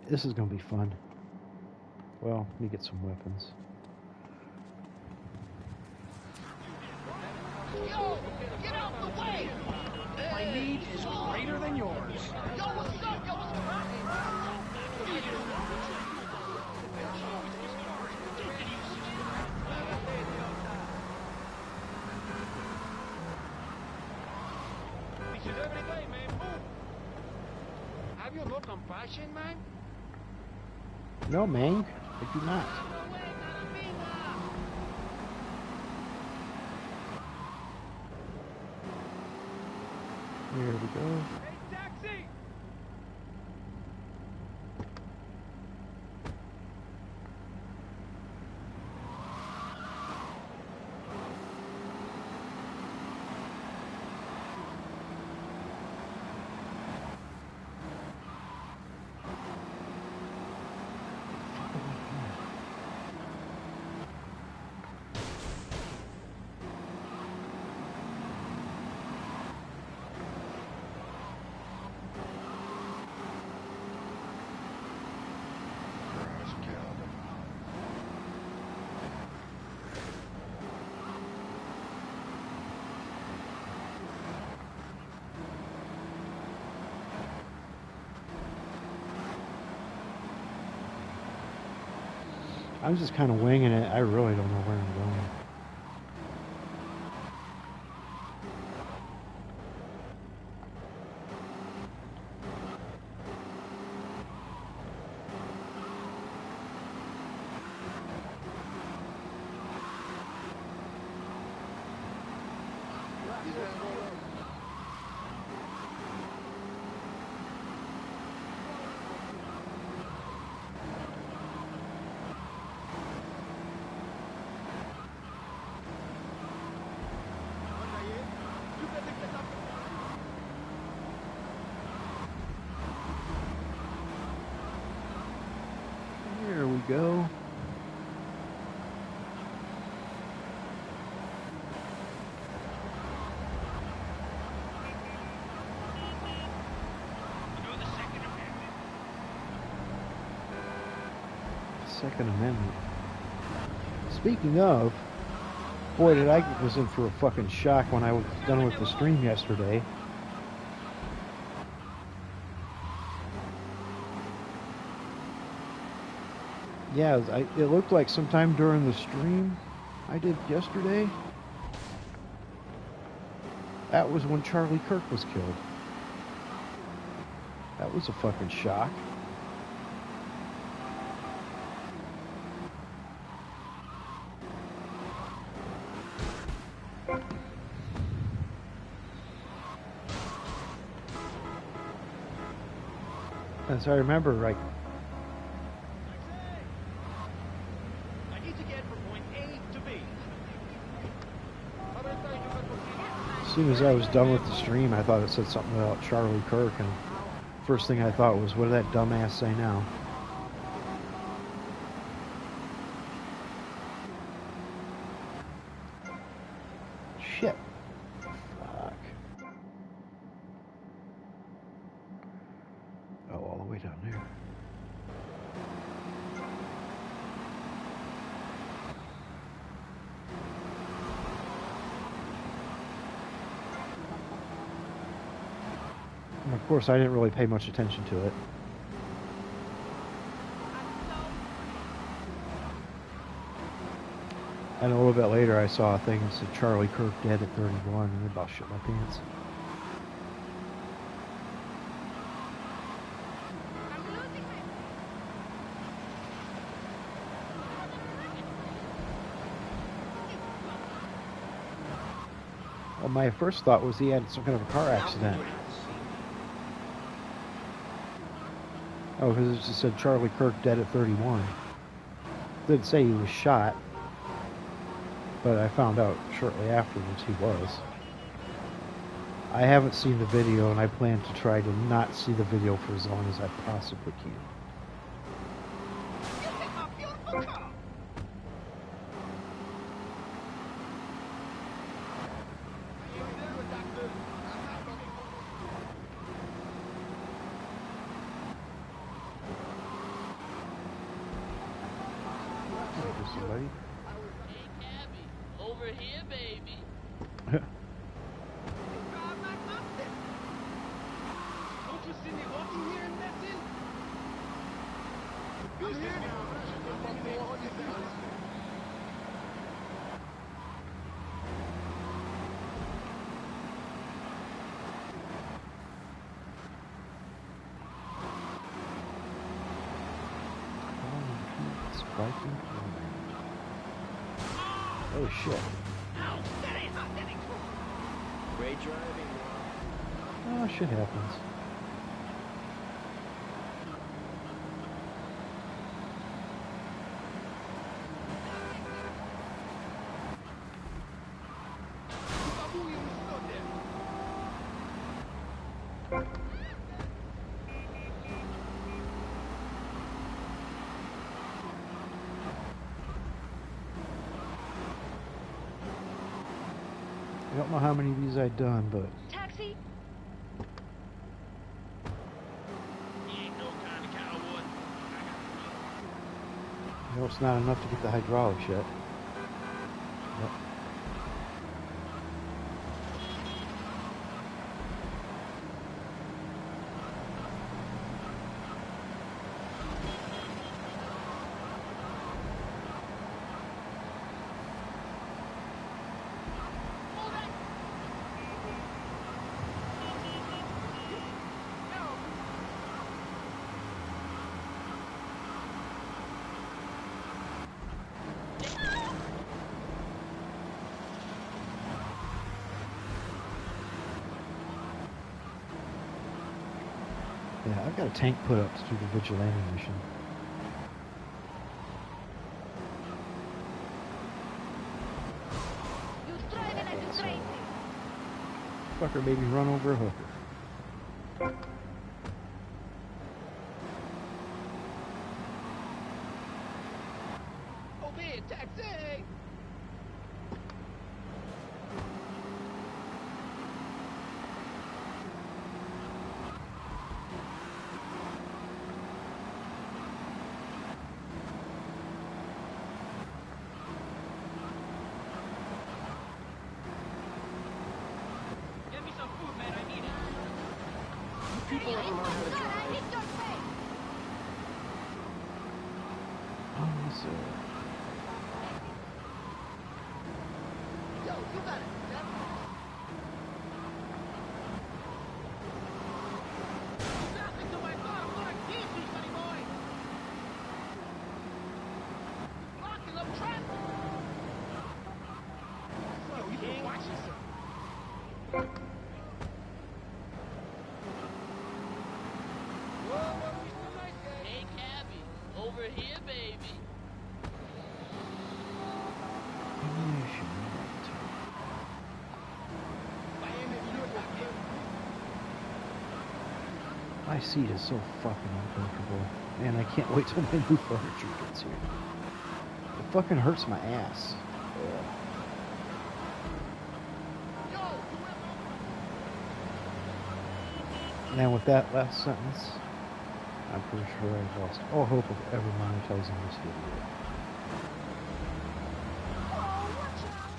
This is gonna be fun. Well, let me get some weapons. Yo, get out the way! My need is greater than yours. Yo, what's up? Yo, what's up? This is every day, man. Move. Have you no compassion, man? No, man, I do not. Here we go. Hey, taxi! I'm just kind of winging it. I really don't know where I'm going. Here we go. Second Amendment. Speaking of, boy, did I was in for a fucking shock when I was done with the stream yesterday. Yeah, it looked like sometime during the stream I did yesterday, that was when Charlie Kirk was killed. That was a fucking shock. As I remember, like, I need to get from point A to B. as soon as I was done with the stream, I thought it said something about Charlie Kirk, and first thing I thought was, what did that dumbass say now? Shit. Fuck. Oh, all the way down there. And of course, I didn't really pay much attention to it. And a little bit later, I saw a thing that said Charlie Kirk dead at 31, and it about shit my pants. Well, my first thought was he had some kind of a car accident. Oh, because it just said Charlie Kirk dead at 31. Didn't say he was shot, but I found out shortly afterwards he was. I haven't seen the video, and I plan to try to not see the video for as long as I possibly can. buddy. Hey, Cabby, over here, baby. Don't you see me walking here in that tin? You see me? Spiking. Oh shit. Great driving. Oh, shit happens. I don't know how many of these I've done, but Taxi? He ain't no kind of cowboy. I know it's not enough to get the hydraulics yet. Yep. Yeah, I've got a tank put up to do the vigilante mission. You driving like a crazy. Fucker made me run over a hooker. Over here, taxi! Get me some food, man. I need it. People ever learn how to God, I drive? hit your face. Oh, so Yo, you got it. Nothing to my car. I'm gonna kill you, sonny boy. Blocking up traffic. Yo, you can watch yourself. Whoa, what we still like that? Hey, Cabby, over here, baby. my seat is so fucking uncomfortable, and I can't wait till my new furniture gets here. It fucking hurts my ass. Ugh. And with that last sentence, I'm pretty sure I've lost all hope of ever monetizing this video. Oh, watch out.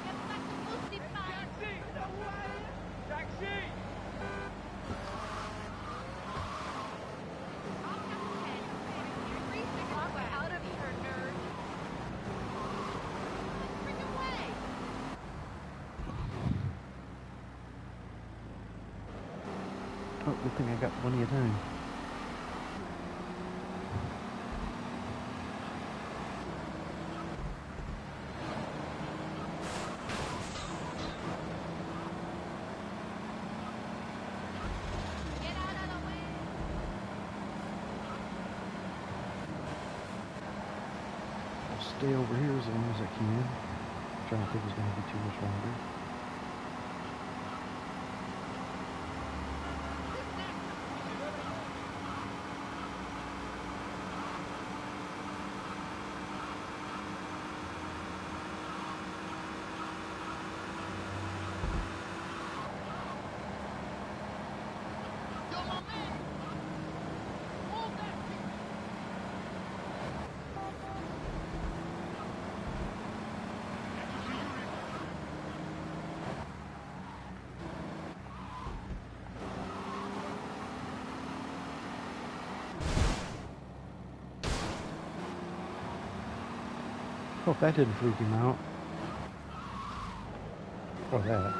Get back to Lucy Pine. Taxi! You know who I am? Taxi! Out of here, nerd. Bring away. Oh, good thing I got plenty of time. Get out of the way. I'll stay over here as long as I can. Traffic is going to be too much longer. Hope that didn't freak him out. Or that.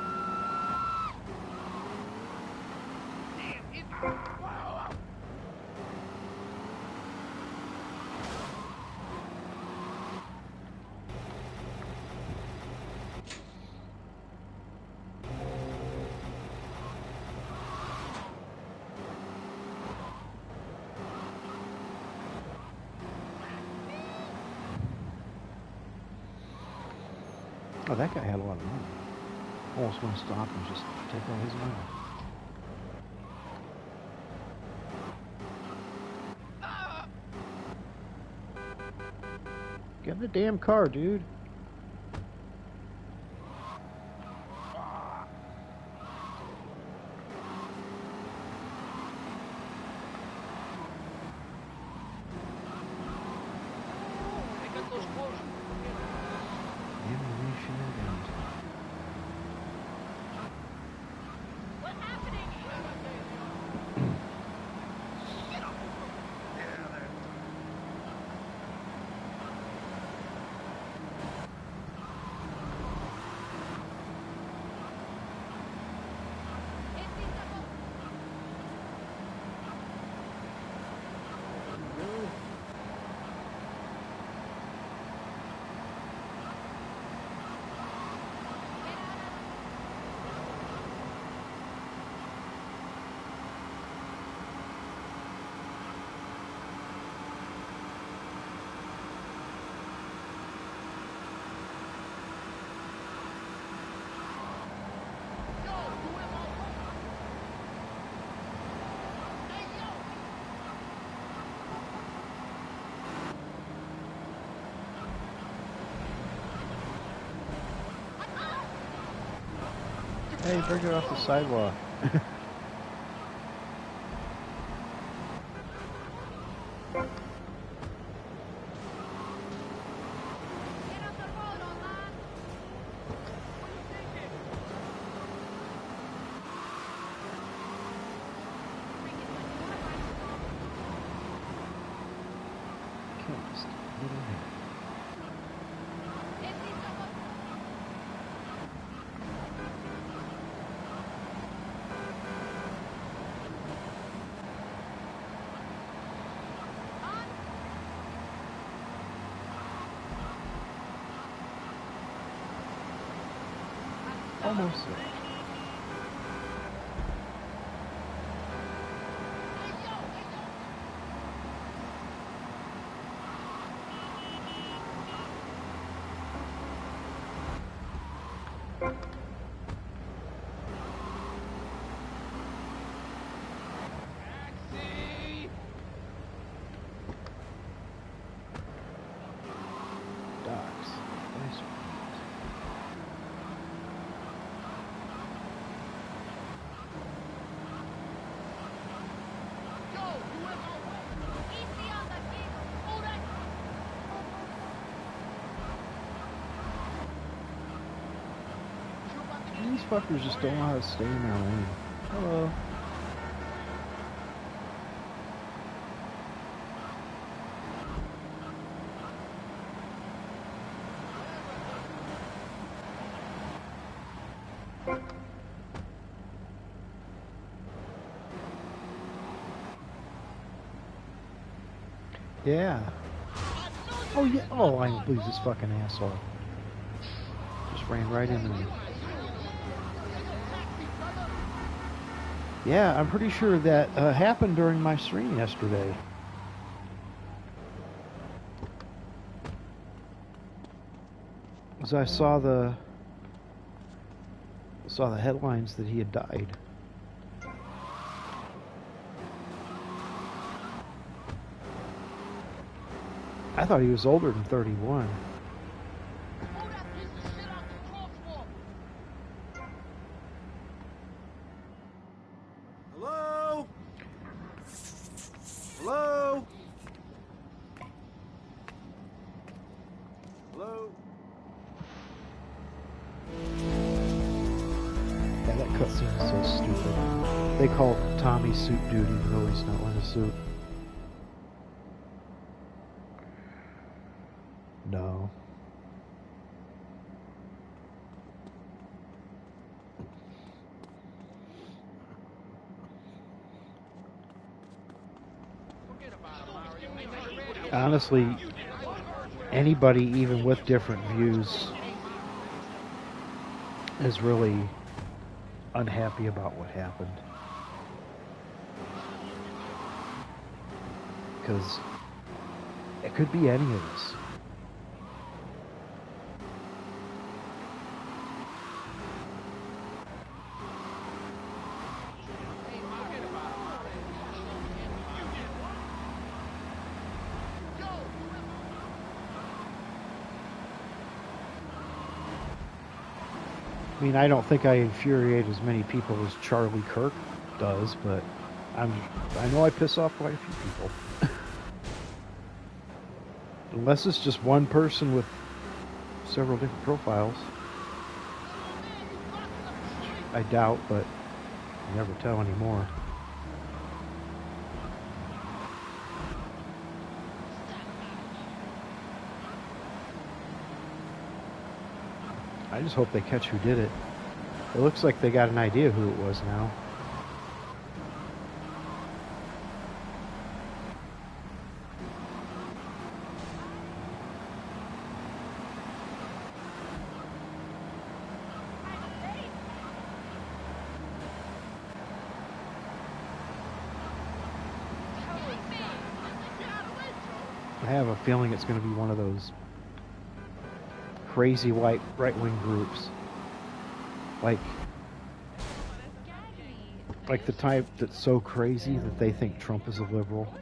Oh, that guy had a lot of money. Almost want to stop and just take all his money. Get in the damn car, dude. I got those clothes. Ammunition and What's happening? Hey, bring it off the sidewalk. Get off the road, Olan. Cast, little hand. Almost there. Taxi! Docks. Nice. Easy on the king. Hold it. These fuckers just don't know how to stay in their lane. Hello. Yeah. Oh yeah. Oh, I believe this fucking asshole. Just ran right into me. Yeah, I'm pretty sure that happened during my stream yesterday. As I saw the headlines that he had died. I thought he was older than 31. Pull that piece of shit out the crosswalk. Hello? Hello? Hello? Yeah, that cutscene is so stupid. They call Tommy suit duty even though he's not wearing a suit. No. honestly, anybody, even with different views, is really unhappy about what happened. Because it could be any of us. I mean, I don't think I infuriate as many people as Charlie Kirk does, but I know I piss off quite a few people. Unless it's just one person with several different profiles. I doubt, but you never tell anymore. I just hope they catch who did it. It looks like they got an idea who it was now. I have a feeling it's going to be one of those crazy white right-wing groups, like the type that's so crazy that they think Trump is a liberal.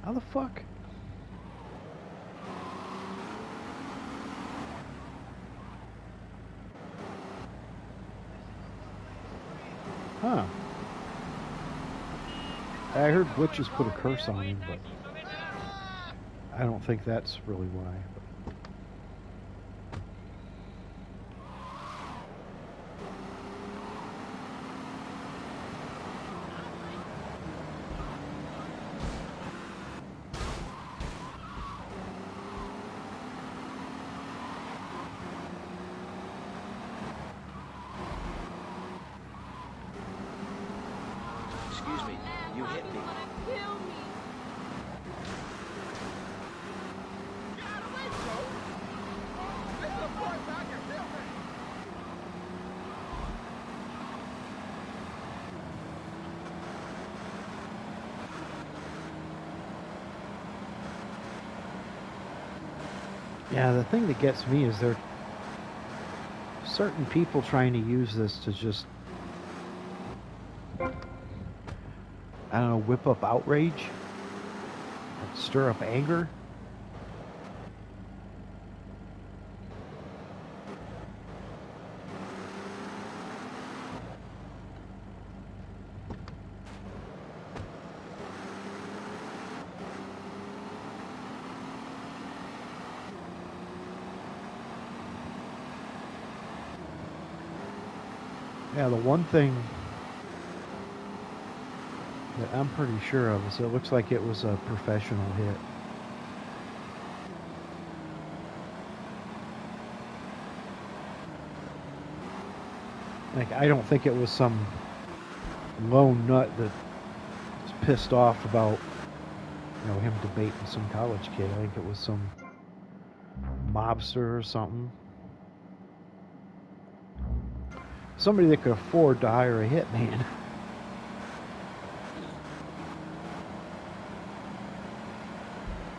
How the fuck? Huh. I heard Glitches put a curse on him, but I don't think that's really why. Excuse me, you hit me. Yeah, the thing that gets me is there are certain people trying to use this to just, I don't know, whip up outrage, stir up anger. Yeah, the one thing that I'm pretty sure of is it looks like it was a professional hit. Like, I don't think it was some lone nut that was pissed off about, you know, him debating some college kid. I think it was some mobster or something. Somebody that could afford to hire a hitman.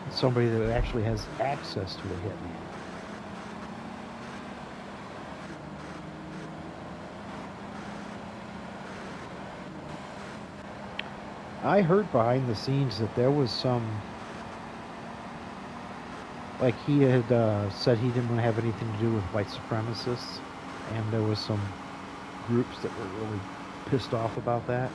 Somebody that actually has access to a hitman. I heard behind the scenes that there was some, like he had said he didn't want to have anything to do with white supremacists, and there was some groups that were really pissed off about that.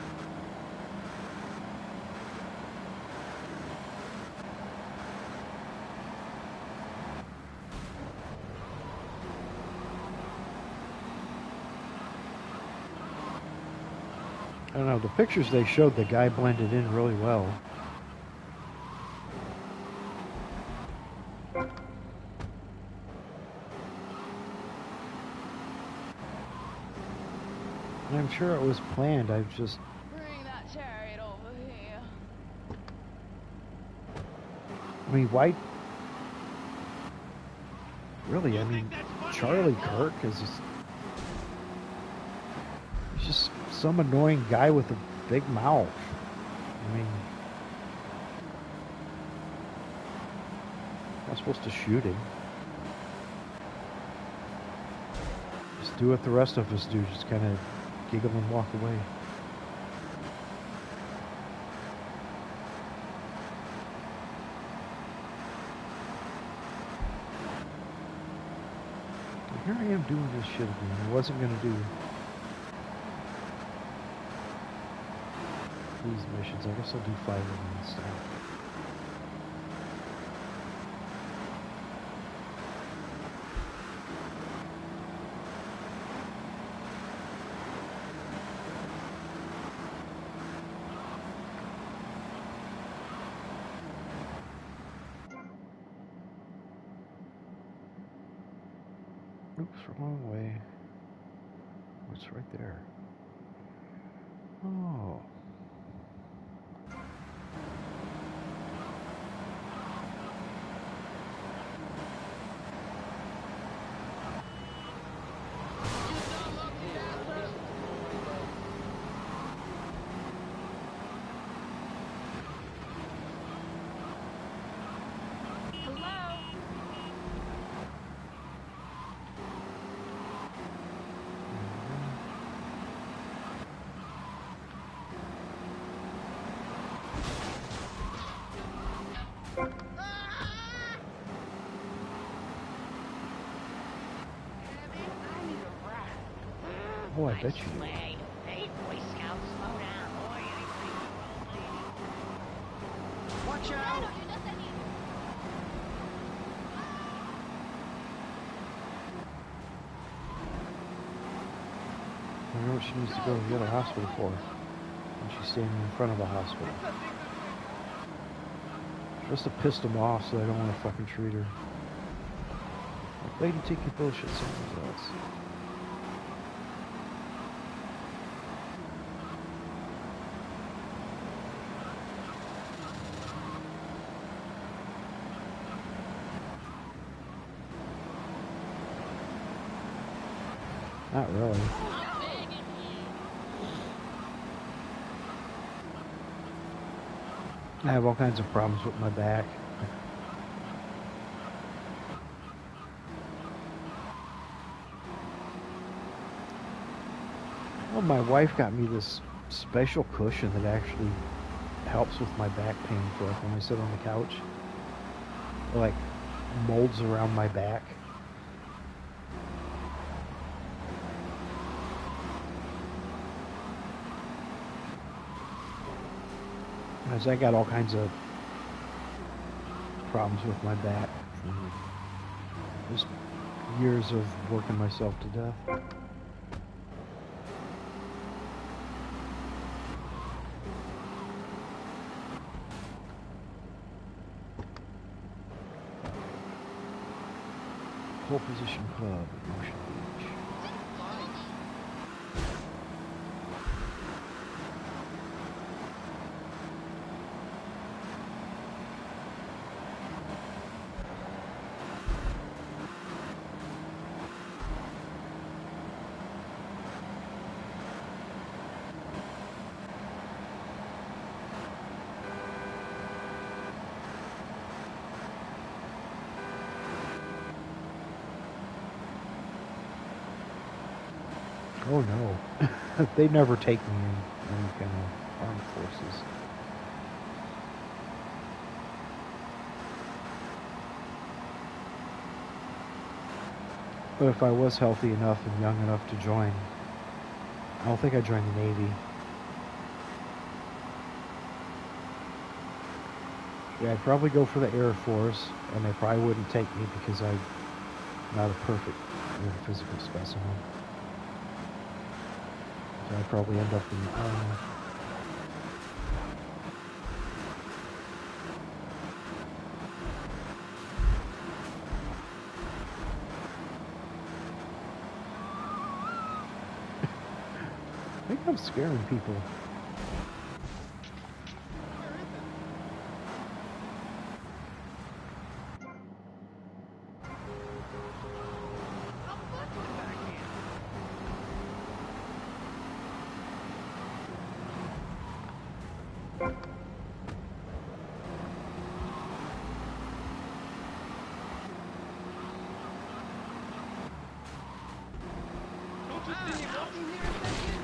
I don't know, the pictures they showed, the guy blended in really well. And I'm sure it was planned, I've just... Bring that chariot over here. I mean, why... Really, I mean, Charlie Kirk is just... He's just some annoying guy with a big mouth. I mean... I'm not supposed to shoot him. Just do what the rest of us do, just kind of giggle and walk away. Here I am doing this shit again. I wasn't going to do these missions. I guess I'll do 5 of them instead. Oops, wrong way. What's right there? Oh. Oh, I bet you do. Hey, Boy Scout, slow down, boy. Watch out! I know what she needs to go to the other hospital for. And she's standing in front of the hospital. Just to piss them off so they don't want to fucking treat her. Like, lady, take your bullshit somewhere else. Not really. I have all kinds of problems with my back. Well, my wife got me this special cushion that actually helps with my back pain for like when I sit on the couch. It like molds around my back. Because I got all kinds of problems with my back from just years of working myself to death. Pole Position Club at Ocean Beach. Oh no, they never take me in any kind of armed forces. But if I was healthy enough and young enough to join, I don't think I'd join the Navy. Yeah, I'd probably go for the Air Force, and they probably wouldn't take me because I'm not a perfect physical specimen. So I'd probably end up in the Army. I think I'm scaring people. Don't you see me walking here a second?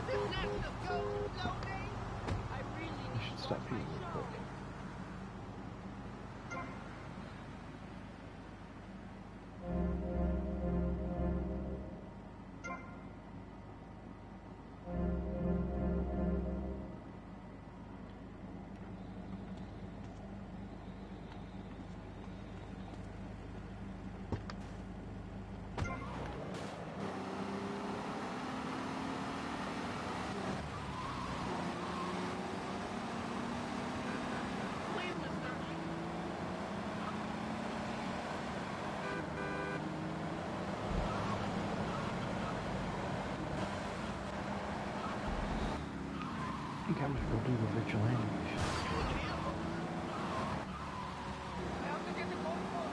This national goes loading. I really I need should to stop watch here my real show. quick. Please, Mr. I think I'm gonna go do the vigilante mission. I have to get the gold for.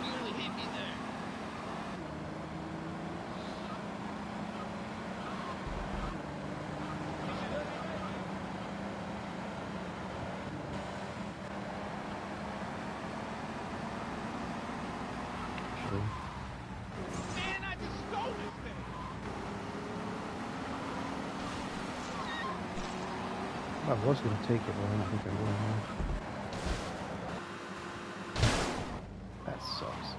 Nearly hit me there. Actually, Man, I just stole this thing. I was gonna take it, but I don't think I will now. That sucks.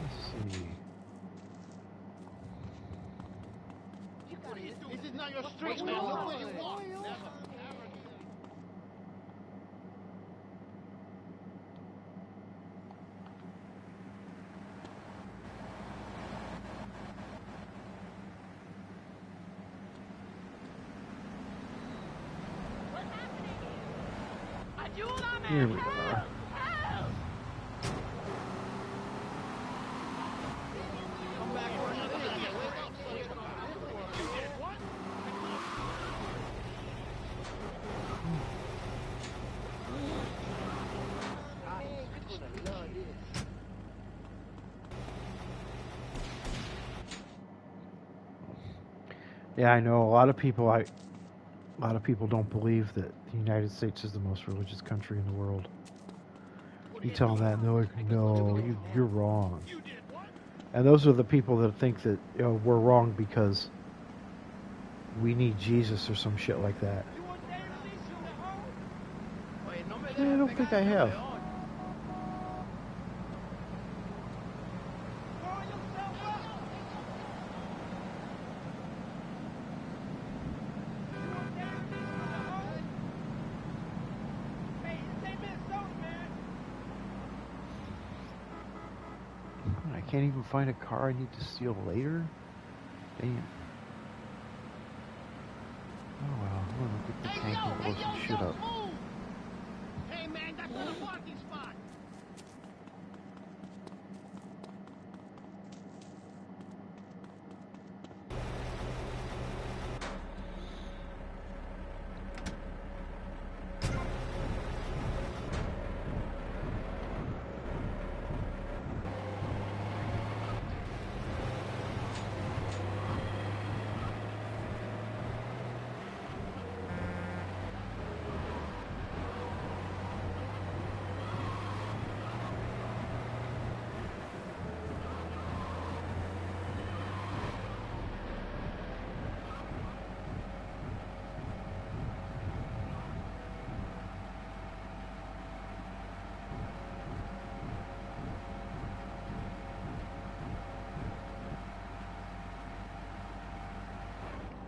Let's see. This is not your street, man. Look where you walk. Never. Here we are. Come back for another hit. Wake up, son. You did what? You're gonna love this. Yeah, I know a lot of people. A lot of people don't believe that the United States is the most religious country in the world. You tell them that, and they're like, "No, you're wrong." You did what? And those are the people that think that we're wrong because we need Jesus or some shit like that. You want that release you at home? Oye, no me I dejes don't think I pegarte, have. weón. Blow yourself up. You want that release you at home? Hey, this ain't Minnesota, man. I can't even find a car I need to steal later. Damn. Oh well, I'm gonna get the tank and blow some shit up. Move! Hey, man, that's not a parking spot.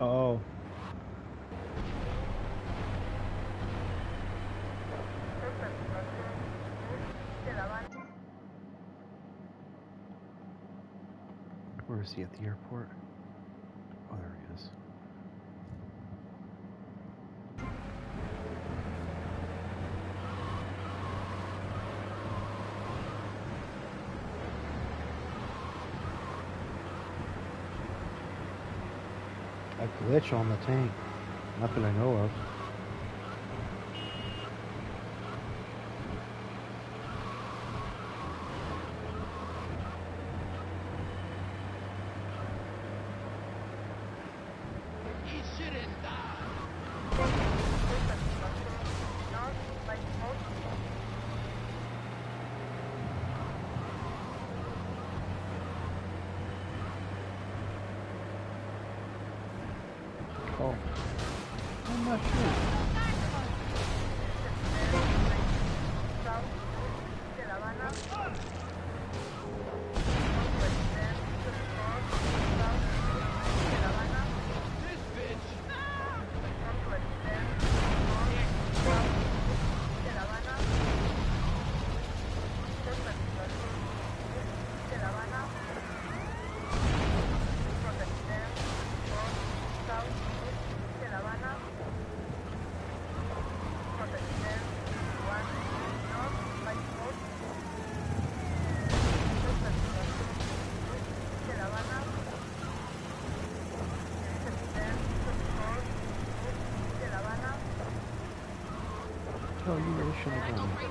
Oh. Where is he at the airport? Oh, there he is. A glitch on the tank. Not that I know of. He shouldn't die. Oh. I'm not sure. This bitch. Oh, you really shouldn't have done that.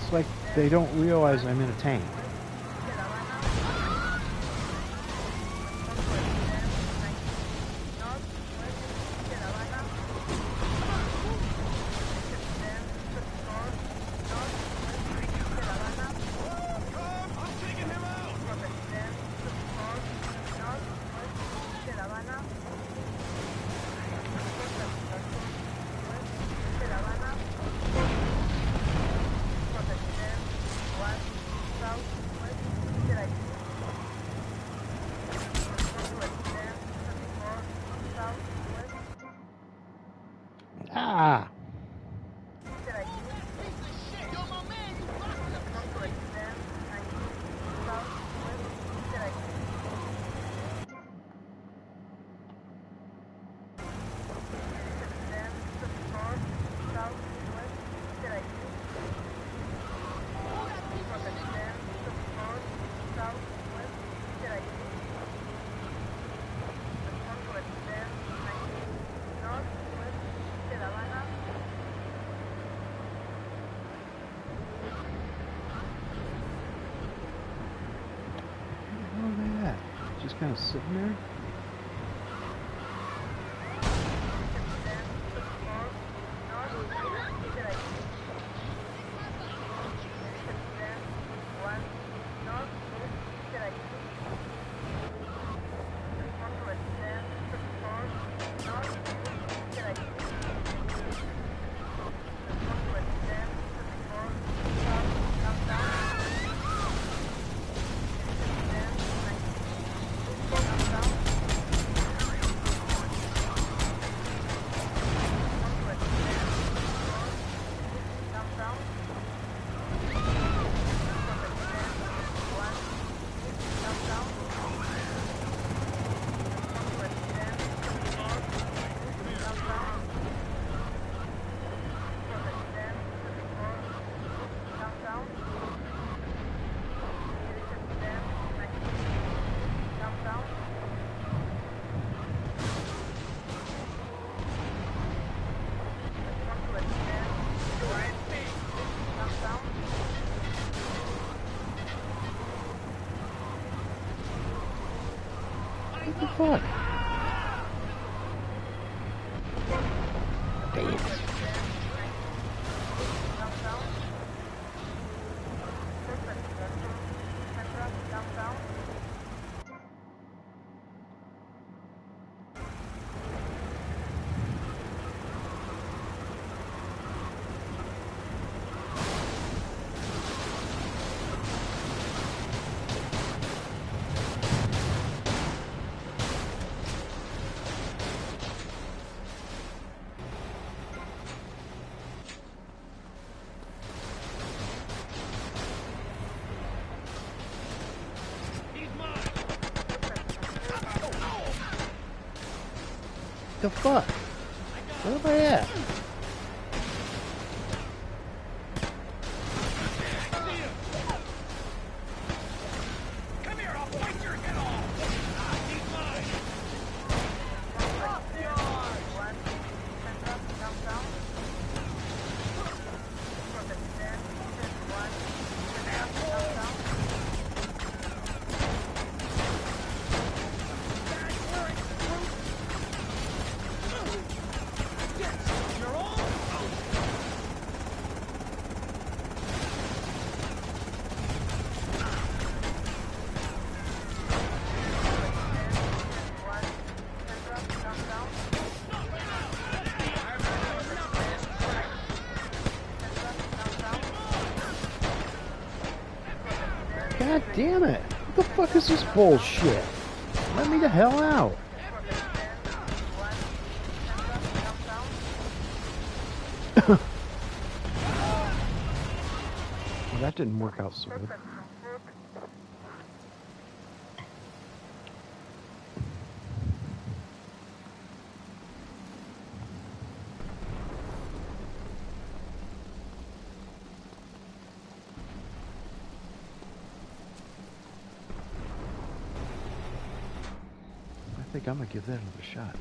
It's like they don't realize I'm in a tank. I'm taking him out! Ah! Piece of shit. You're my man. You fucking up the street. All that piece of shit. Where are they at? Just kind of sitting there? The fuck? Damn. Downtown. The fuck? Where am I at? Come here, I'll bite your head off! He's mine! Downtown. You're all God damn it! What the fuck is this bullshit? Let me the hell out! Well, that didn't work out so good. I think I'm gonna give that another shot.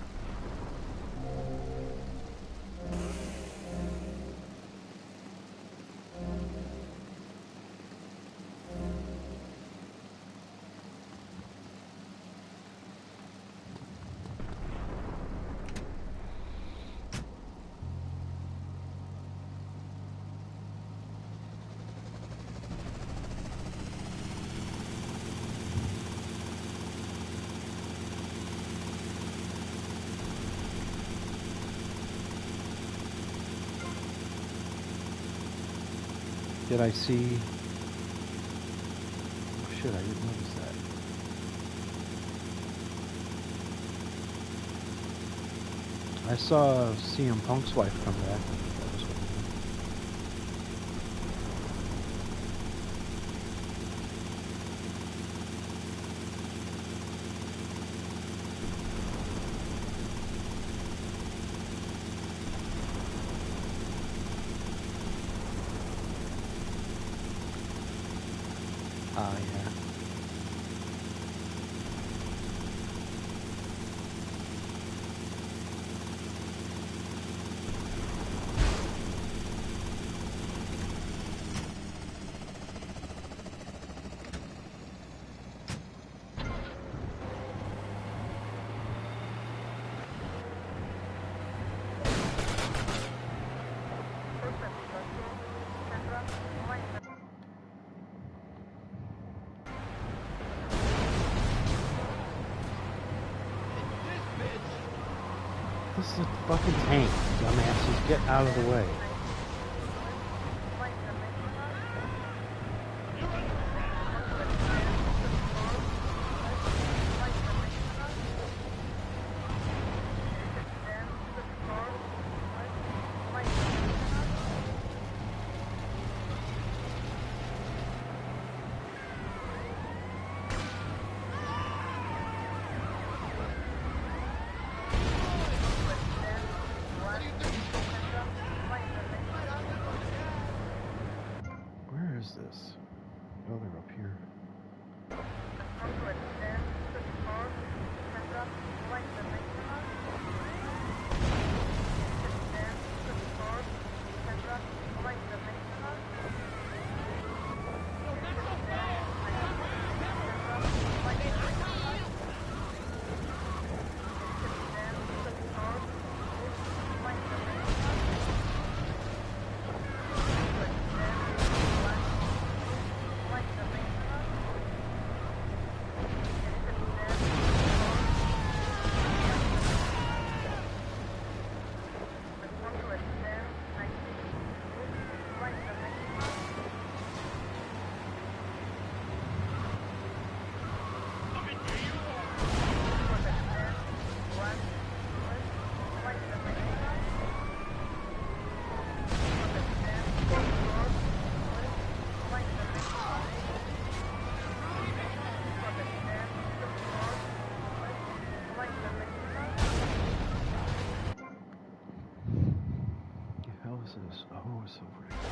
Did I see? Oh shit, I didn't notice that. I saw CM Punk's wife come back. That was what yeah. This is a fucking tank, dumbasses. Get out of the way. Where is this? Oh, they're up here. Oh, it's over there.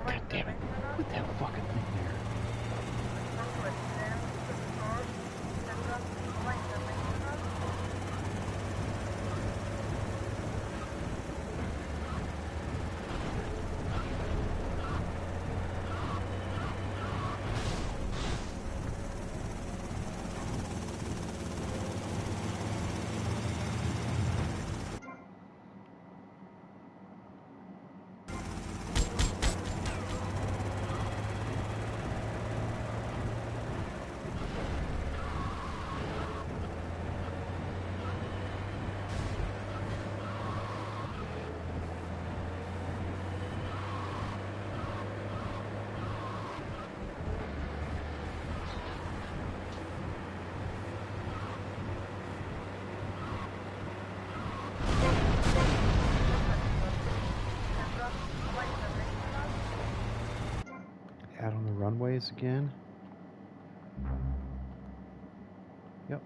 God damn it. Put that fucking thing there. Out on the runways again. Yep.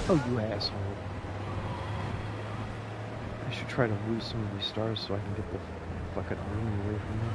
Oh, you asshole. I should try to lose some of these stars so I can get the fucking army away from me.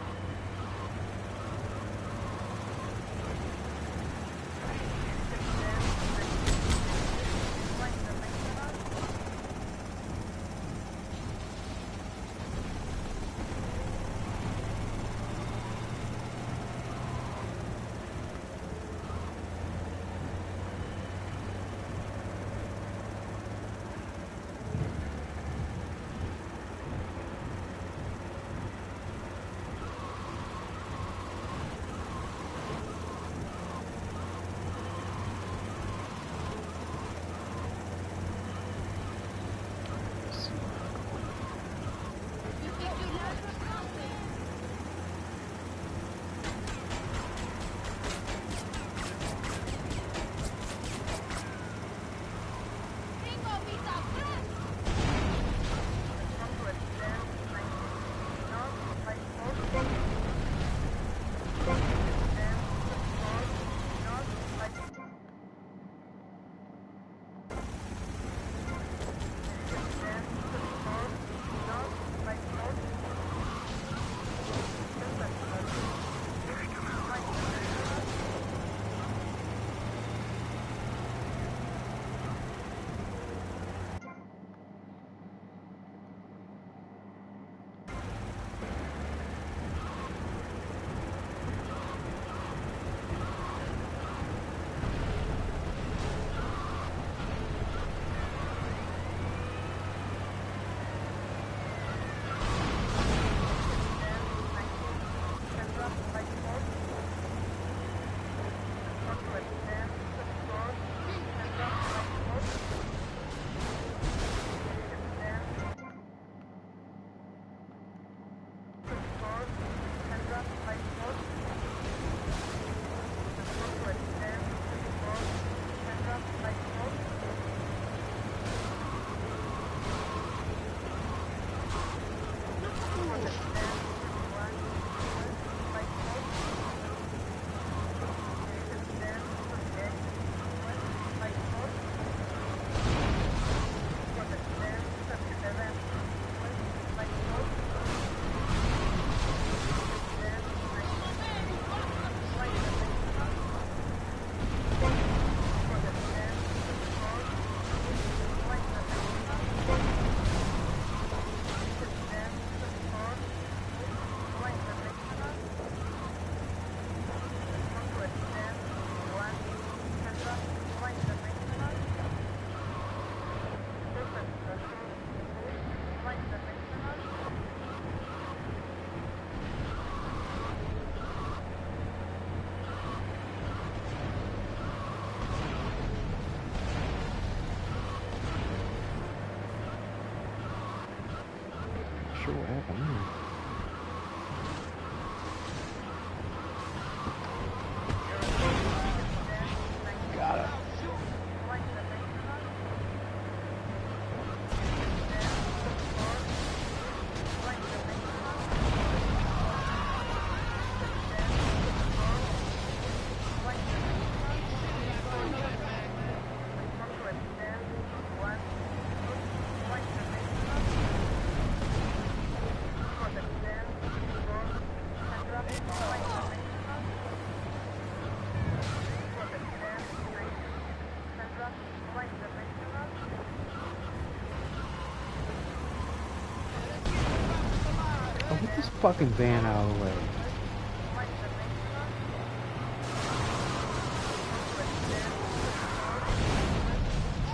fucking van out of the way.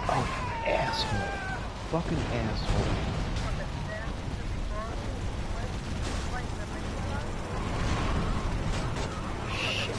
Oh, asshole. Fucking asshole. Shit.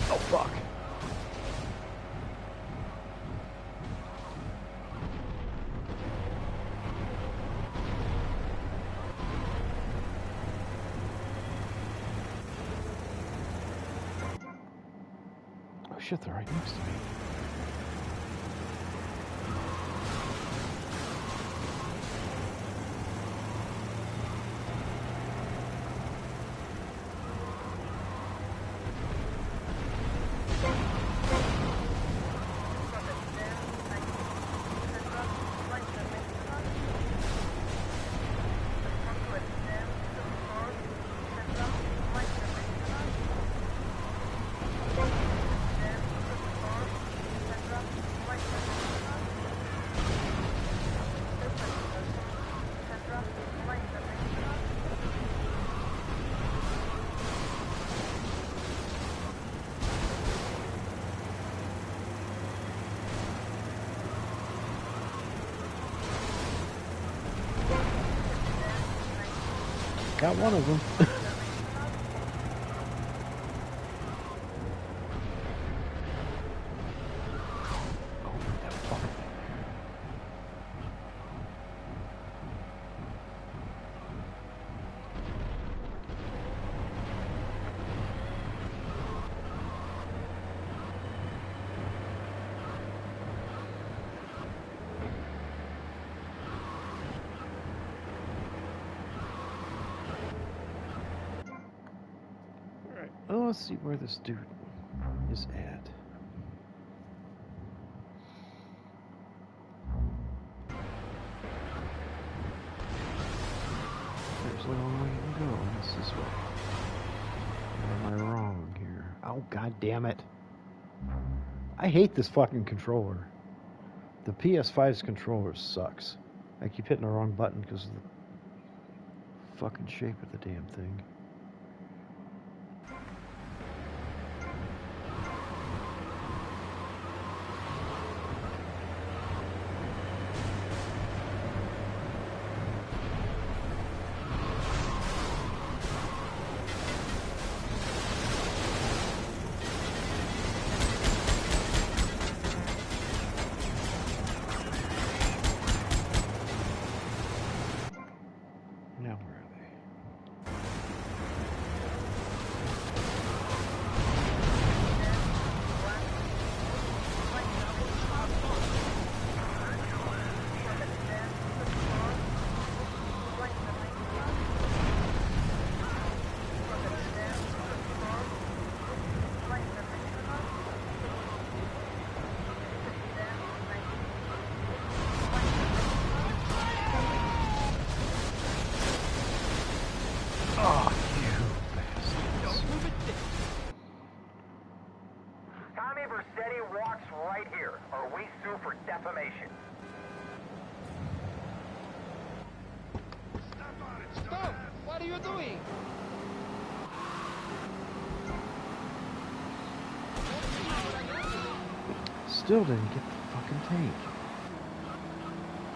Oh, fuck. Oh, shit, they're right next to me. Got one of them. Oh, that fuck. Well, let's see where this dude is at. There's a long way to go. This is what. Where am I wrong here? Oh, god damn it. I hate this fucking controller. The PS5's controller sucks. I keep hitting the wrong button because of the fucking shape of the damn thing. Now where are they? you doing? Still didn't get the fucking tank.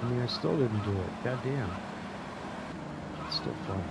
I mean, I still didn't do it. Goddamn. It's still fun.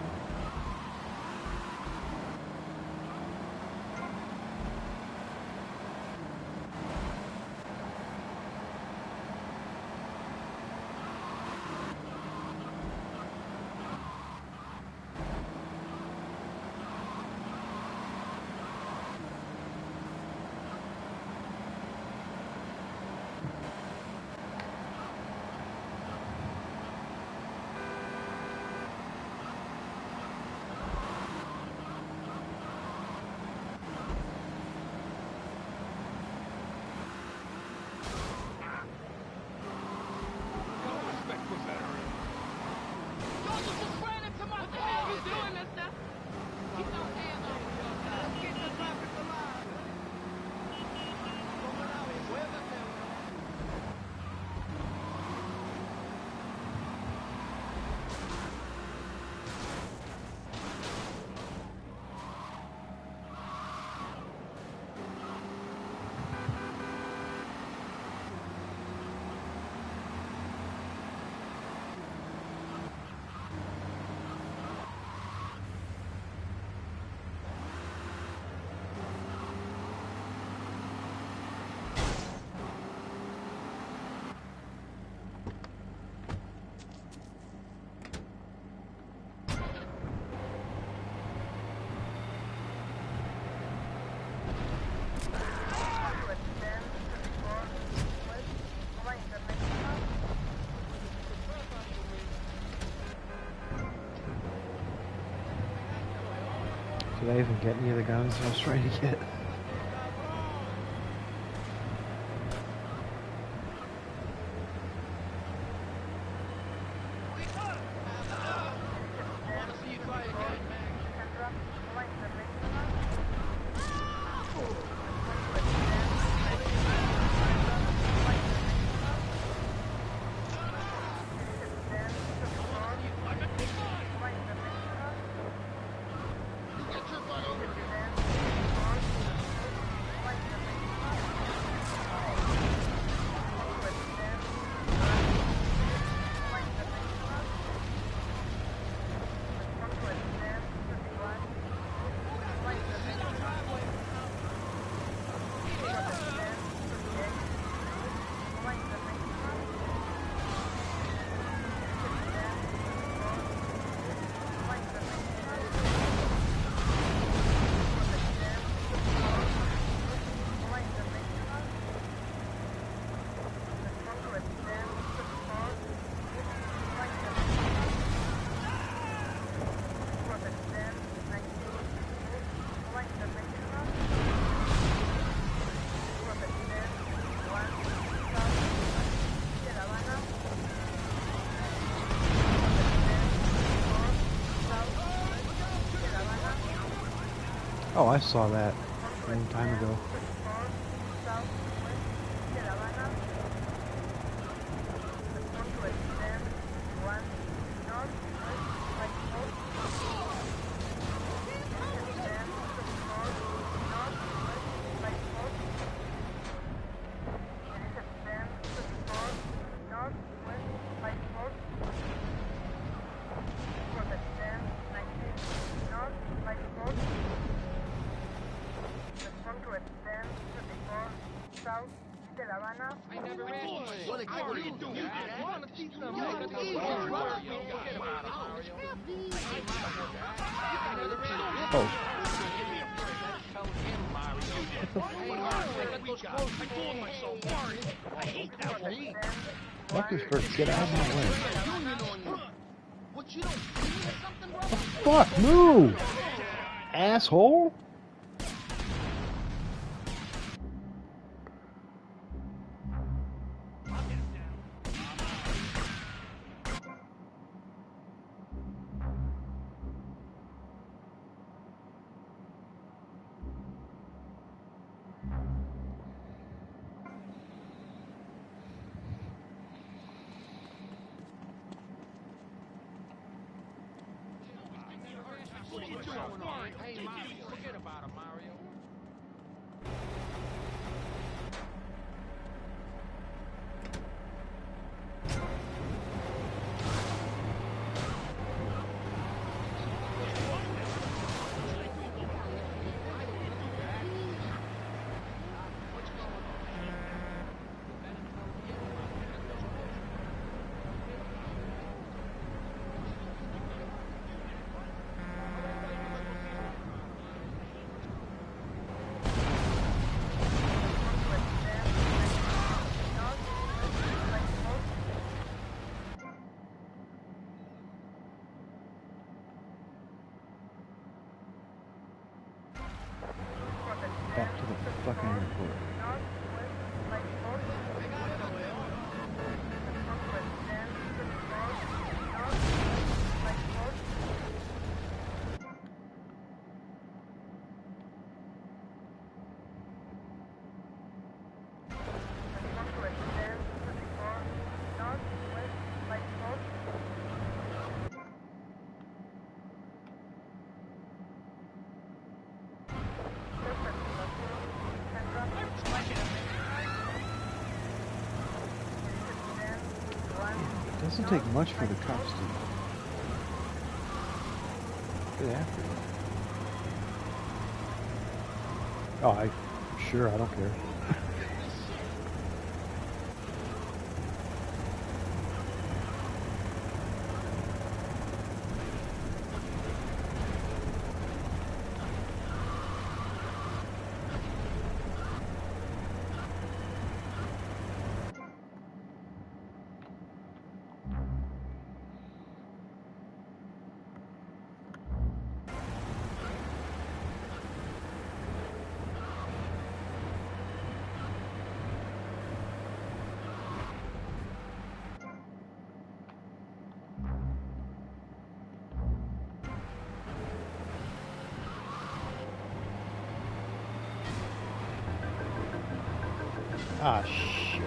Did I even get any of the guns I was trying to get? Oh, I saw that a long time ago. Get out of my way. The fuck? Move! Asshole! What are you doing? Hey, Mario, forget about him, Mario. Back to the fucking airport. It doesn't take much for the cops to get after you. Oh, I don't care. Ah, shit.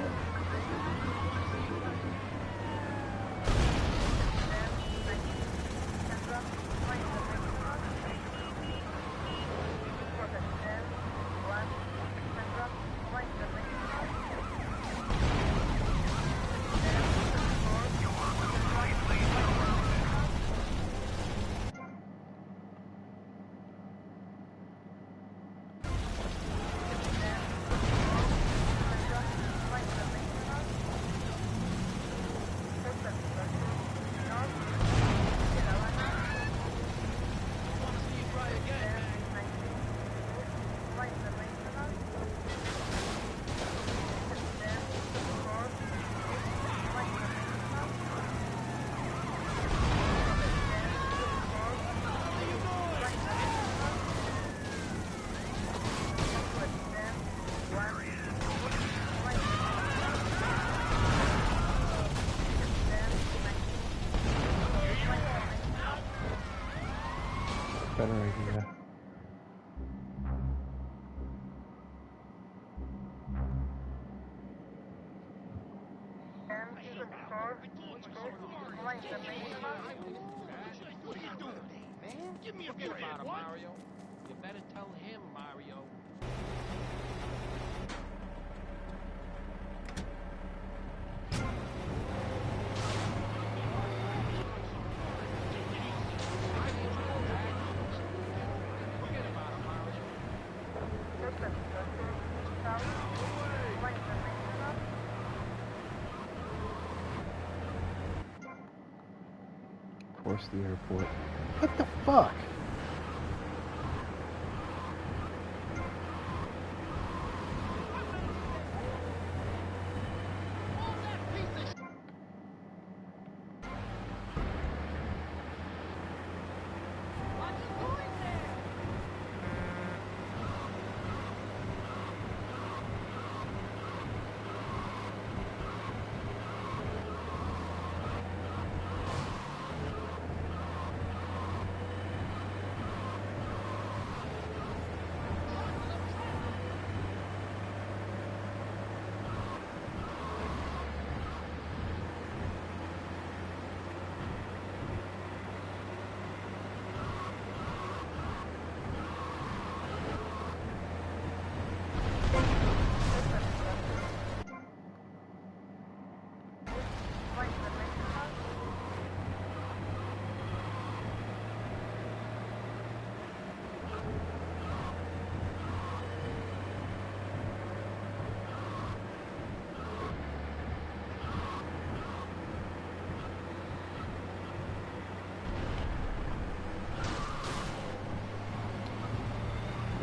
Better idea. What are you doing, man? Give me a forget about him, Mario. You better tell him, Mario. Forget about him, Mario. Of course, the airport. What the fuck?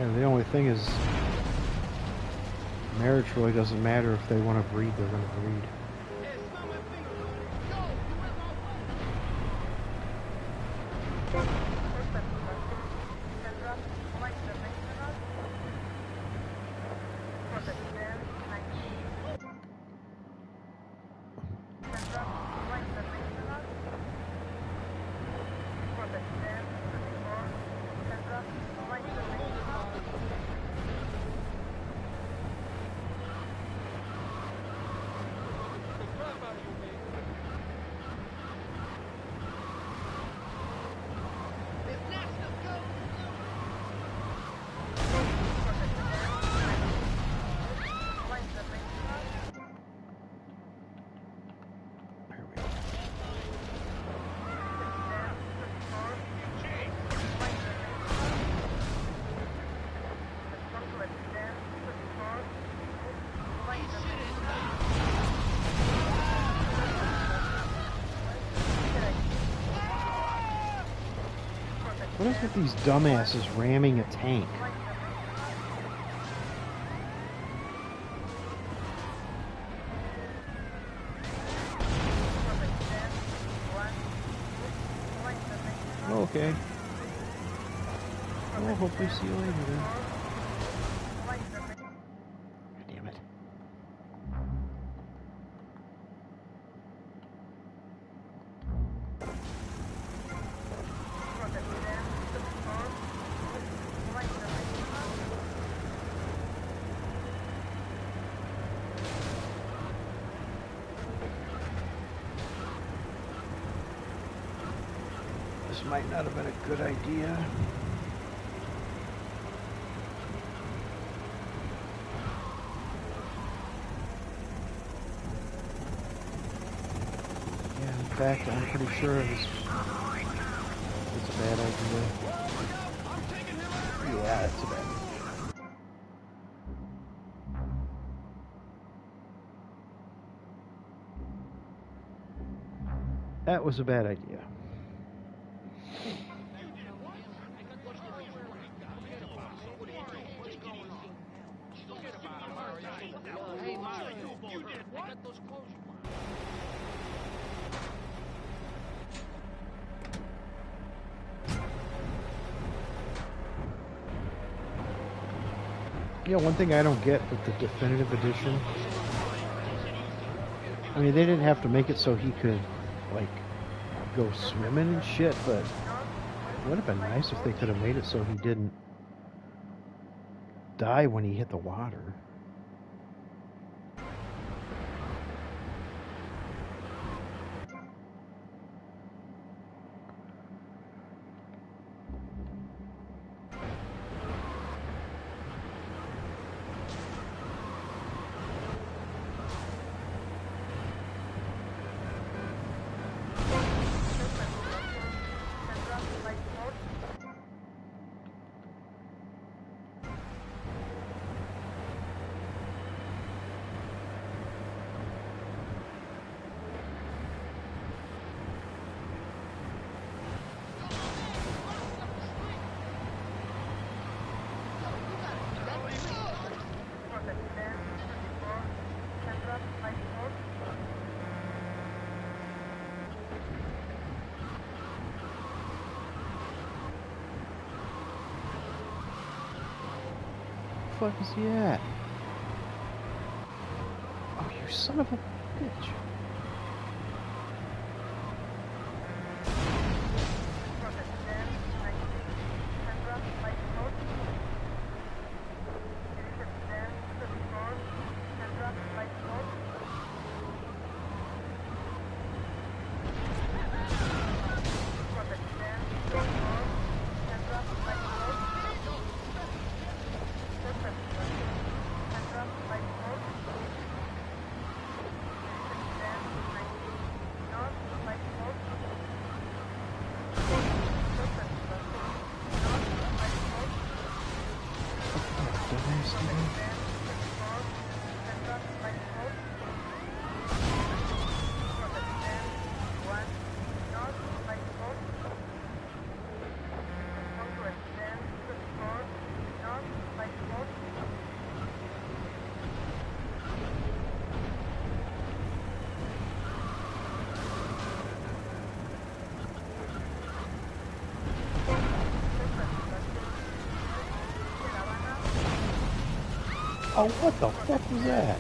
And the only thing is, marriage really doesn't matter. If they want to breed, they're going to breed. Hey, smell my finger, buddy. Yo, you wet my the crap out of you, man. It's national go. There we go. What is with these dumbasses ramming a tank? Okay. Well, hopefully see you later then. God damn it. This might not have been a good idea. Yeah, in fact, I'm pretty sure it's a bad idea. Yeah, it's a bad idea. That was a bad idea. Hey, Mario, you did what? I got those clothes you want. You know, one thing I don't get with the definitive edition, I mean, they didn't have to make it so he could, like, go swimming and shit, but it would have been nice if they could have made it so he didn't die when he hit the water. Fuck is he at? Oh, you son of a bitch. Oh, what the fuck was that?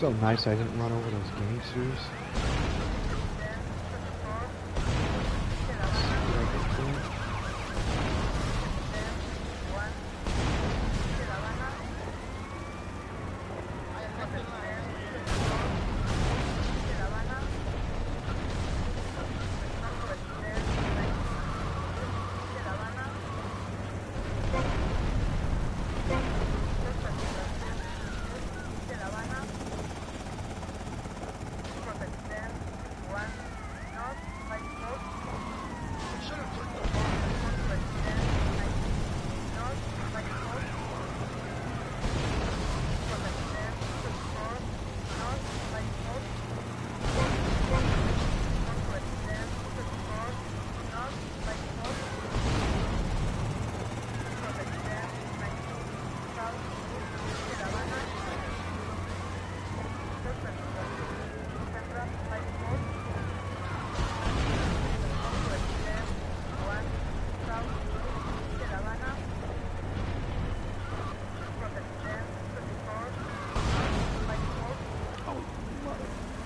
So nice I didn't run over those gangsters.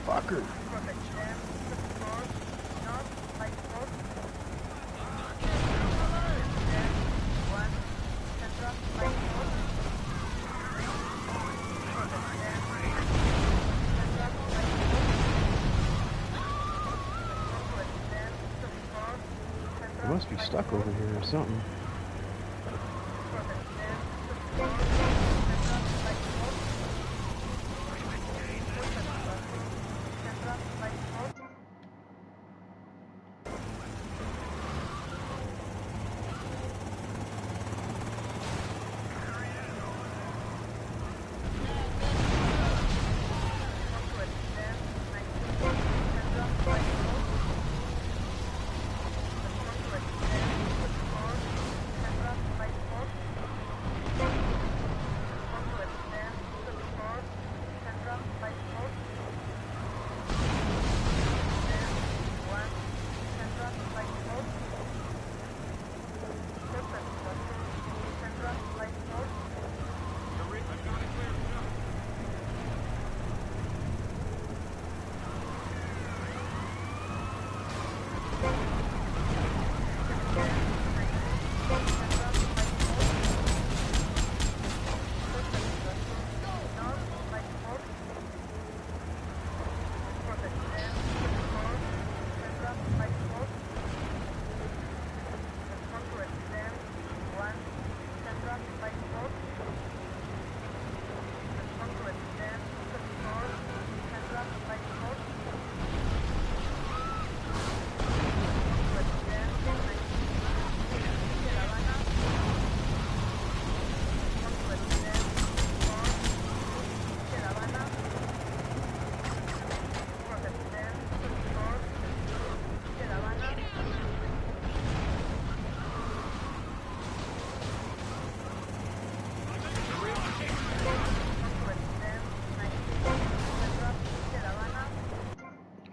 Fucker. They must be stuck over here or something.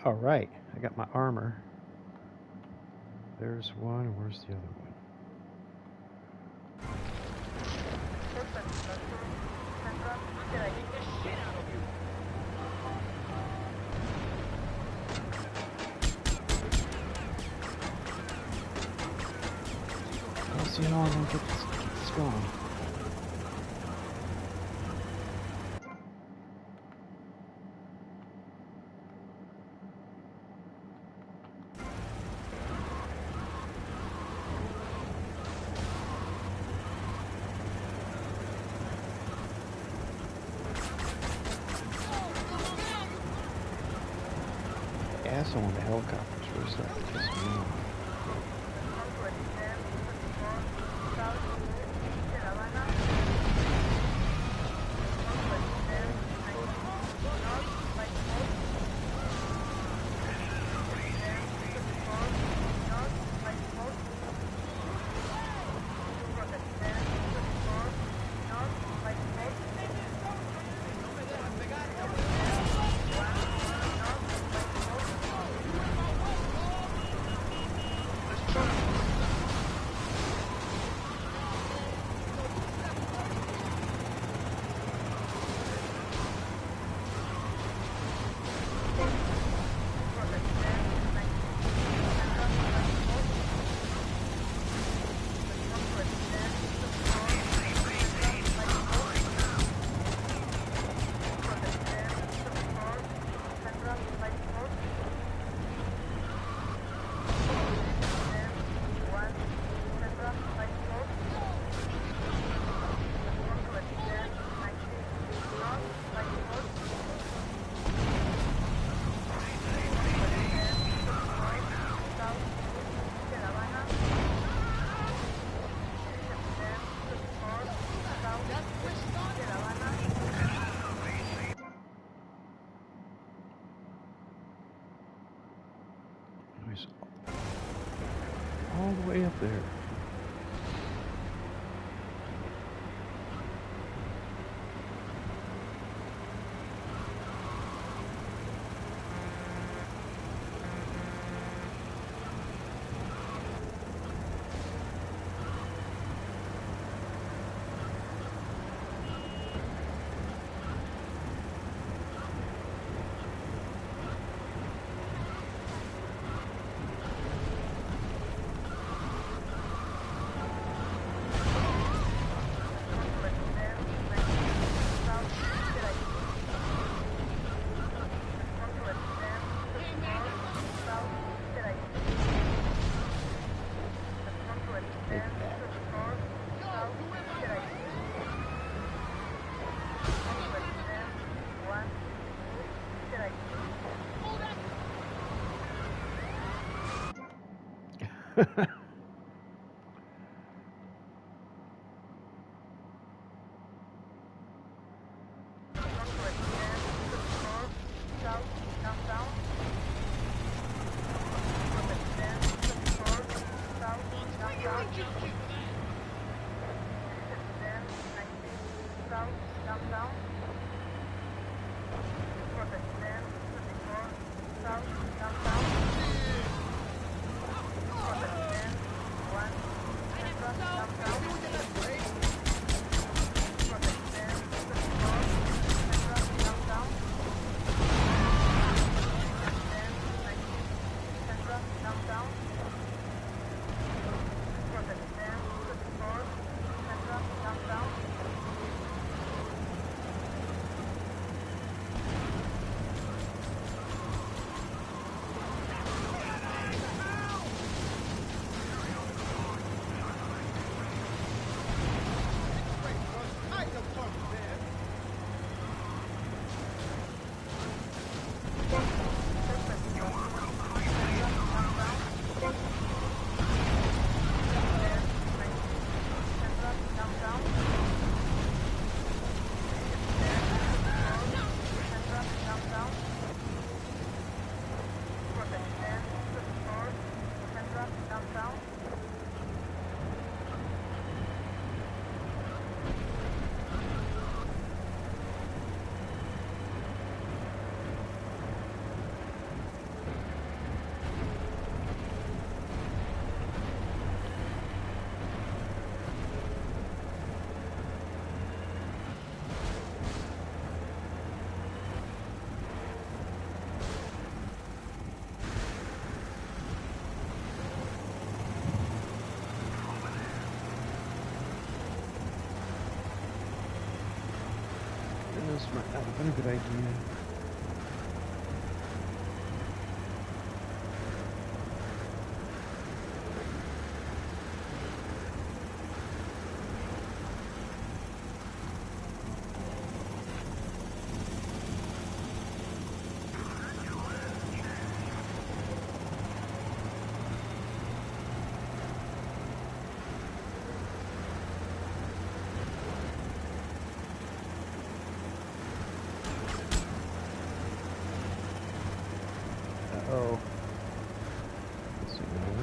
All right, I got my armor. There's one. Where's the other one? Beat the shit out of you. Let's see how I'm gonna get this going. Asshole in the helicopters really starting to piss me off. He's all the way up there. Might not have been a good idea. Uh-oh. Let's see now.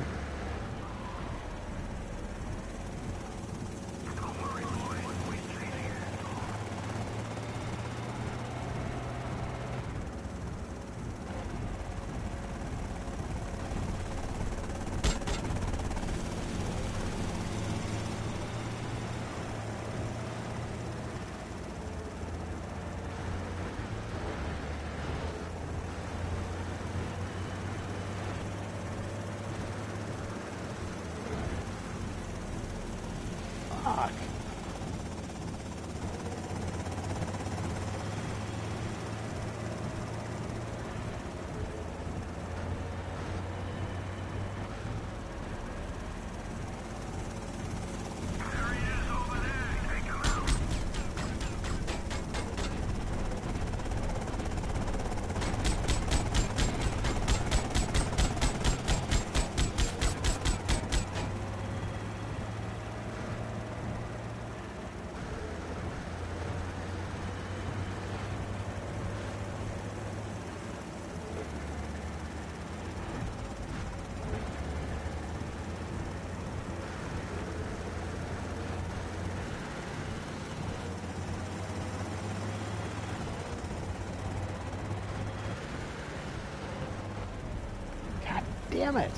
Fuck. God damn it.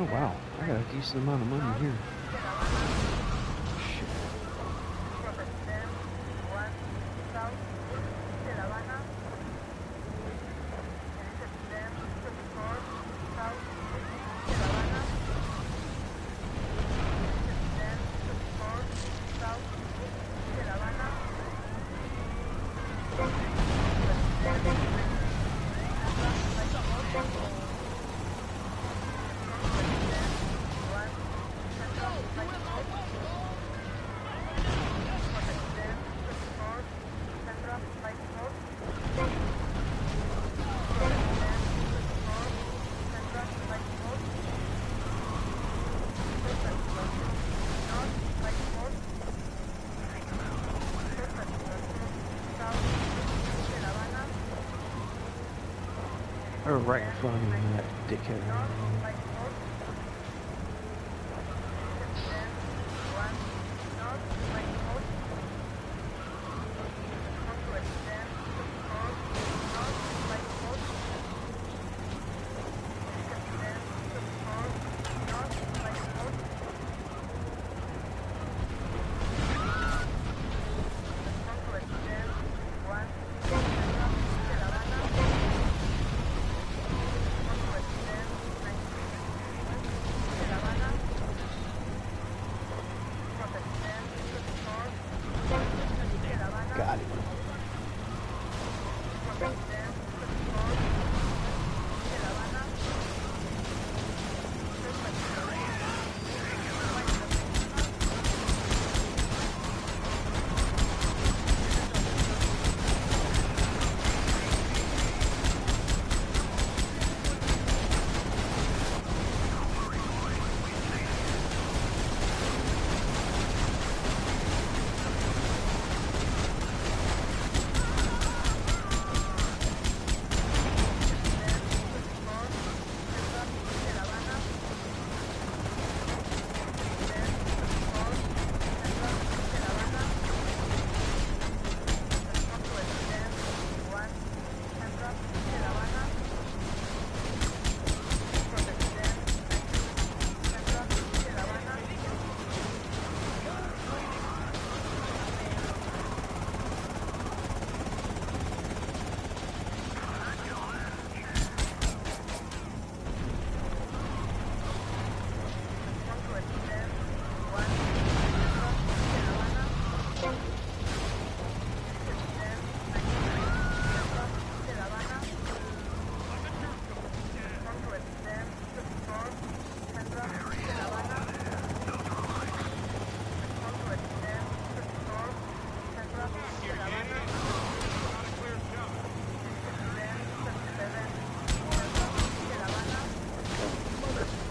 Oh wow, I got a decent amount of money here. Shit. Protección 1 South de La Habana. Protección 24 South de La Habana. Protección 24 South de La Habana. Or right in front of me, that dickhead. Got it.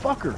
Fucker.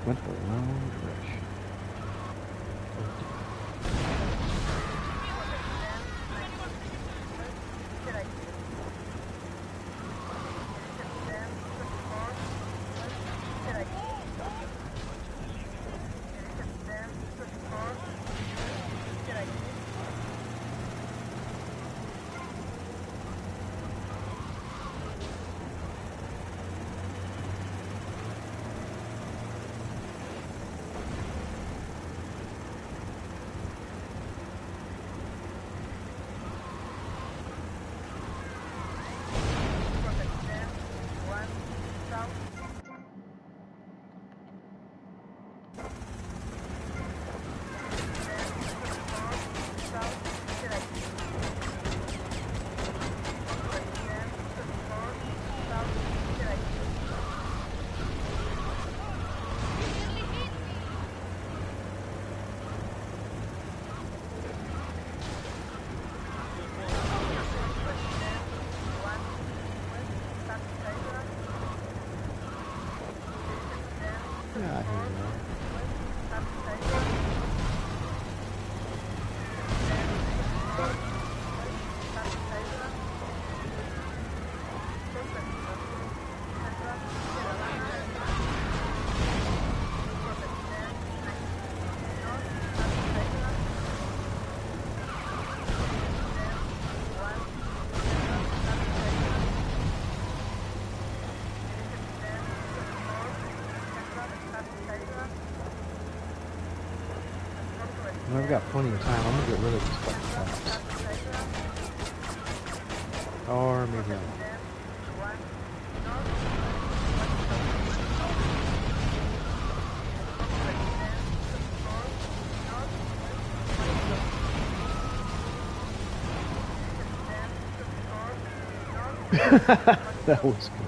Went the wrong direction. Yeah, here we are. And I've got plenty of time. I'm gonna get rid of these fucking cops. Or maybe not. That was good.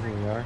Here we are.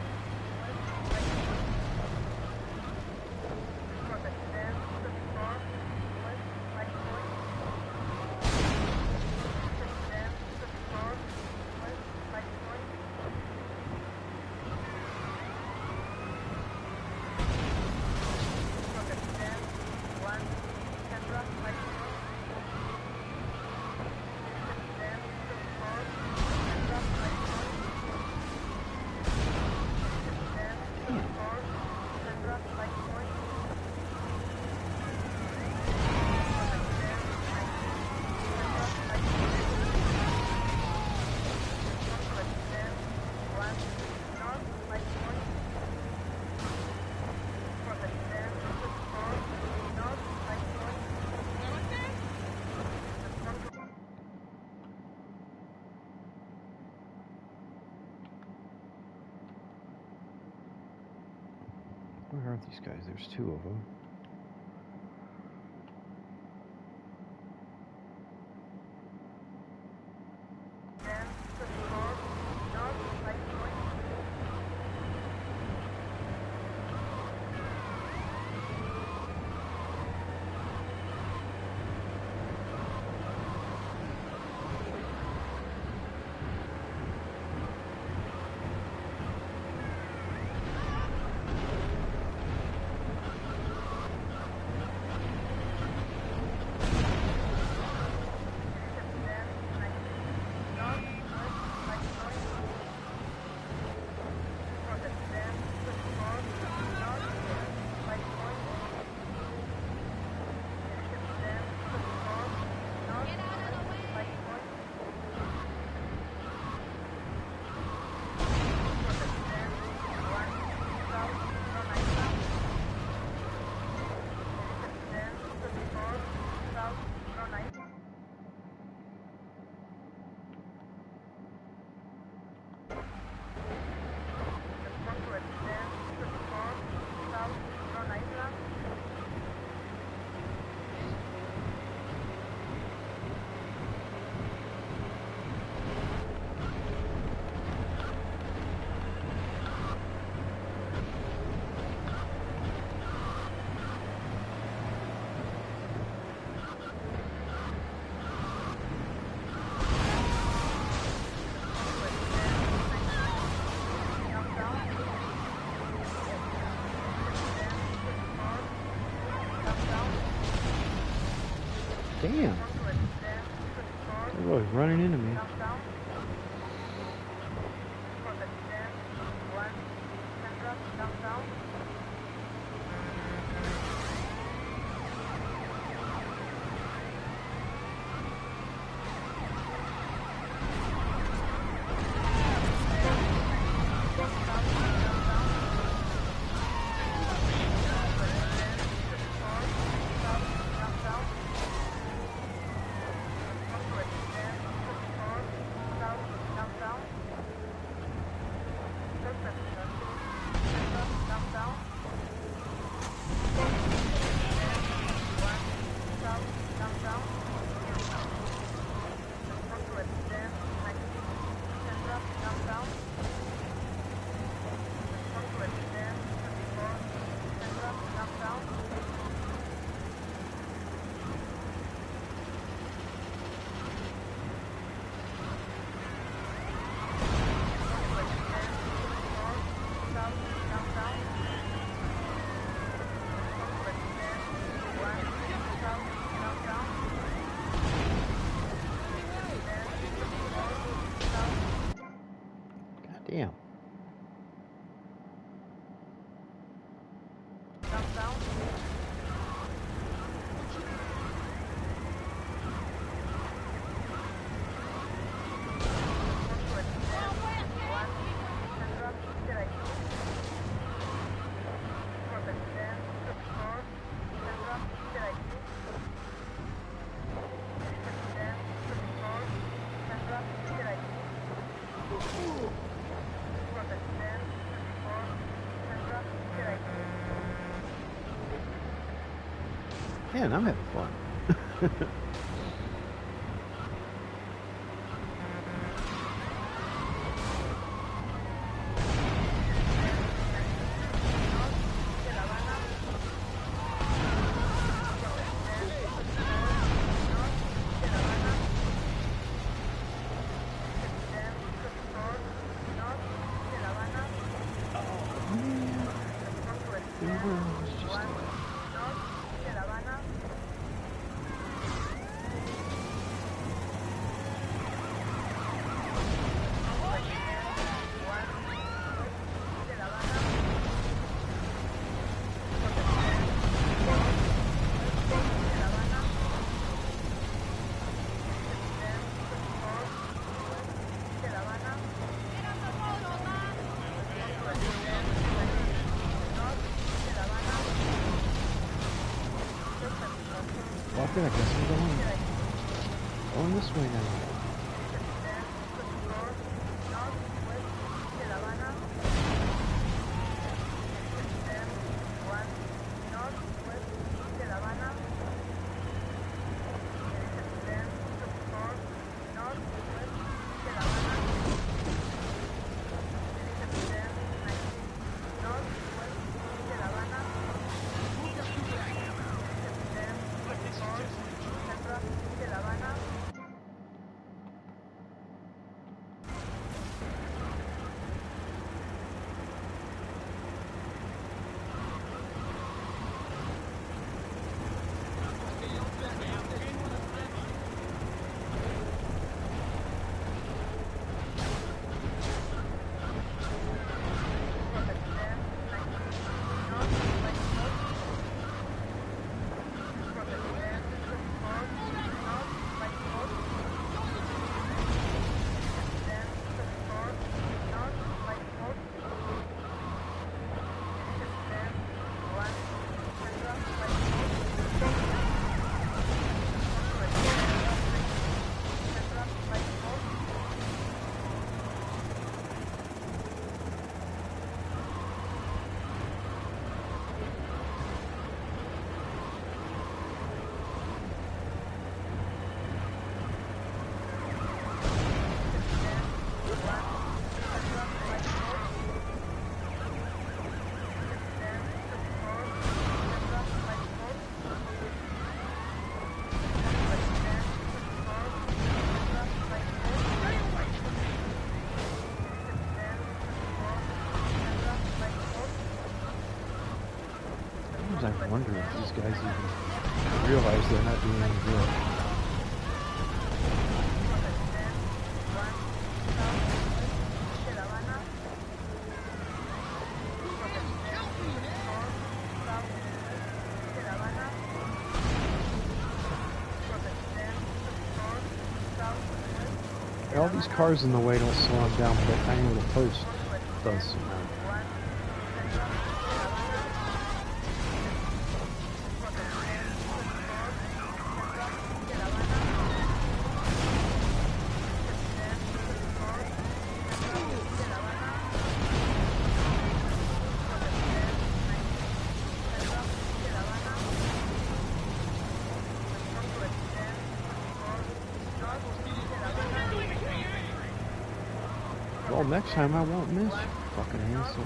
Where are these guys? There's two of them. Damn. Oh, he's running into me. Damn. Man, I'm having fun. I guess I'm going this way now. I wonder if these guys even realize they're not doing any good. All these cars in the way don't slow him down, but that tiny little post does. Well, next time I won't miss, you fucking asshole.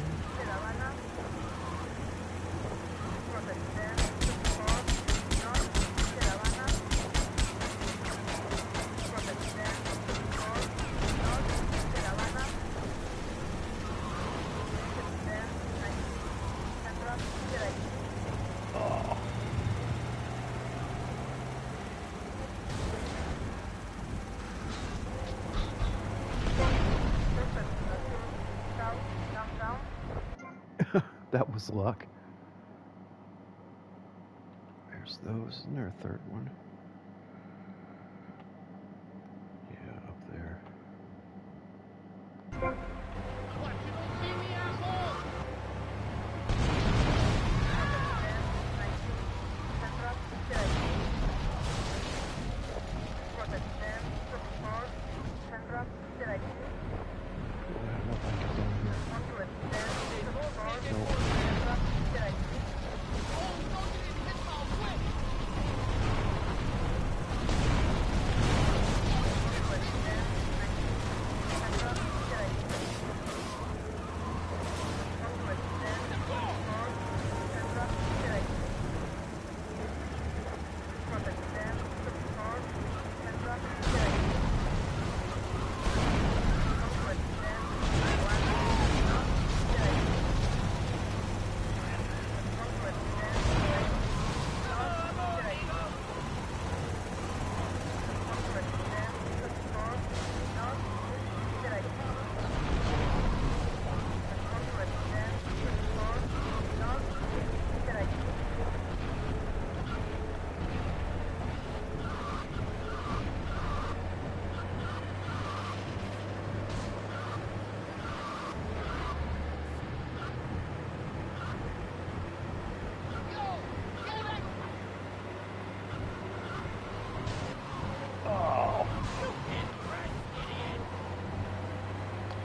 That was luck. There's those. Isn't there a third one? Yeah, up there. What, you don't see me, asshole?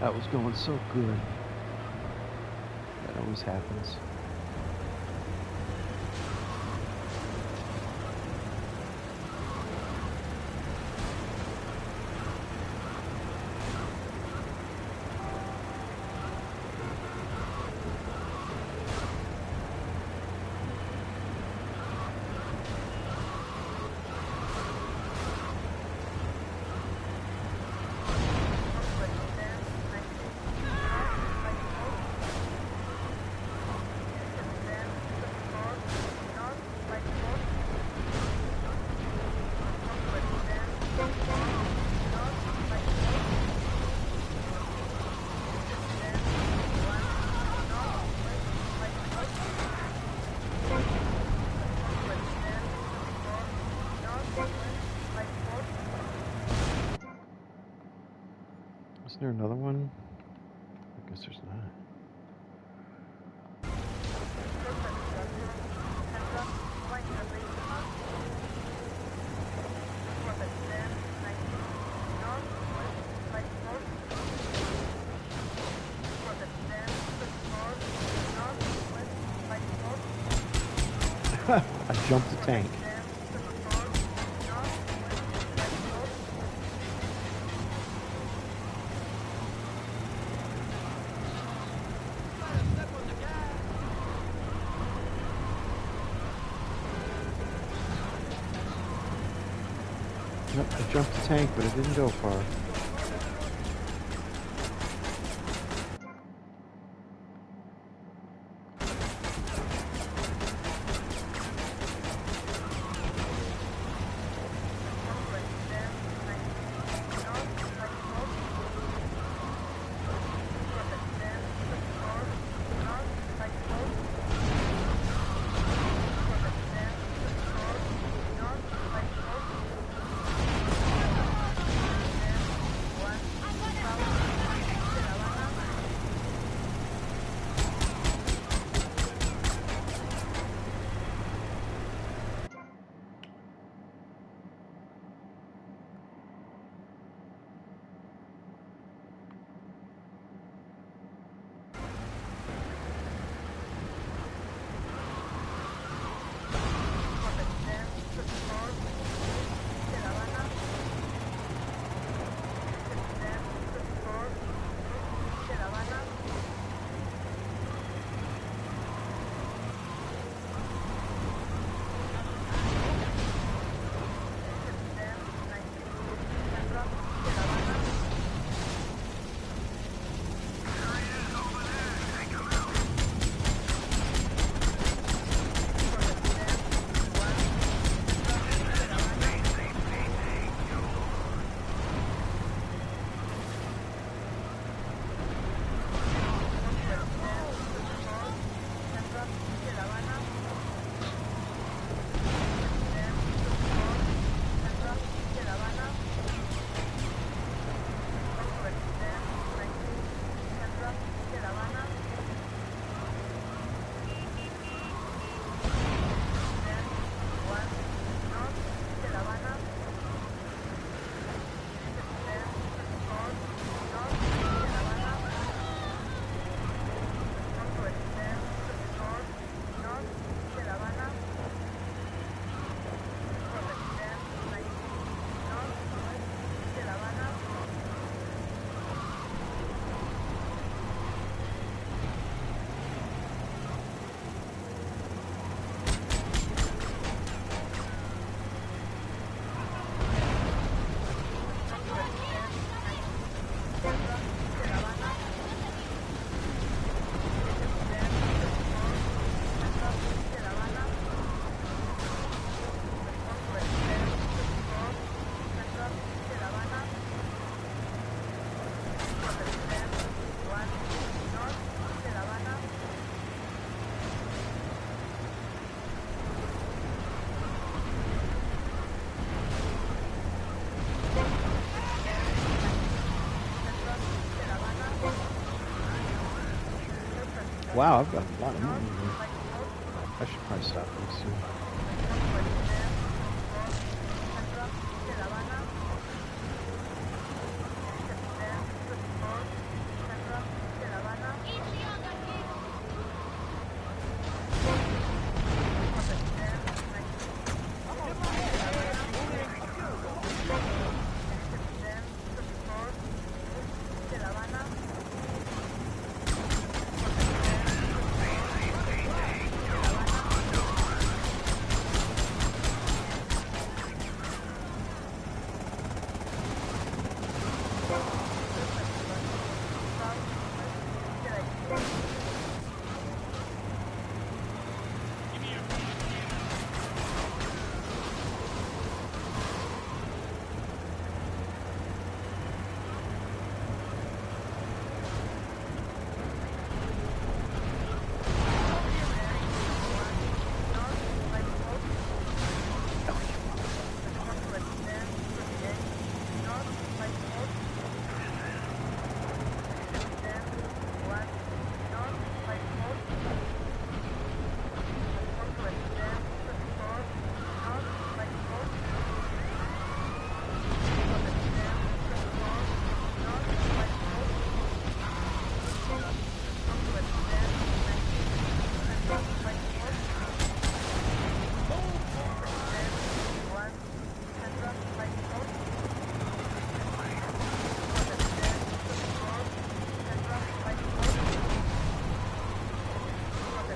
That was going so good. That always happens. Is there another one? I guess there's not. I jumped the tank. Yep, I jumped the tank, but it didn't go far. Wow, I've got a lot of money here. I should probably stop this soon.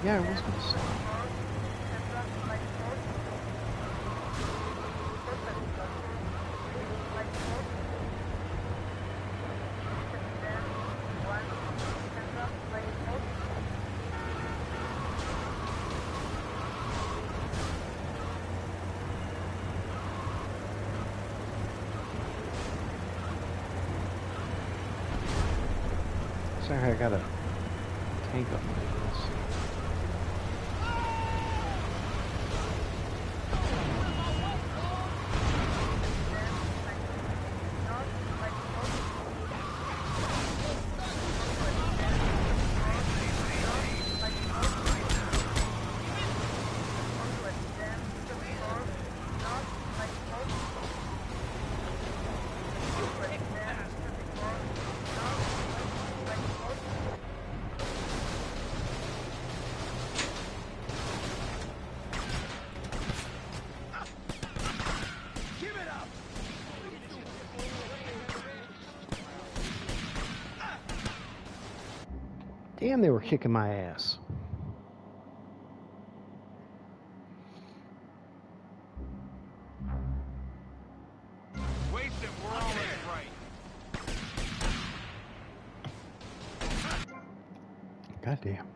Yeah, I was gonna say. Sorry, I got a tank up my ass. Damn, they were kicking my ass. Waste it, we're all in right. Goddamn.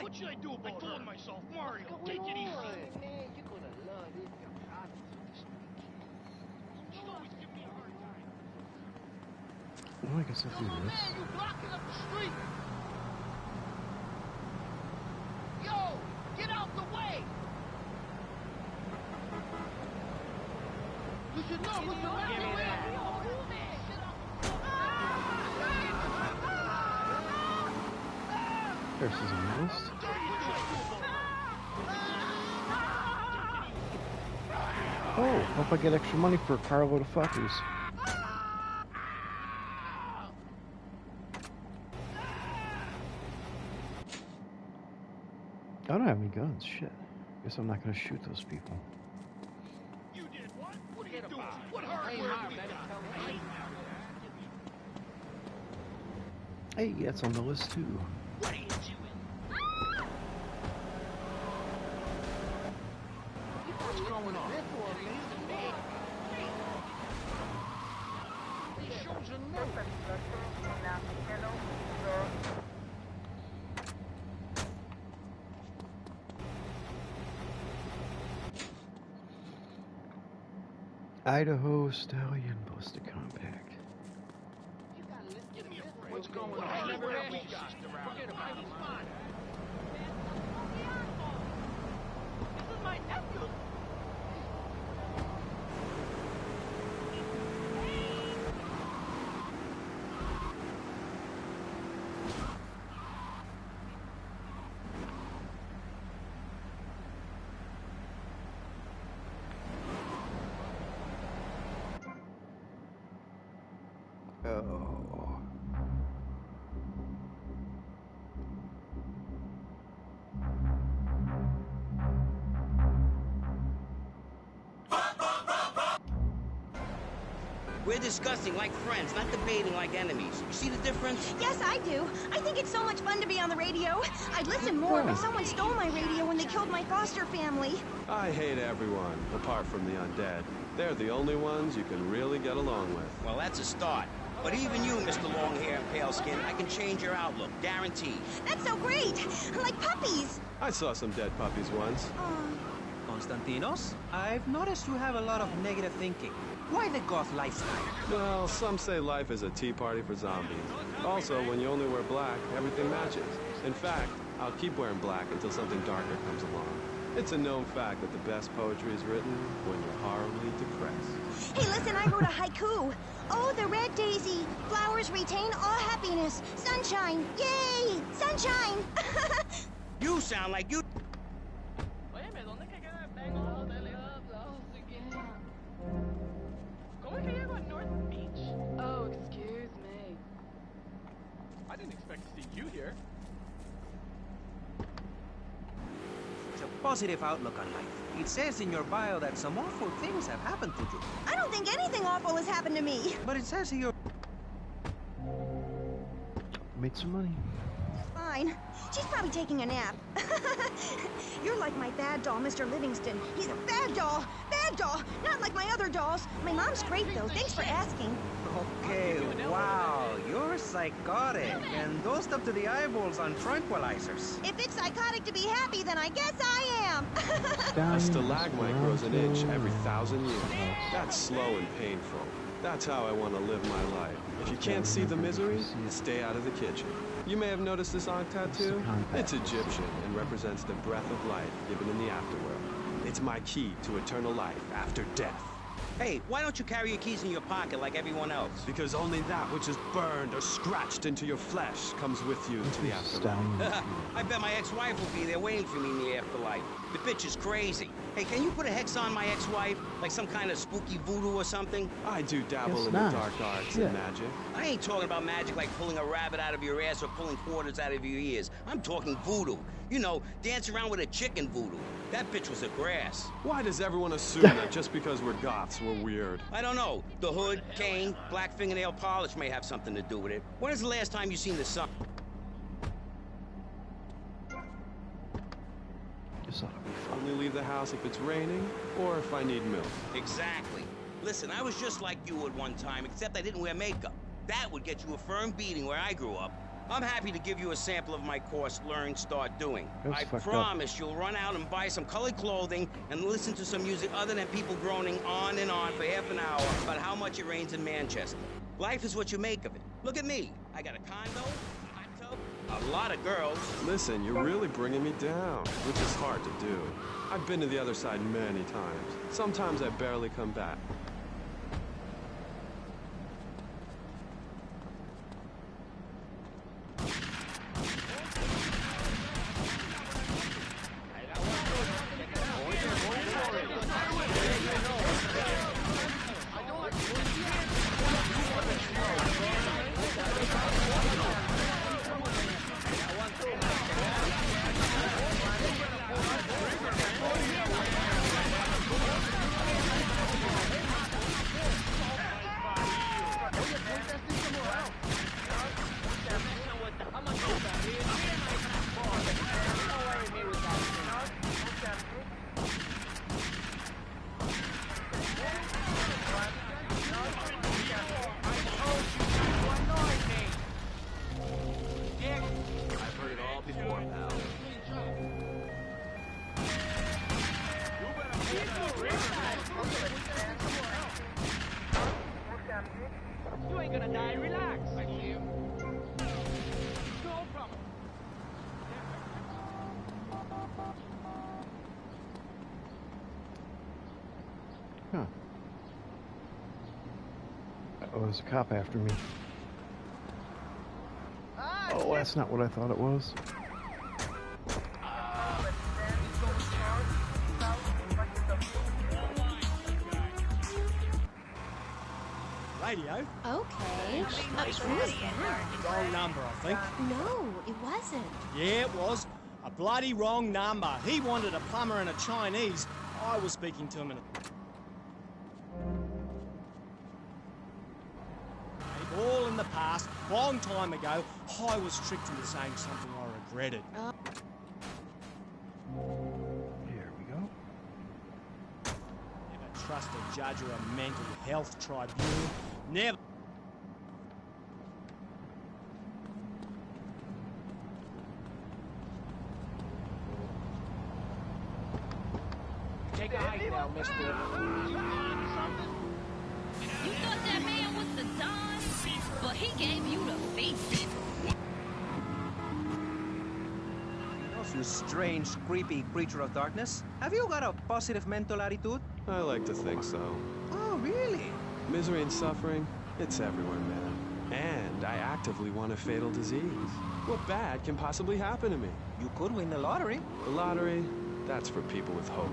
What should I do about I told myself, Mario, take it easy. Man, you're gonna love it. She'll always give me a hard time. Well, I guess I'll do Yo, this. man, you blocking up the street. Yo, get out the way. You should know who's around the way. There's his list. Oh, hope I get extra money for a carload of fuckers. I don't have any guns. Shit. Guess I'm not gonna shoot those people. You did what? What are you doing? What hardware have we got? Hey, that's on the list too. What are you doing? What's going on? He shows a note. Idaho Stallion Ballistic Compact. What's going on? Whatever that we got. Forget about it. This is my nephew. Oh. We're discussing like friends, not debating like enemies. You see the difference? Yes, I do. I think it's so much fun to be on the radio. I'd listen more, but someone stole my radio when they killed my foster family. I hate everyone, apart from the undead. They're the only ones you can really get along with. Well, that's a start. But even you, Mr. Long Hair and Pale Skin, I can change your outlook, guaranteed. That's so great. Like puppies. I saw some dead puppies once. Konstantinos, I've noticed you have a lot of negative thinking. Why the goth lifestyle? Well, some say life is a tea party for zombies. Also, when you only wear black, everything matches. In fact, I'll keep wearing black until something darker comes along. It's a known fact that the best poetry is written when you're horribly depressed. Hey, listen, I wrote a haiku. Oh, the red daisy. Flowers retain all happiness. Sunshine. Yay! Sunshine! You sound like you... Óyeme, ¿dónde es que queda el Bangalore Deli House again? ¿Cómo es que llego a North Beach? Oh, excuse me. I didn't expect to see you here. It's a positive outlook on life. It says in your bio that some awful things have happened to you. I don't think anything awful has happened to me. But it says here Made some money. Fine. She's probably taking a nap. You're like my bad doll, Mr. Livingston. He's a bad doll. Bad doll. Not like my other dolls. My mom's great, though. Thanks for asking. Okay, wow, you're psychotic and dosed up to the eyeballs on tranquilizers. If it's psychotic to be happy, then I guess I am. A stalagmite grows an inch every 1,000 years. That's slow and painful. That's how I want to live my life. If you can't see the misery, stay out of the kitchen. You may have noticed this on tattoo. It's Egyptian and represents the breath of life given in the afterworld. It's my key to eternal life after death. Hey, why don't you carry your keys in your pocket like everyone else? Because only that which is burned or scratched into your flesh comes with you to the afterlife. I bet my ex-wife will be there waiting for me in the afterlife. The bitch is crazy. Hey, can you put a hex on my ex-wife? Like some kind of spooky voodoo or something? I do dabble Guess in not. the dark arts Yeah. and magic. I ain't talking about magic like pulling a rabbit out of your ass or pulling quarters out of your ears. I'm talking voodoo. You know, dance around with a chicken voodoo. That bitch was a grass. Why does everyone assume that just because we're goths, we're weird? I don't know. The hood, cane, black fingernail polish may have something to do with it. When is the last time you seen the sun? This ought to be fun. Only leave the house if it's raining or if I need milk. Exactly. Listen, I was just like you at one time, except I didn't wear makeup. That would get you a firm beating where I grew up. I'm happy to give you a sample of my course, Learn, Start Doing. That was I fucked up. promise you'll run out and buy some colored clothing and listen to some music other than people groaning on and on for half an hour about how much it rains in Manchester. Life is what you make of it. Look at me. I got a condo, a hot tub, a lot of girls. Listen, you're really bringing me down, which is hard to do. I've been to the other side many times. Sometimes I barely come back. I've heard it all before, pal. You ain't gonna die, relax. I see him. No problem. Huh. Oh, there's a cop after me. Oh, that's not what I thought it was. radio. Okay. Who was that? Wrong number, I think. No, it wasn't. Yeah, it was. A bloody wrong number. He wanted a plumber and a Chinese. I was speaking to him in a... All in the past, long time ago, I was tricked into saying something I regretted. Here we go. Never trust a judge or a mental health tribunal. Never. Take a hike now, mister. You thought that man was the Don, but he gave you the face. You strange, creepy creature of darkness. Have you got a positive mental attitude? I like to think so. Oh, really? Misery and suffering, it's everywhere, man. And I actively want a fatal disease. What bad can possibly happen to me? You could win the lottery. The lottery, that's for people with hope.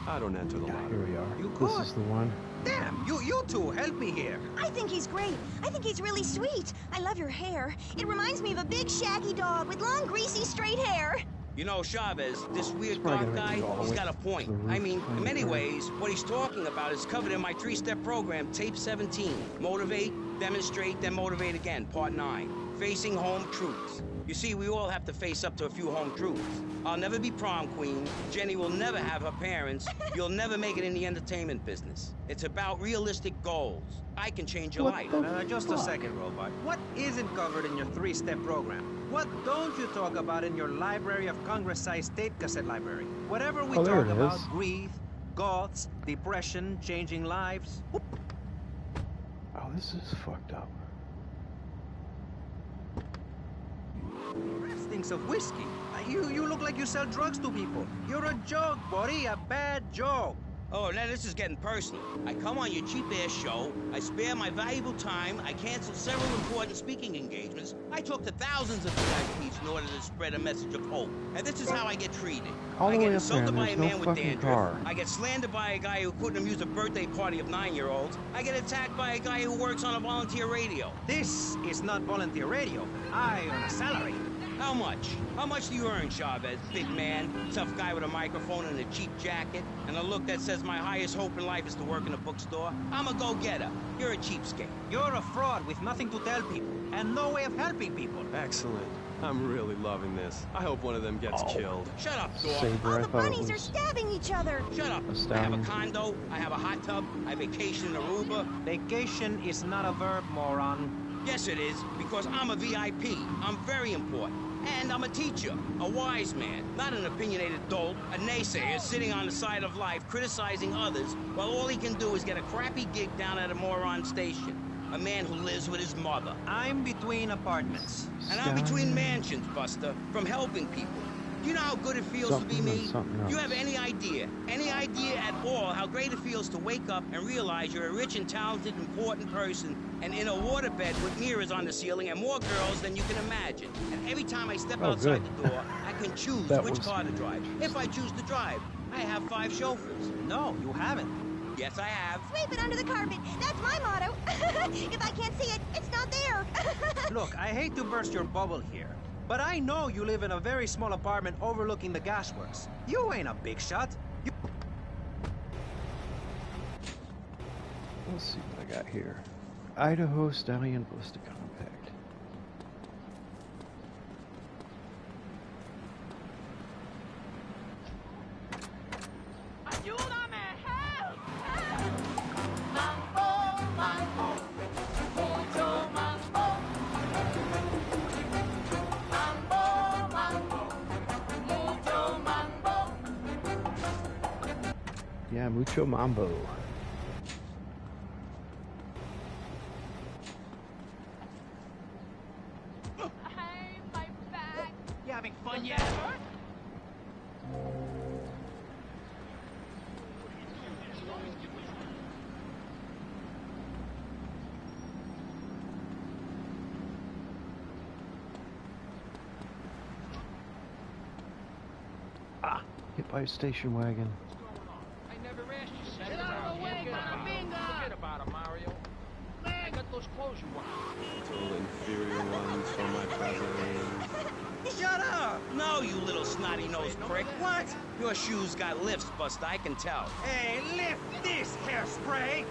I don't enter the Yeah, lottery. here we are. You This could. is the one. Damn, you two, help me here. I think he's great. I think he's really sweet. I love your hair. It reminds me of a big shaggy dog with long, greasy, straight hair. You know, Chavez, this weird probably dark gonna guy, make it all the he's way got a to point. the roof I mean, behind in many the ways, what he's talking about is covered in my three-step program, Tape 17. Motivate, demonstrate, then motivate again, Part 9. Facing home truths. You see, we all have to face up to a few home truths. I'll never be prom queen. Jenny will never have her parents. You'll never make it in the entertainment business. It's about realistic goals. I can change your life. Just a second, Robot. What isn't covered in your three-step program? What don't you talk about in your Library of Congress-sized tape cassette library? Whatever we Oh, there talk it about, is. grief, goths, depression, changing lives. Whoop. Oh, this is fucked up. Thinks of whiskey. You look like you sell drugs to people. You're a joke, buddy, a bad joke. Oh, now this is getting personal. I come on your cheap-ass show, I spare my valuable time, I cancel several important speaking engagements, I talk to thousands of VIPs in order to spread a message of hope. And this is how I get treated. All I the get way up there, insulted and by there's a no man with fucking dandruff. car. I get slandered by a guy who couldn't amuse a birthday party of 9-year-olds. I get attacked by a guy who works on a volunteer radio. This is not volunteer radio. I earn a salary. How much? How much do you earn, Chavez? Big man, tough guy with a microphone and a cheap jacket, and a look that says my highest hope in life is to work in a bookstore? I'm a go-getter. You're a cheapskate. You're a fraud with nothing to tell people, and no way of helping people. Excellent. I'm really loving this. I hope one of them gets killed. Shut up, dog. Saber, All I the thought it bunnies are was. stabbing each other. Shut up. A I have a stallion. condo, I have a hot tub, I vacation in Aruba. Vacation is not a verb, moron. Yes, it is, because I'm a VIP. I'm very important. And I'm a teacher, a wise man, not an opinionated dolt, a naysayer sitting on the side of life criticizing others while all he can do is get a crappy gig down at a moron station. A man who lives with his mother. I'm between apartments. And I'm between mansions, Buster, from helping people. Do you know how good it feels to be Something me? and something Do you else. have any idea at all how great it feels to wake up and realize you're a rich and talented, important person and in a waterbed with mirrors on the ceiling and more girls than you can imagine. And every time I step Oh, outside good. the door, I can choose That which was- car to drive. If I choose to drive, I have 5 chauffeurs. No, you haven't. Yes, I have. Sweep it under the carpet. That's my motto. If I can't see it, it's not there. Look, I hate to burst your bubble here, but I know you live in a very small apartment overlooking the gasworks. You ain't a big shot. You... Let's see what I got here. Idaho Stallion Ballistic Compact. Ayúdame, help, help. Yeah, mucho mambo. Hey, my back. You having fun yet? Hit by a station wagon. I never asked you. Get out of the way, Bada Bingo! Forget about it, Mario. I got those those clothes you want. Little inferior ones for my president. Shut up! No, you little snotty-nosed prick. What? Your shoes got lifts, Buster, I can tell. Hey, lift this hairspray!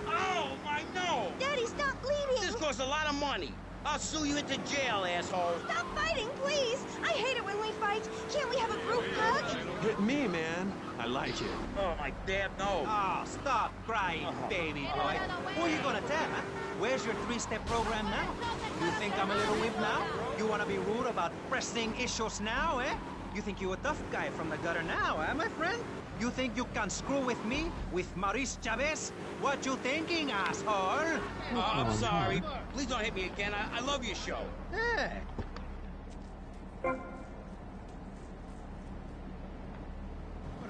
Oh, my nose! Daddy, stop bleeding! This costs a lot of money. I'll sue you into jail, asshole. Stop fighting, please! I hate it when we fight. Can't we have a group hug? Hit me, man. I like it. Oh, my damn nose. Oh, stop crying, baby boy. Who are you gonna tell, huh? Where's your three-step program now? You think I'm a little wimp now? You wanna be rude about pressing issues now, eh? You think you a tough guy from the gutter now, eh, my friend? You think you can screw with me? With Maurice Chavez? What you thinking, asshole? Oh, I'm sorry. Please don't hit me again. I love your show. Hey.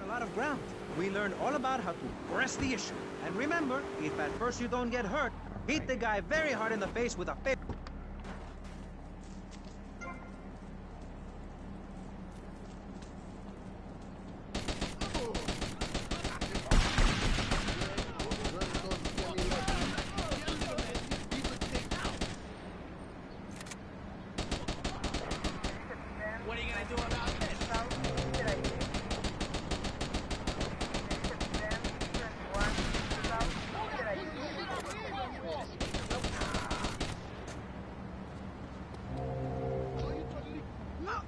A lot of ground. We learned all about how to press the issue. And remember, if at first you don't get hurt, hit the guy very hard in the face with a paper. What are you gonna do about this?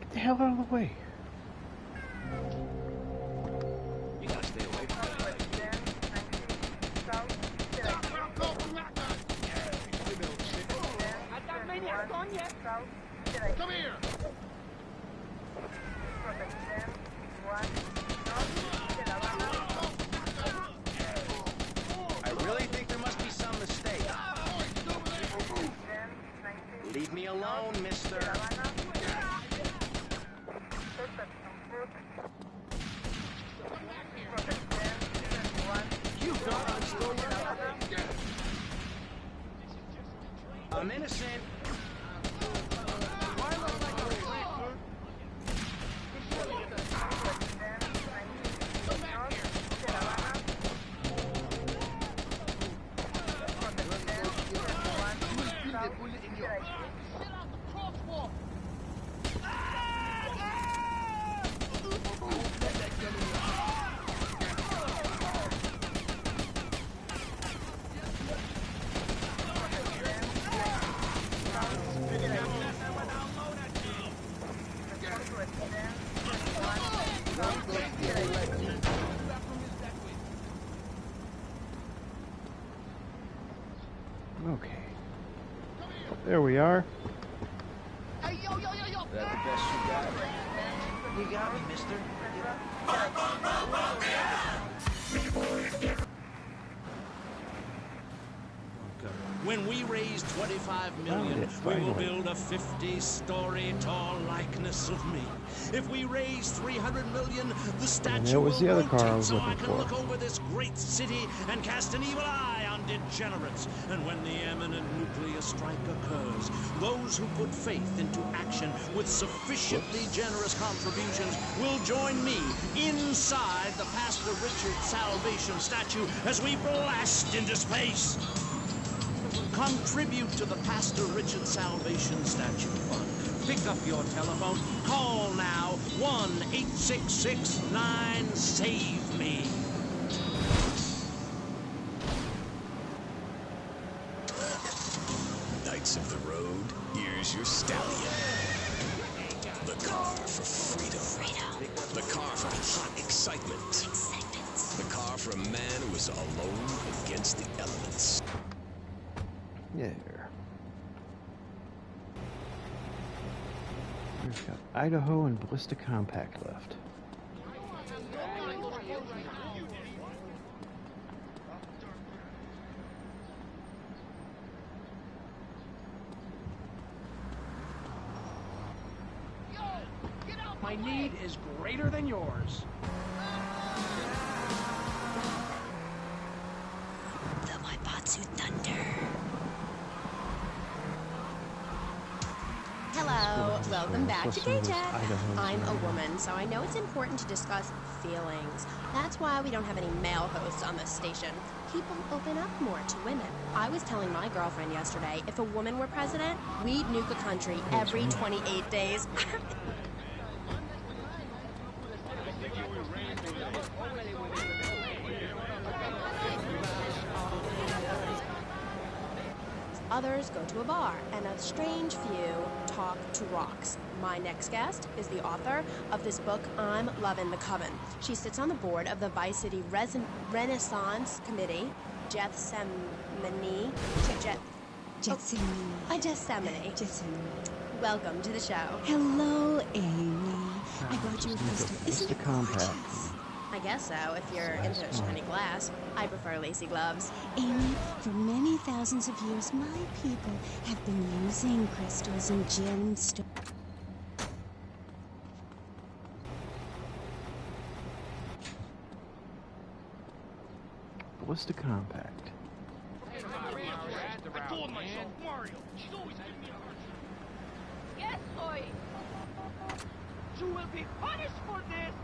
Get the hell out of the way. You gotta stay away from me. Come here! I really think there must be some mistake. Leave me alone, mister. You thought I'm still I'm innocent. Okay. There we are. Hey, yo, yo, yo, yo! That the best you got? You got me, mister. When we raise 25 million, we will build a 50-story tall likeness of me. If we raise 300 million, the statue will rotate so I can look over this great city and cast an evil eye on degenerates. And when the imminent nuclear strike occurs, those who put faith into action with sufficiently generous contributions will join me inside the Pastor Richard Salvation statue as we blast into space. Contribute to the Pastor Richard Salvation Statue Fund. Pick up your telephone. Call now. 1-866-9-SAVE-ME. Knights of the road, here's your stallion. The car for freedom. The car for hot excitement. The car for a man who is alone against the elements. Yeah. We've got Idaho and Ballista Compact left. My need is greater than yours. The Waibatsu Thunder. Hello, welcome back to K-Tech. I'm a woman, so I know it's important to discuss feelings. That's why we don't have any male hosts on this station. People open up more to women. I was telling my girlfriend yesterday, if a woman were president, we'd nuke a country every 28 days. Others go to a bar, and a strange few talk to rocks. My next guest is the author of this book, I'm Lovin' the Coven. She sits on the board of the Vice City Renaissance Committee, Gethsemane. Gethsemane. Welcome to the show. Hello, Amy. I brought you a crystal. Isn't it compact. I guess so, if you're into shiny glass. I prefer lacy gloves. Amy, for many thousands of years, my people have been using crystals and gemstones. Ballista Compact. I told myself, Mario, she's always giving me a hard time. Yes, soy. You will be punished for this.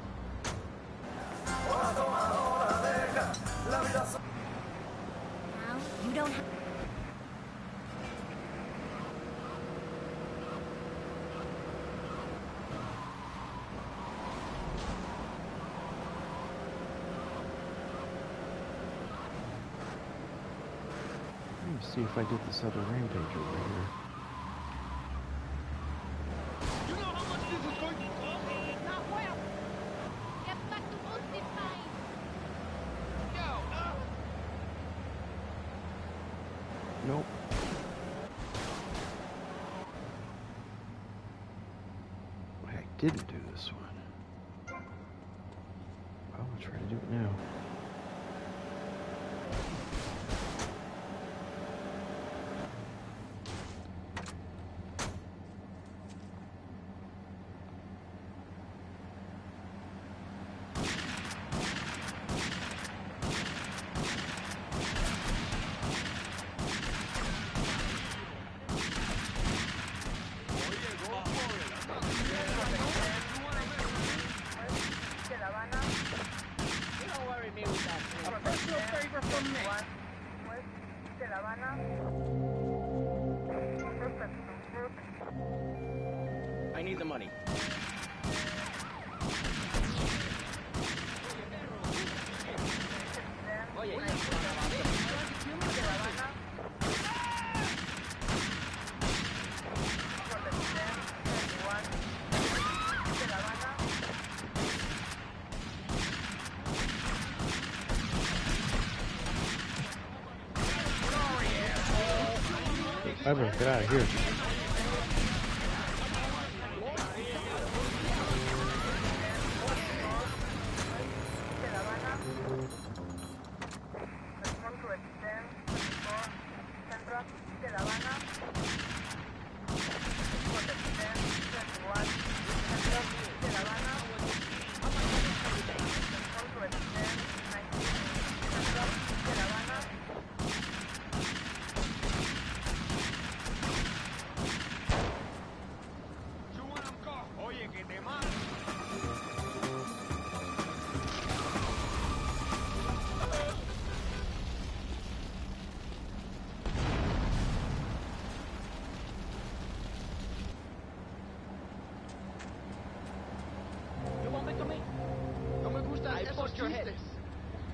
Now, you don't have... Let me see if I did this other rampage over here. You know how much this is going to cost? Not well. Get back to boosted time. Nope. Wait, I didn't do this one. Well, I'll try to do it now. I need the money. I better get out of here.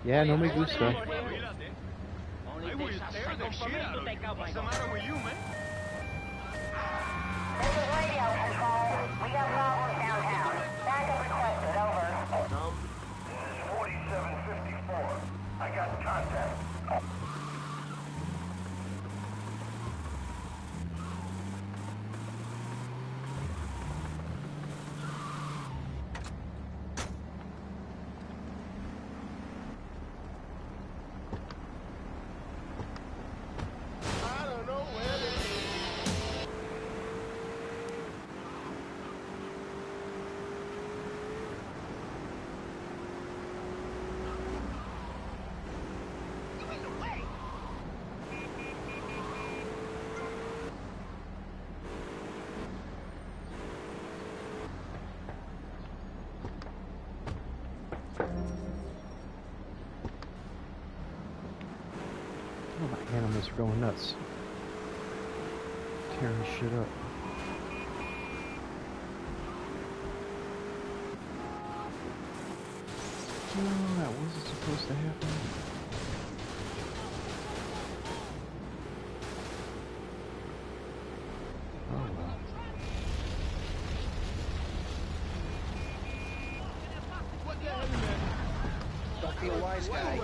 Yeah, no me gusta. I will tear the shit out of you. What's the matter with you, man? This is radio control. We got problems downtown. Backup requested, over. This is 4754. I got contact. Oh, my animals are going nuts. Tearing shit up. No, that wasn't supposed to happen. Oh well. What the hell, man? Don't be a wise guy.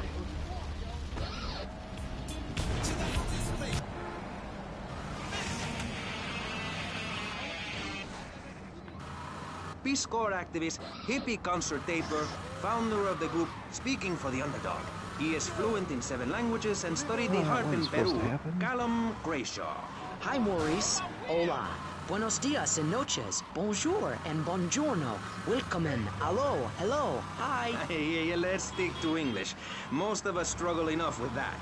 Peace Corps activist, hippie concertator, founder of the group Speaking for the Underdog. He is fluent in 7 languages and studied the harp in Peru. Callum Grayshaw. Hi, Maurice. Hola. Buenos dias and noches. Bonjour and buongiorno. Willkommen. Hello. Hello. Hi. Hey, let's stick to English. Most of us struggle enough with that.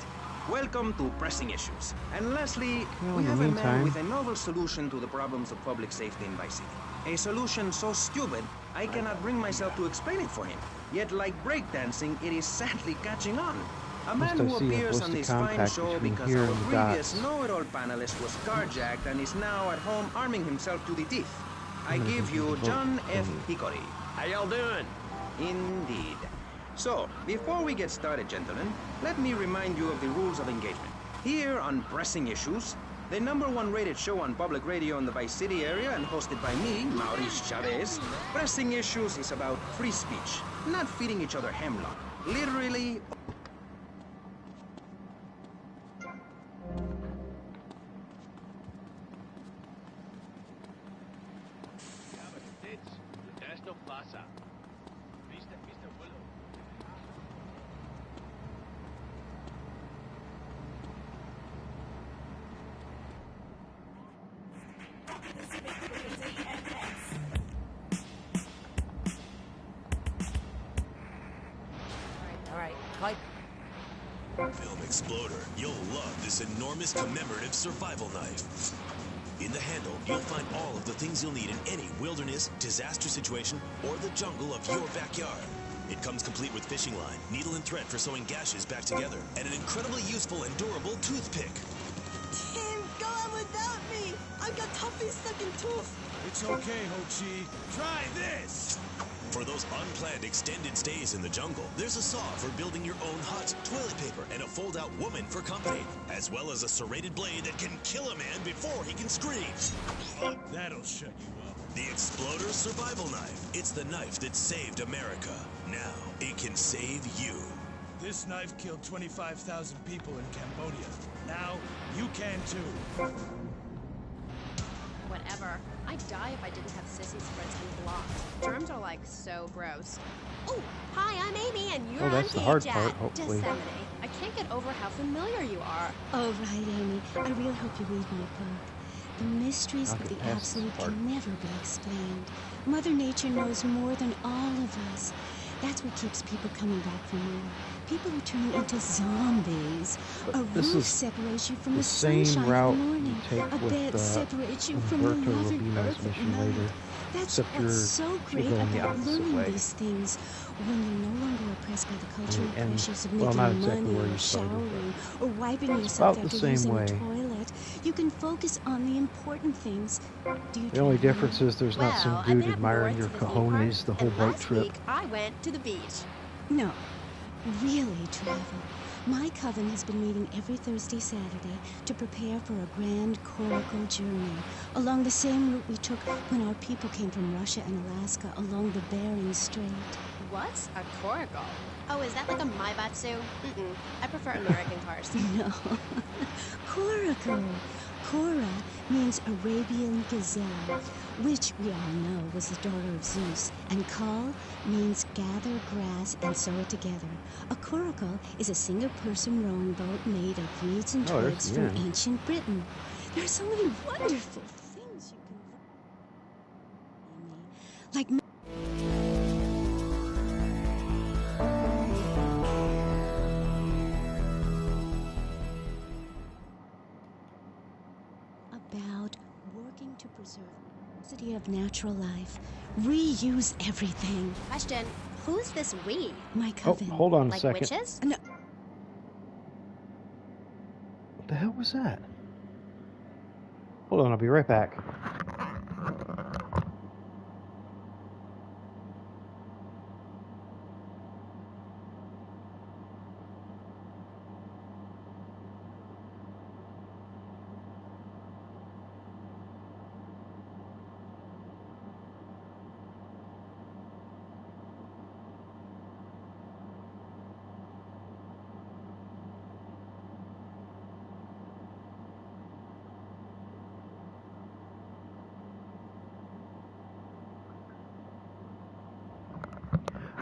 Welcome to Pressing Issues. And lastly, we have a man with a novel solution to the problems of public safety in Vice City. A solution so stupid, I cannot bring myself to explain it for him. Yet like breakdancing, it is sadly catching on. A man who appears on this fine show because our previous know-it-all panelist was carjacked and is now at home arming himself to the teeth. I give you John F. Hickory. How y'all doing? Indeed. So, before we get started, gentlemen, let me remind you of the rules of engagement. Here on Pressing Issues, the #1 rated show on public radio in the Vice City area and hosted by me, Maurice Chavez, Pressing Issues is about free speech, not feeding each other hemlock. Literally... Film Exploder, you'll love this enormous commemorative survival knife. In the handle, you'll find all of the things you'll need in any wilderness, disaster situation, or the jungle of your backyard. It comes complete with fishing line, needle and thread for sewing gashes back together, and an incredibly useful and durable toothpick. Team, go on without me! I've got toffee-sucking tooth! It's okay, Ho-Chi. Try this! For those unplanned extended stays in the jungle, there's a saw for building your own hut, toilet paper, and a fold-out woman for company, as well as a serrated blade that can kill a man before he can scream. That'll shut you up. The Exploder Survival Knife. It's the knife that saved America. Now, it can save you. This knife killed 25,000 people in Cambodia. Now, you can too. Whatever. I'd die if I didn't have sissy spreads unblocked. Germs are like so gross. Oh, hi, I'm Amy, and you're on that's the hard Chat. part, hopefully. Disseminate. I can't get over how familiar you are. Oh, right, Amy. I really hope you read my book. The mysteries of the absolute can never be explained. Mother Nature knows more than all of us. That's what keeps people coming back for more. People are turning into zombies. A roof separates you from the sunshine of the morning. A bed separates you from the loving earth at night. That's what's so great about learning these things. When you're no longer oppressed by the cultural pressures of making money or showering or wiping yourself after using the toilet, you can focus on the important things. The only difference is there's not some dude admiring your cojones the whole boat trip. I went to the beach. No, really, Trevor. My coven has been meeting every Thursday, Saturday to prepare for a grand coracle journey along the same route we took when our people came from Russia and Alaska along the Bering Strait. What's a coracle? Oh, is that like a Maibatsu? I prefer American cars. No. Coracle. Cora means Arabian gazelle, which we all know was the daughter of Zeus, and Kal means gather grass and sew it together. A coracle is a single-person rowing boat made of reeds and twigs from ancient Britain. There are so many wonderful things you can learn. Like about working to preserve the diversity of natural life. Reuse everything. Question, who's this we? My coven. Oh, hold on a like second. Witches? No. the hell was that? Hold on, I'll be right back.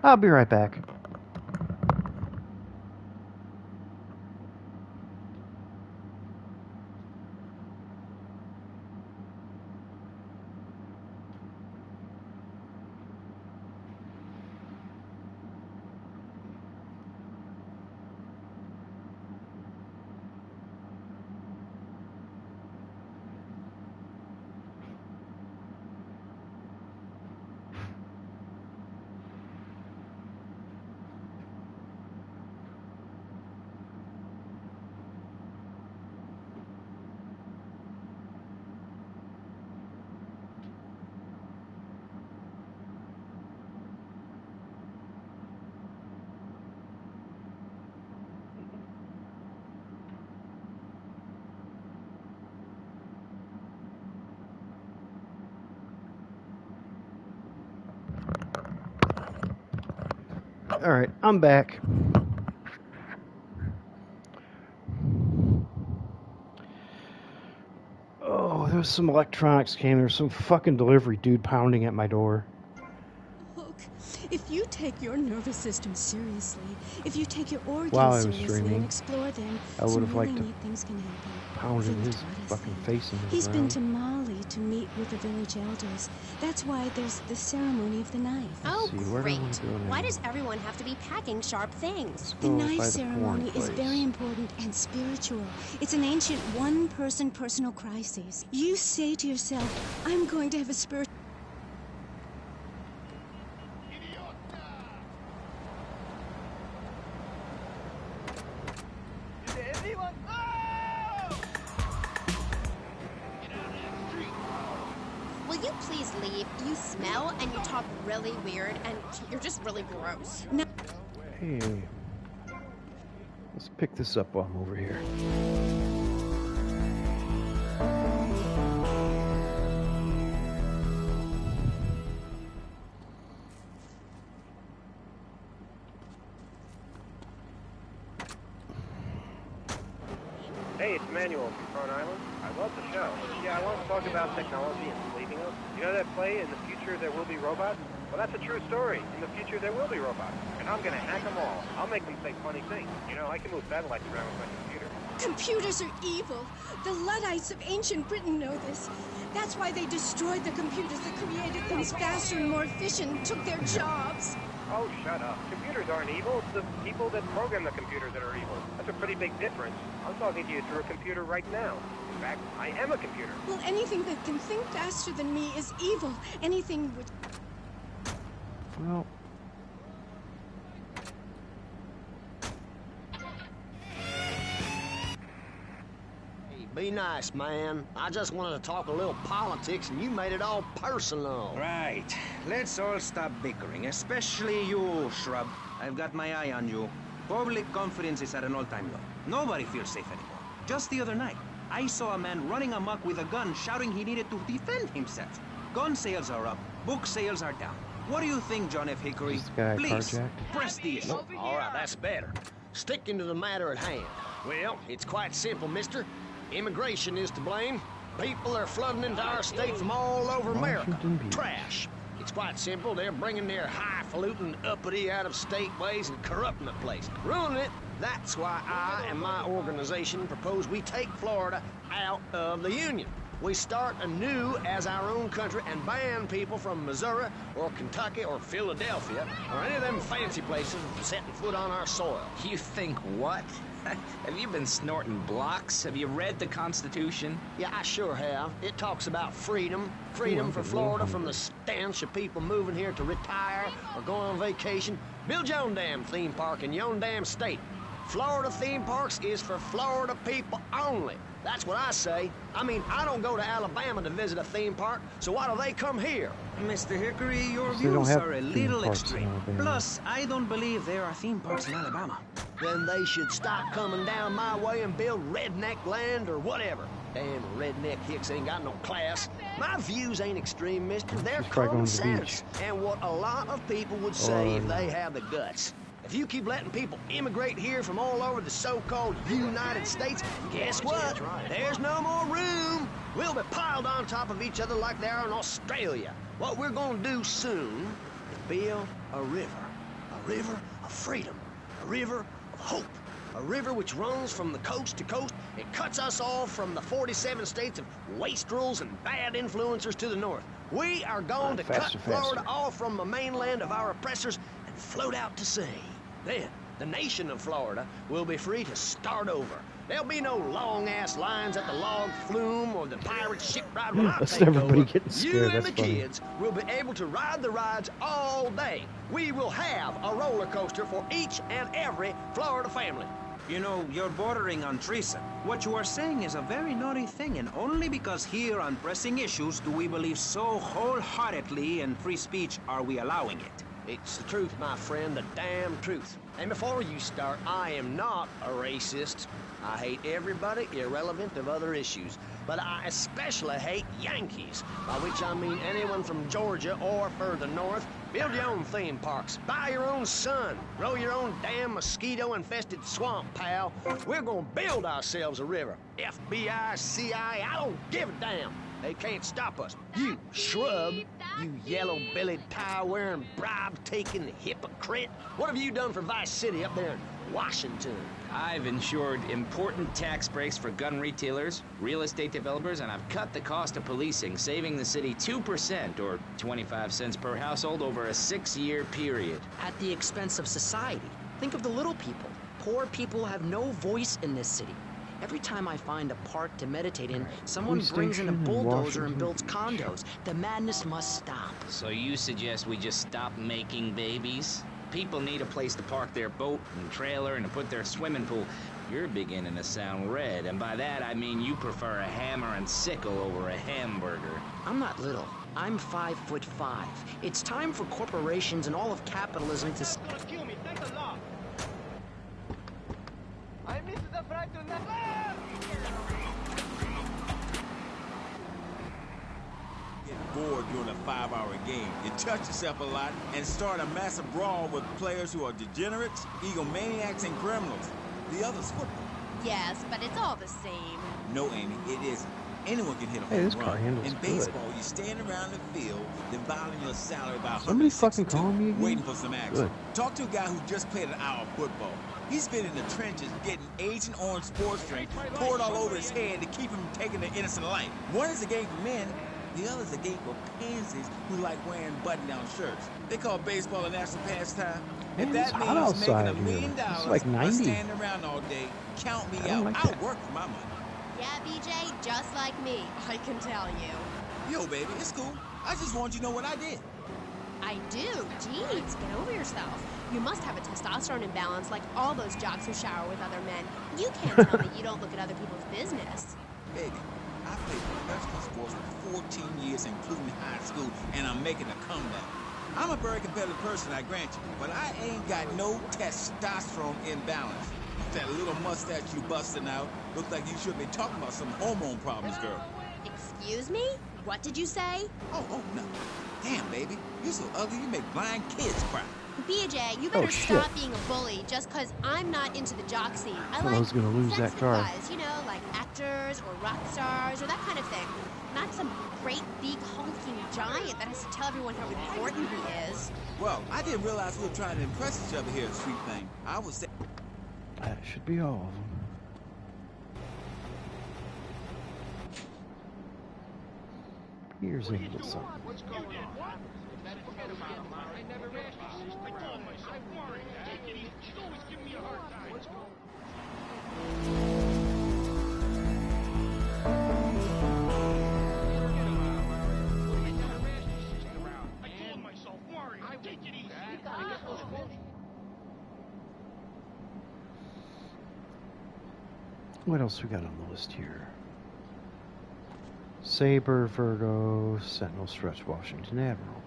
I'll be right back. All right, I'm back. Oh, there's some electronics came. There's some fucking delivery dude pounding at my door. Look, if you take your nervous system seriously, if you take your organs While I was seriously streaming, and explore them, I would have some really liked to neat things can happen. pounded his fucking face into the He's been ground. to Mali to meet with the village elders. That's why there's the ceremony of the knife. Oh, see, where do I great. wanna go now? Why does everyone have to be packing sharp things? The go knife by the ceremony porn is place. very important and spiritual. It's an ancient one-person personal crisis. You say to yourself, I'm going to have a spiritual... Will you please leave? You smell and you talk really weird and you're just really gross. No. Hey, let's pick this up while I'm over here. Hey, it's Manuel from Front Island. I love the show. Yeah, I want to talk about technology and sleeping us. You know that play, In the Future There Will Be Robots? Well, that's a true story. In the future, there will be robots. And I'm going to hack them all. I'll make them say funny things. You know, I can move satellites around with my computer. Computers are evil. The Luddites of ancient Britain know this. That's why they destroyed the computers that created things faster and more efficient and took their jobs. Oh, shut up. Computers aren't evil. It's the people that program the computers that are evil. That's a pretty big difference. I'm talking to you through a computer right now. In fact, I am a computer. Well, anything that can think faster than me is evil. Anything which... Well, Hey, be nice, man. I just wanted to talk a little politics, and you made it all personal. Right. Let's all stop bickering, especially you, Shrub. I've got my eye on you. Public confidence is at an all-time low. Nobody feels safe anymore. Just the other night, I saw a man running amok with a gun, shouting he needed to defend himself. Gun sales are up. Book sales are down. What do you think, John F. Hickory? this guy Please, carjacked. press the issue. All right, that's better. Sticking to the matter at hand. Well, it's quite simple, mister. Immigration is to blame. People are flooding into our state from all over America. Washington Beach. Trash. It's quite simple. They're bringing their highfalutin, uppity, out-of-state ways and corrupting the place. Ruining it. That's why I and my organization propose we take Florida out of the Union. We start anew as our own country and ban people from Missouri or Kentucky or Philadelphia or any of them fancy places from setting foot on our soil. You think what? Have you been snorting blocks? Have you read the Constitution? Yeah, I sure have. It talks about freedom. Freedom for Florida from the stench of people moving here to retire or go on vacation. Build your own damn theme park in your own damn state. Florida theme parks is for Florida people only. That's what I say. I mean, I don't go to Alabama to visit a theme park, so why do they come here? Mr. Hickory, your They don't views have are a theme little parks in extreme. Alabama. Plus, I don't believe there are theme parks in Alabama. Then they should stop coming down my way and build redneck land or whatever. Damn redneck hicks ain't got no class. My views ain't extreme, mister. They're Try common going to the sense. And what a lot of people would say if Or- they have the guts. If you keep letting people immigrate here from all over the so-called United States, guess what? There's no more room. We'll be piled on top of each other like they are in Australia. What we're gonna do soon is build a river of freedom, a river of hope, a river which runs from the coast to coast. It cuts us off from the 47 states of wastrels and bad influencers to the north. We are going to cut Faster, Florida faster. off from the mainland of our oppressors and float out to sea. Then, the nation of Florida will be free to start over. There'll be no long-ass lines at the log flume or the pirate shipwright when I That's take everybody over. getting You scared, and that's the funny. kids will be able to ride the rides all day. We will have a roller coaster for each and every Florida family. You know, you're bordering on treason. What you are saying is a very naughty thing, and only because here on pressing issues do we believe so wholeheartedly in free speech are we allowing it. It's the truth, my friend, the damn truth. And before you start, I am not a racist. I hate everybody irrelevant of other issues. But I especially hate Yankees, by which I mean anyone from Georgia or further north. Build your own theme parks, buy your own sun, grow your own damn mosquito-infested swamp, pal. We're gonna build ourselves a river. FBI, CIA, I don't give a damn. They can't stop us. You shrub, you yellow-bellied, tie-wearing, bribe-taking hypocrite. What have you done for Vice City up there in Washington? I've ensured important tax breaks for gun retailers, real estate developers, and I've cut the cost of policing, saving the city 2% or 25 cents per household over a 6-year period. At the expense of society. Think of the little people. Poor people have no voice in this city. Every time I find a park to meditate in, someone Police brings in a station in bulldozer and Washington. builds condos. The madness must stop. So you suggest we just stop making babies? People need a place to park their boat and trailer and to put their swimming pool. You're beginning to sound red, and by that I mean you prefer a hammer and sickle over a hamburger. I'm not little. I'm 5'5". It's time for corporations and all of capitalism to... Gonna kill me, thanks a lot. I missed the fracture. Get bored during a 5-hour game. You touch yourself a lot and start a massive brawl with players who are degenerates, egomaniacs, and criminals. The other's football. Yes, but it's all the same. No, Amy, it isn't. Anyone can hit a Hey, home this car run. handles In good. baseball, you stand around the field, dividing your salary by Somebody fucking 162, calling me again? waiting for some action. Good. Talk to a guy who just played an hour of football. He's been in the trenches getting Agent Orange sports drink poured all over his head to keep him from taking the innocent life. One is a game for men, the other is a game for pansies who like wearing button-down shirts. They call baseball a national pastime. Man, If it's that hot means making outside $1 million here. It's like or 90. standing around all day, count me I don't out. like I'll that. work for my money. Yeah, BJ, just like me, I can tell you. Yo, baby, it's cool. I just want you to know what I did. I do. Jeez, get over yourself. You must have a testosterone imbalance like all those jocks who shower with other men. You can't tell me you don't look at other people's business. Baby, I played professional sports for 14 years, including high school, and I'm making a comeback. I'm a very competitive person, I grant you, but I ain't got no testosterone imbalance. That little mustache you busting out looks like you should be talking about some hormone problems, girl. Excuse me? What did you say? Oh, no. Damn, baby, you're so ugly you make blind kids cry. BJ, you better shit. stop being a bully just because I'm not into the jock scene. I Thought I like was gonna lose that sensitive car. guys, you know, like actors or rock stars or that kind of thing. Not some great big hulking giant that has to tell everyone how important he is. Well, I didn't realize we were trying to impress each other here at Sweet Thing. I was saying... That should be all of them. Here's a little something. What's going on? What? Forget about it, Mara. I never asked you, sis. I told myself. I'm worried. Take it easy. She's always giving me a hard time. What's going on? I told myself, Mario, take it easy. What else we got on the list here? Saber, Virgo, Sentinel, Stretch, Washington, Admiral.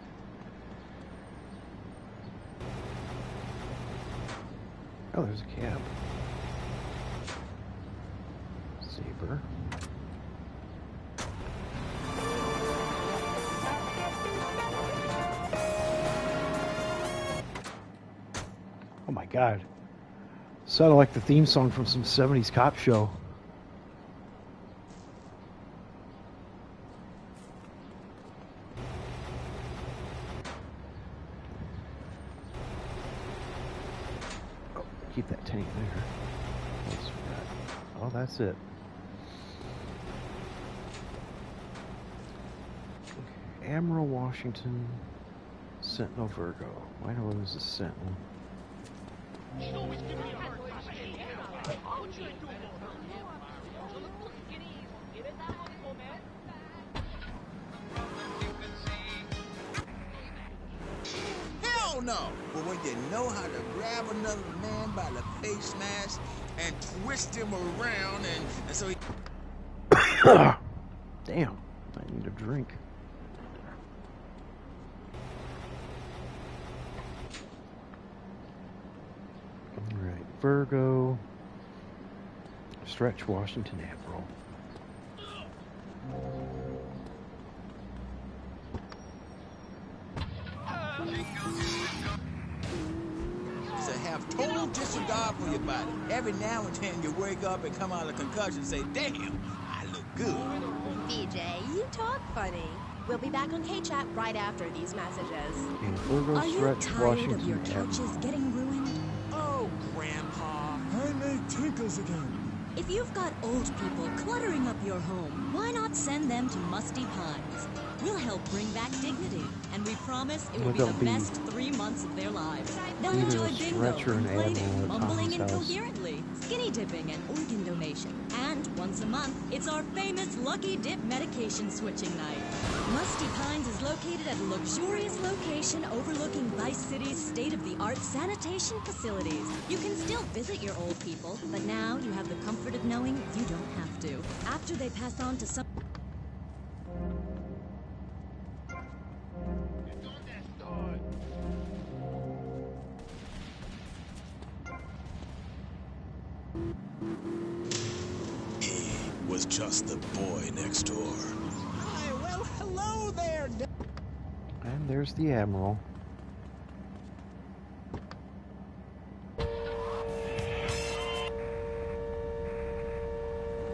Oh, there's a cab. Saber. Oh my God. Sounded like the theme song from some 70s cop show. Oh, keep that tank there. What else we got? Oh, that's it. Okay. Admiral, Washington, Sentinel, Virgo. I know it was a Sentinel. She'd always give me a hard time. I hate her. What should I do about her? Look, skinny. Get it down, man. Hell no! But when you know how to grab another man by the face mask and twist him around and so he... Damn, I need a drink. Alright, Virgo, Stretch, Washington, Admiral. To have total disregard for your body. Every now and then you wake up and come out of concussion and say, damn, I look good. BJ, you talk funny. We'll be back on K-Chat right after these messages. Okay, Virgo, Are you Stretch, tired Washington, of your Admiral. couches getting ruined? Oh, Grandpa. I made tinkles again. If you've got old people cluttering up your home, why not send them to Musty Pines? We'll help bring back dignity, and we promise it will be the best 3 months of their lives. They'll Either enjoy a bingo, Stretcher and Admiral complaining, at mumbling Tom's house. incoherently, skinny dipping, and organ donation. And once a month, it's our famous Lucky Dip medication switching night. Musty Pines is located at a luxurious location overlooking Vice City's state-of-the-art sanitation facilities. You can still visit your old people, but now you have the comfort of knowing you don't have to. After they pass on to some... He was just the boy next door. Hi, well, hello there. And there's the Admiral.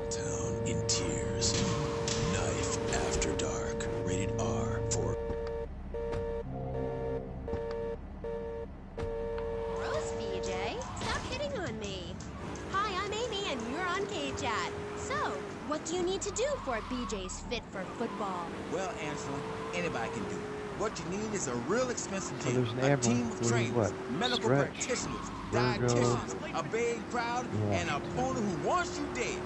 Town in tears. Knife After Dark. Rated R for... Gross, BJ. Stop hitting on me. Hi, I'm Amy, and you're on K-Chat. So, what do you need to do for BJ's fit for football? Well, Angela, anybody can do it. What you need is a real expensive Oh, team, there's an a Admiral. team of What is trainers, what? medical Stretch, practitioners, Virgo, dietitians, a big crowd, and an Washington. opponent who wants you dead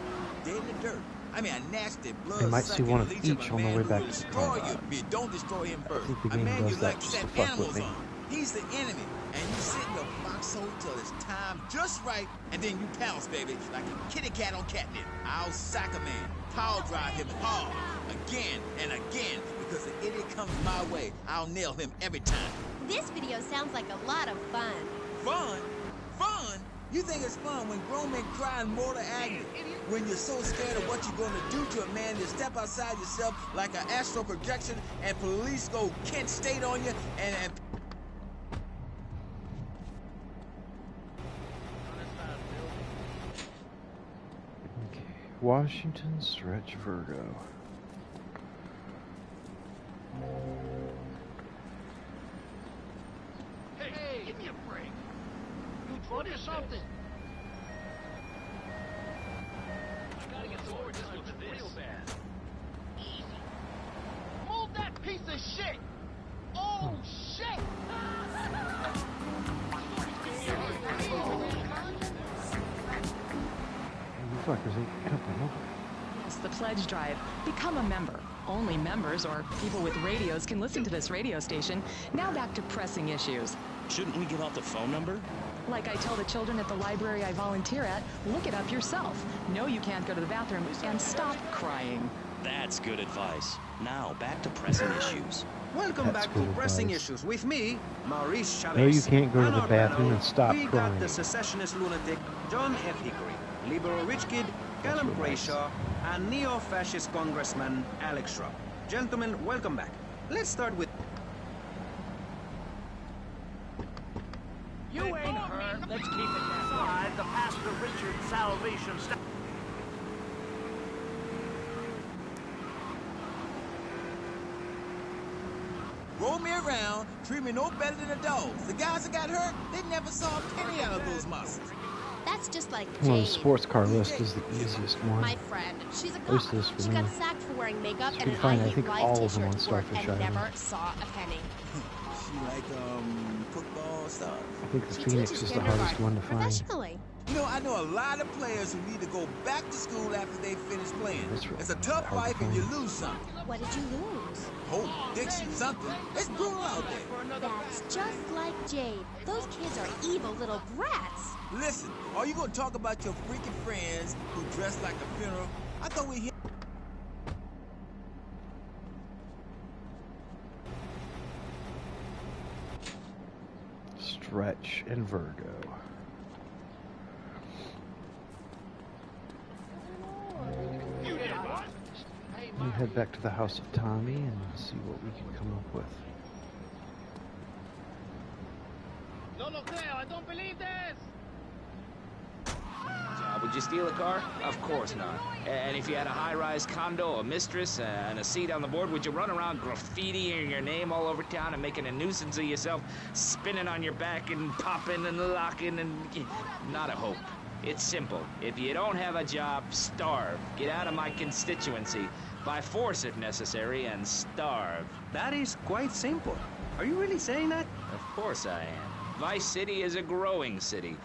in the dirt. I mean, a nasty blood. They might see one of each on the way back to destroy Colorado. you if you don't destroy him first. think the A game man does you that like just set to fuck with animals me. on. He's the enemy, and you sit in the foxhole till it's time just right, and then you pounce, baby, like a kitty cat on catnip. I'll sack a man, power drive him hard, again and again, because if idiot comes my way, I'll nail him every time. This video sounds like a lot of fun. Fun? Fun? You think it's fun when grown men cry in mortal agony? When you're so scared of what you're going to do to a man, you step outside yourself like an astral projection and police go Kent State on you and Okay. Washington, Stretch, Virgo. Hey, give me a break. You drunk or something? I gotta get over this real bad. Easy. Move that piece of shit! Oh, shit! You fuckers ain't helping nobody. Yes, the pledge drive. Become a member. Only members or people with radios can listen to this radio station. Now back to pressing issues. Shouldn't we give out the phone number? Like I tell the children at the library I volunteer at, look it up yourself. Know you can't go to the bathroom and stop crying. That's good advice. Now, back to pressing issues. Welcome back to Pressing Issues with me, Maurice Chavez. No, you can't go to the bathroom and stop we crying. got the secessionist lunatic John F. Hickory, liberal rich kid Callum Brayshaw, and neo-fascist congressman Alex Shrub. Gentlemen, welcome back. Let's start with... You ain't hurt. Let's keep it that way. The Pastor Richard Salvation Staff. Roll me around, treat me no better than the dogs. The guys that got hurt, they never saw a penny out of those muscles. That's just like Well, the Jade. sports car list is the easiest one. My friend. She's a At least cop. this for She me. got sacked for wearing makeup You and can an find, I I Hate think, Life all of them t-shirt on to work Starfish and Island. never saw a penny. She like, football stuff? I think the She Phoenix teaches is the hardest one to find. professionally. You know, I know a lot of players who need to go back to school after they finish playing. That's really It's a tough hard to life and you find. lose something. What did you lose? Hope, Dixie, something. It's brutal out there. That's just like Jade. Those kids are evil little brats. Listen, are you gonna talk about your freaking friends who dress like a funeral? I thought we hit. Stretch and Virgo. We head back to the house of Tommy and see what we can come up with. No lo creo. I don't believe this. Would you steal a car? Of course not. And if you had a high-rise condo, a mistress, and a seat on the board, would you run around graffitiing your name all over town and making a nuisance of yourself, spinning on your back and popping and locking and... Not a hope. It's simple. If you don't have a job, starve. Get out of my constituency. By force if necessary, and starve. That is quite simple. Are you really saying that? Of course I am. Vice City is a growing city.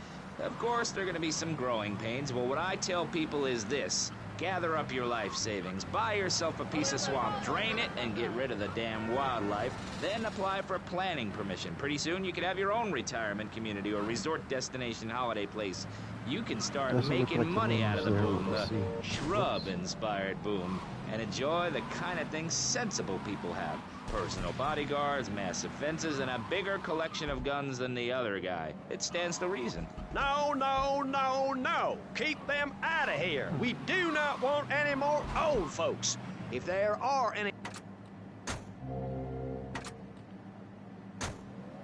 Of course, there are going to be some growing pains. Well, what I tell people is this. Gather up your life savings. Buy yourself a piece of swamp. Drain it and get rid of the damn wildlife. Then apply for planning permission. Pretty soon, you could have your own retirement community or resort destination holiday place. You can start Doesn't look making like the money out of the rooms there. boom. We'll see. The shrub-inspired boom. And enjoy the kind of things sensible people have. Personal bodyguards, massive fences, and a bigger collection of guns than the other guy. It stands to reason. No, no, no, no. Keep them out of here. We do not want any more old folks. If there are any...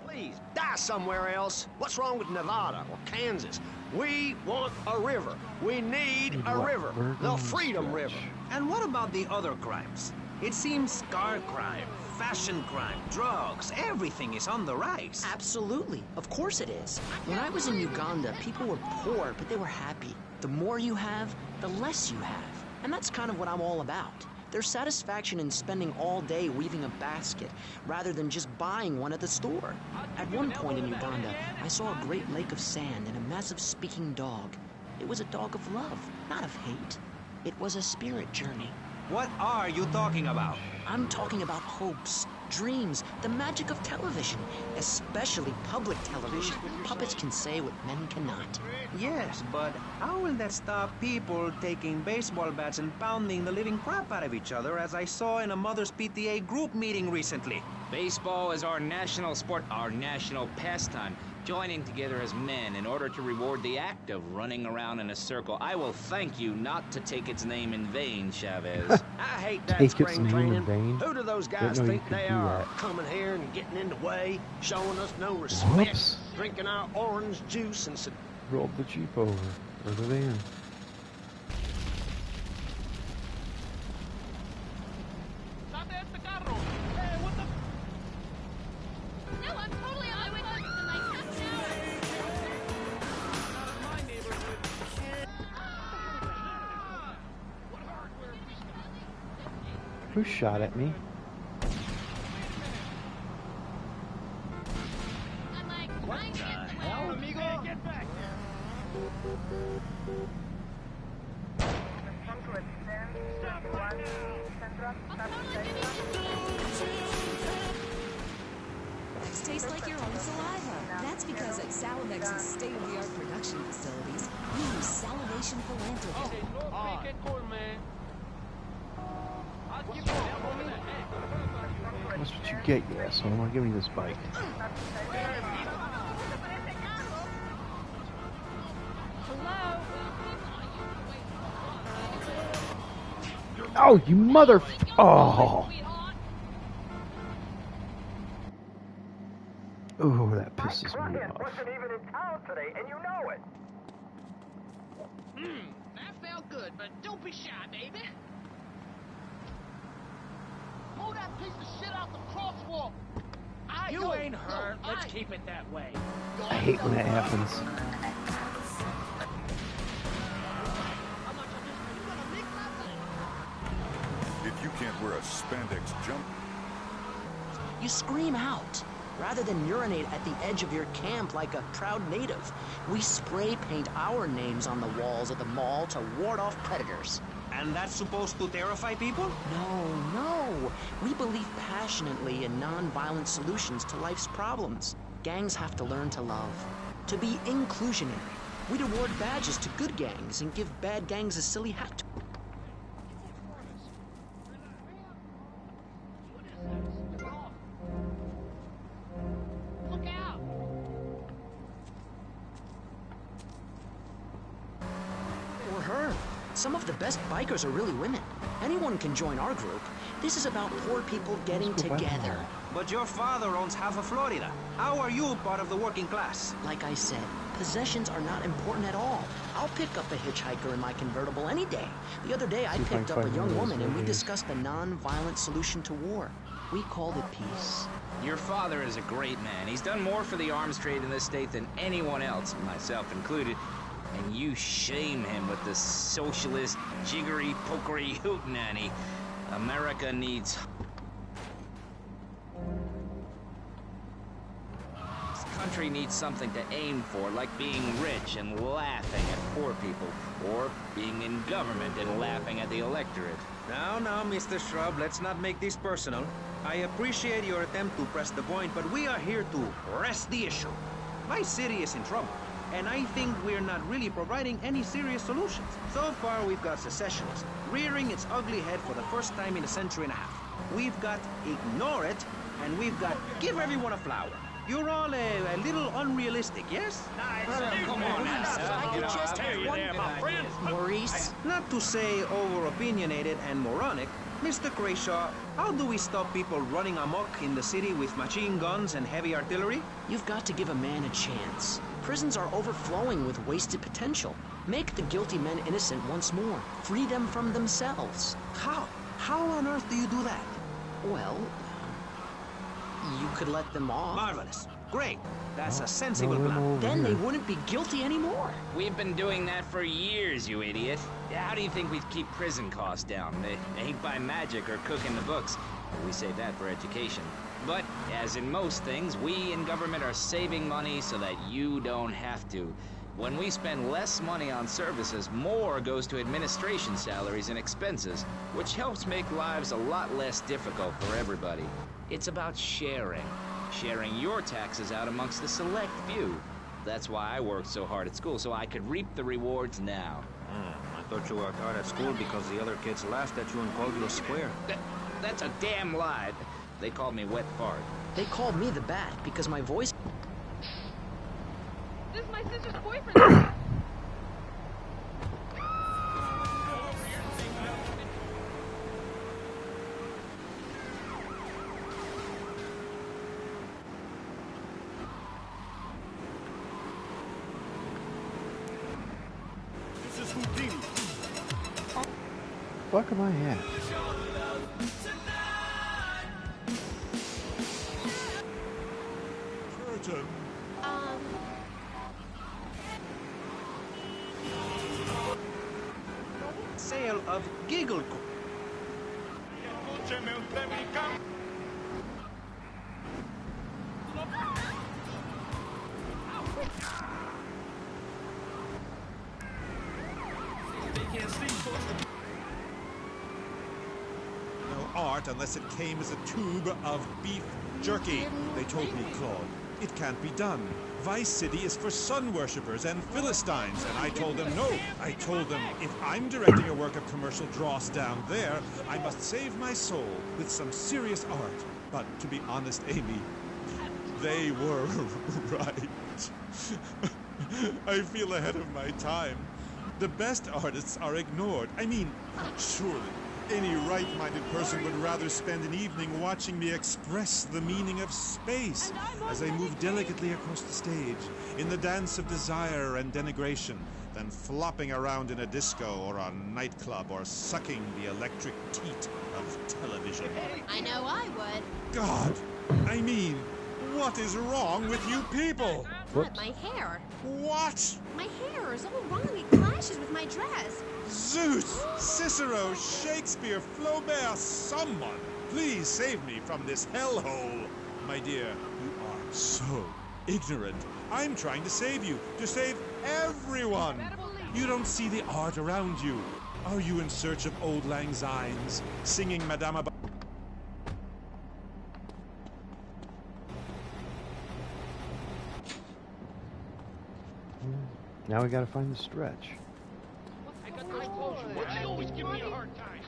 Please, die somewhere else. What's wrong with Nevada or Kansas? We want a river. We need a river. The Freedom River. And what about the other crimes? It seems car crime, fashion crime, drugs, everything is on the rise. Absolutely. Of course it is. When I was in Uganda, people were poor, but they were happy. The more you have, the less you have. And that's kind of what I'm all about. There's satisfaction in spending all day weaving a basket, rather than just buying one at the store. At one point in Uganda, I saw a great lake of sand and a massive speaking dog. It was a dog of love, not of hate. It was a spirit journey. What are you talking about? I'm talking about hopes, dreams, the magic of television, especially public television. Puppets can say what men cannot. Yes, but how will that stop people taking baseball bats and pounding the living crap out of each other, as I saw in a Mother's PTA group meeting recently? Baseball is our national sport, our national pastime. Joining together as men in order to reward the act of running around in a circle. I will thank you not to take its name in vain, Chavez. I hate that Take its spring name in training. vain? Who do those Didn't guys know you think could they do are? that. Coming here and getting in the way, showing us no respect, Whoops. drinking our orange juice and... Rolled the Jeep over. Or the van. No, I'm totally eyewitness to my Who shot at me? What the hell, amigo? Get back bikes taste like your own saliva. That's because at Salimex's state-of-the-art production facilities, we use salivation philanthropy. That's what you get, you asshole. I'm gonna give me this bike. Oh, you mother... Oh. Oh, that pisses me off. Wasn't even in town today, and you know it. That felt good, but don't be shy, baby. Pull that piece of shit out the crosswalk. You ain't hurt. Let's keep it that way. I hate when that happens. If you can't wear a spandex jump, You scream out. Rather than urinate at the edge of your camp like a proud native, we spray paint our names on the walls of the mall to ward off predators. And that's supposed to terrify people? No. We believe passionately in non-violent solutions to life's problems. Gangs have to learn to love, to be inclusionary. We'd award badges to good gangs and give bad gangs a silly hat. Look out! Or her. Some of the best bikers are really women. Anyone can join our group. This is about poor people getting together. But your father owns half of Florida. How are you part of the working class? Like I said, possessions are not important at all. I'll pick up a hitchhiker in my convertible any day. The other day, I picked up a young woman and we discussed a non-violent solution to war. We called it peace. Your father is a great man. He's done more for the arms trade in this state than anyone else, myself included. And you shame him with this socialist, jiggery, pokery hootenanny. America needs... This country needs something to aim for, like being rich and laughing at poor people, or being in government and laughing at the electorate. Now, Mr. Shrub, let's not make this personal. I appreciate your attempt to press the point, but we are here to press the issue. My city is in trouble, and I think we're not really providing any serious solutions. So far, we've got secessionism rearing its ugly head for the first time in a century and a half. We've got ignore it, and we've got give everyone a flower. You're all a little unrealistic, yes? Come on now. Maurice? Not to say over-opinionated and moronic, Mr. Crashaw, how do we stop people running amok in the city with machine guns and heavy artillery? You've got to give a man a chance. Prisons are overflowing with wasted potential. Make the guilty men innocent once more. Free them from themselves. How? How on earth do you do that? Well, you could let them off. Marvelous. Great. That's a sensible plan. Then they wouldn't be guilty anymore. We've been doing that for years, you idiot. How do you think we keep prison costs down? They ain't by magic or cooking the books. We save that for education. But, as in most things, we in government are saving money so that you don't have to. When we spend less money on services, more goes to administration salaries and expenses, which helps make lives a lot less difficult for everybody. It's about sharing. Sharing your taxes out amongst the select few. That's why I worked so hard at school, so I could reap the rewards now. I thought you worked hard at school because the other kids laughed at you and called you a square. That's a damn lie. They called me Wet Fart. They called me the Bat because my voice... This is my sister's boyfriend. this is Houdini. Fuck am I at? Curtain. Sale of Giggle Co. art unless it came as a tube of beef jerky. They told me, Claude, it can't be done. Vice City is for sun worshippers and Philistines, and I told them no. I told them if I'm directing a work of commercial dross down there, I must save my soul with some serious art. But to be honest, Amy, they were right. I feel ahead of my time. The best artists are ignored. I mean, surely any right-minded person would rather spend an evening watching me express the meaning of space as I move delicately across the stage in the dance of desire and denigration than flopping around in a disco or a nightclub or sucking the electric teat of television. I know I would. God, I mean, what is wrong with you people? What, my hair? What? My hair is all wrong. It clashes with my dress. Zeus, Cicero, Shakespeare, Flaubert, someone, please save me from this hellhole. My dear, you are so ignorant. I'm trying to save you, to save everyone. You don't see the art around you. Are you in search of old lang synes, singing Madame Ab... Now we gotta find the stretch. I told you, they always give me a hard time.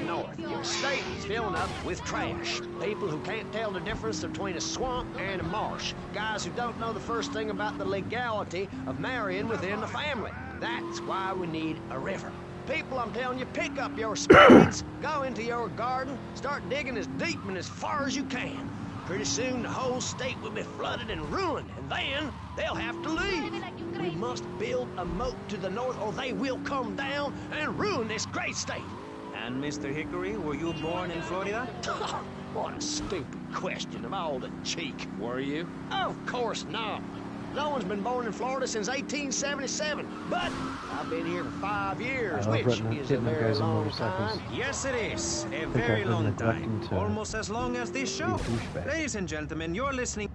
North, your state is filling up with trash. People who can't tell the difference between a swamp and a marsh. Guys who don't know the first thing about the legality of marrying within the family. That's why we need a river. People, I'm telling you, pick up your spades, go into your garden, start digging as deep and as far as you can. Pretty soon the whole state will be flooded and ruined, and then they'll have to leave. We must build a moat to the north or they will come down and ruin this great state. And Mr. Hickory, were you born in Florida? What a stupid question of all the cheek. Were you? Of course not. No one's been born in Florida since 1877, but I've been here for 5 years, which is a very long time. Yes, it is. A very long time. Almost as long as this show. Ladies and gentlemen, you're listening...